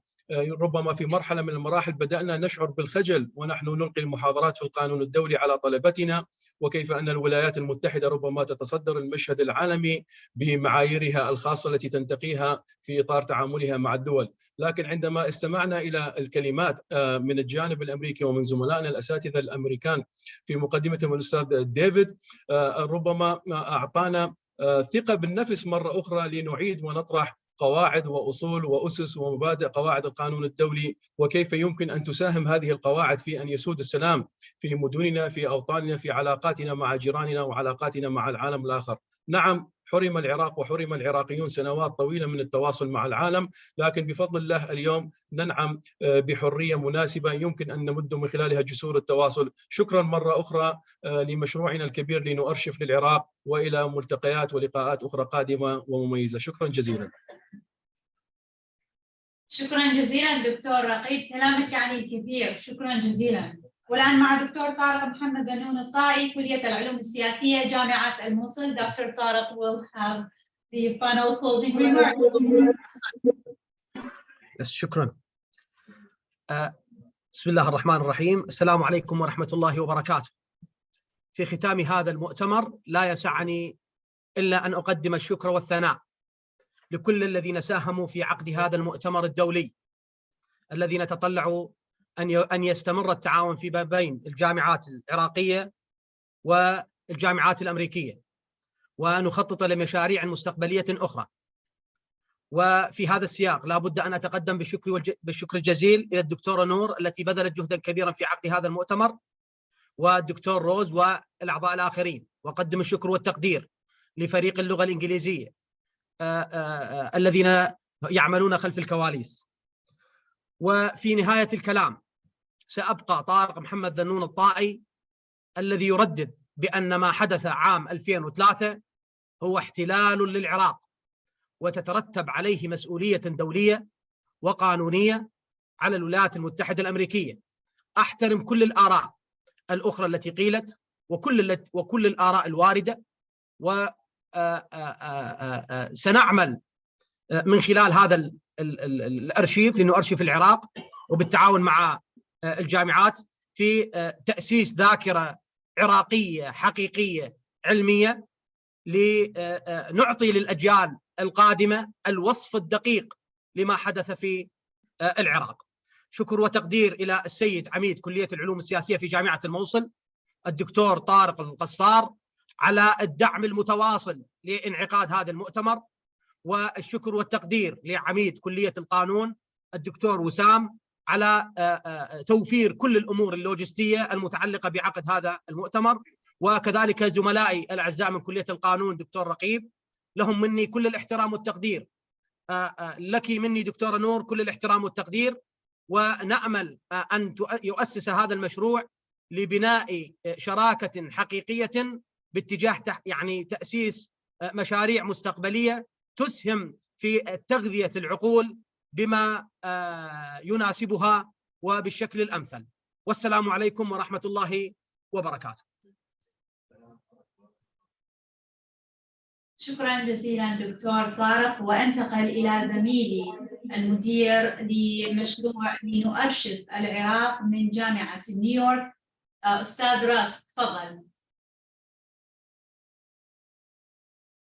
ربما في مرحلة من المراحل بدأنا نشعر بالخجل ونحن نلقي المحاضرات في القانون الدولي على طلبتنا، وكيف أن الولايات المتحدة ربما تتصدر المشهد العالمي بمعاييرها الخاصة التي تنتقيها في إطار تعاملها مع الدول. لكن عندما استمعنا إلى الكلمات من الجانب الأمريكي ومن زملائنا الأساتذة الأمريكان في مقدمتهم الأستاذ ديفيد، ربما أعطانا ثقة بالنفس مرة أخرى لنعيد ونطرح قواعد وأصول وأسس ومبادئ قواعد القانون الدولي، وكيف يمكن أن تساهم هذه القواعد في أن يسود السلام في مدننا، في أوطاننا، في علاقاتنا مع جيراننا وعلاقاتنا مع العالم الآخر. نعم، حرم العراق وحرم العراقيون سنوات طويلة من التواصل مع العالم، لكن بفضل الله اليوم ننعم بحرية مناسبة يمكن أن نمد من خلالها جسور التواصل. شكرا مرة أخرى لمشروعنا الكبير لنؤرشف للعراق، وإلى ملتقيات ولقاءات أخرى قادمة ومميزة. شكرا جزيلا. شكرا جزيلا دكتور رقيب، كلامك يعني الكثير، شكرا جزيلا. والآن مع دكتور طارق محمد بنون الطائي، كلية العلوم السياسية جامعة الموصل. دكتور طارق will have the final closing remarks. شكرا. بسم الله الرحمن الرحيم. السلام عليكم ورحمة الله وبركاته. في ختام هذا المؤتمر لا يسعني إلا أن أقدم الشكر والثناء لكل الذين ساهموا في عقد هذا المؤتمر الدولي، الذين تطلعوا أن يستمر التعاون في بين الجامعات العراقية والجامعات الأمريكية، ونخطط لمشاريع مستقبلية أخرى. وفي هذا السياق لا بد أن أتقدم بالشكر الجزيل إلى الدكتورة نور التي بذلت جهدا كبيرا في عقد هذا المؤتمر، والدكتور روز والأعضاء الآخرين. وأقدم الشكر والتقدير لفريق اللغة الإنجليزية الذين يعملون خلف الكواليس. وفي نهاية الكلام سأبقى طارق محمد بنون الطائي الذي يردد بأن ما حدث عام 2003 هو احتلال للعراق، وتترتب عليه مسؤولية دولية وقانونية على الولايات المتحدة الأمريكية. أحترم كل الآراء الأخرى التي قيلت وكل الآراء الواردة، وسنعمل من خلال هذا الأرشيف لنؤرشف العراق وبالتعاون مع الجامعات في تأسيس ذاكرة عراقية حقيقية علمية لنعطي للأجيال القادمة الوصف الدقيق لما حدث في العراق. شكر وتقدير إلى السيد عميد كلية العلوم السياسية في جامعة الموصل الدكتور طارق القصار على الدعم المتواصل لانعقاد هذا المؤتمر، والشكر والتقدير لعميد كلية القانون الدكتور وسام على توفير كل الأمور اللوجستية المتعلقة بعقد هذا المؤتمر، وكذلك زملائي الأعزاء من كلية القانون دكتور رقيب، لهم مني كل الاحترام والتقدير. لك مني دكتورة نور كل الاحترام والتقدير، ونأمل أن يؤسس هذا المشروع لبناء شراكة حقيقية باتجاه يعني تأسيس مشاريع مستقبلية تسهم في تغذية العقول بما يناسبها وبالشكل الأمثل. والسلام عليكم ورحمة الله وبركاته. شكرا جزيلا دكتور طارق. وانتقل إلى زميلي المدير لمشروع لنؤرشف العراق من جامعة نيويورك، أستاذ راس، تفضل.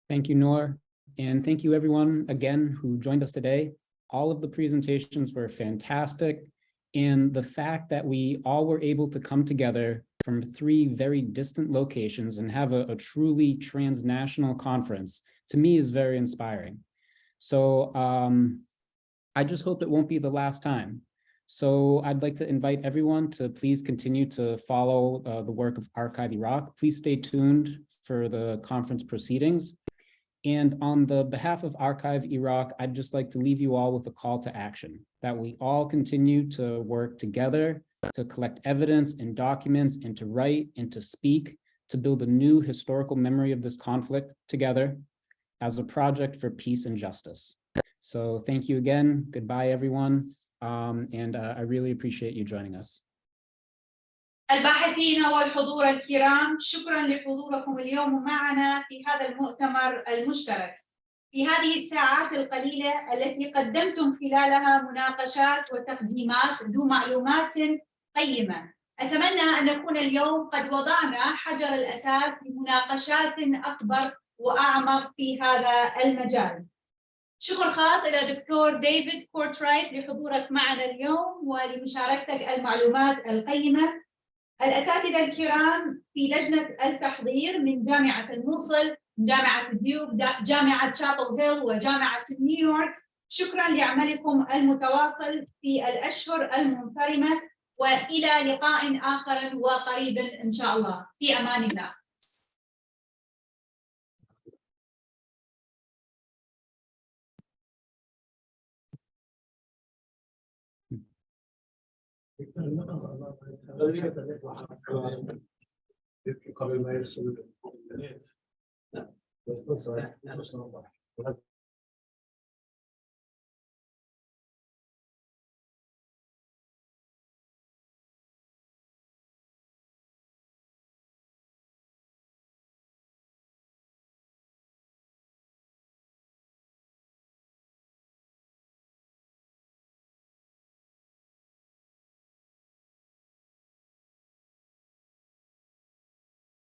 Thank you, Noor. And thank you everyone again who joined us today. All of the presentations were fantastic. And the fact that we all were able to come together from 3 very distant locations and have a truly transnational conference, to me, is very inspiring. So I just hope it won't be the last time. So I'd like to invite everyone to please continue to follow the work of Archive Iraq. Please stay tuned for the conference proceedings. And on the behalf of Archive Iraq, I'd just like to leave you all with a call to action, that we all continue to work together to collect evidence and documents and to write and to speak, to build a new historical memory of this conflict together as a project for peace and justice. So thank you again. Goodbye, everyone. And I really appreciate you joining us. الباحثين والحضور الكرام، شكرا لحضوركم اليوم معنا في هذا المؤتمر المشترك. في هذه الساعات القليلة التي قدمتم خلالها مناقشات وتقديمات ذو معلومات قيمة، أتمنى أن نكون اليوم قد وضعنا حجر الأساس لمناقشات أكبر وأعمق في هذا المجال. شكر خاص إلى دكتور ديفيد كورترايت لحضورك معنا اليوم ولمشاركتك المعلومات القيمة. الأساتذة الكرام في لجنة التحضير من جامعة الموصل، جامعة ديوك، جامعة شابل هيل وجامعة نيويورك، شكرا لعملكم المتواصل في الأشهر المنصرمة، وإلى لقاء آخر وقريب إن شاء الله. في أمان الله. قبل ما يرسل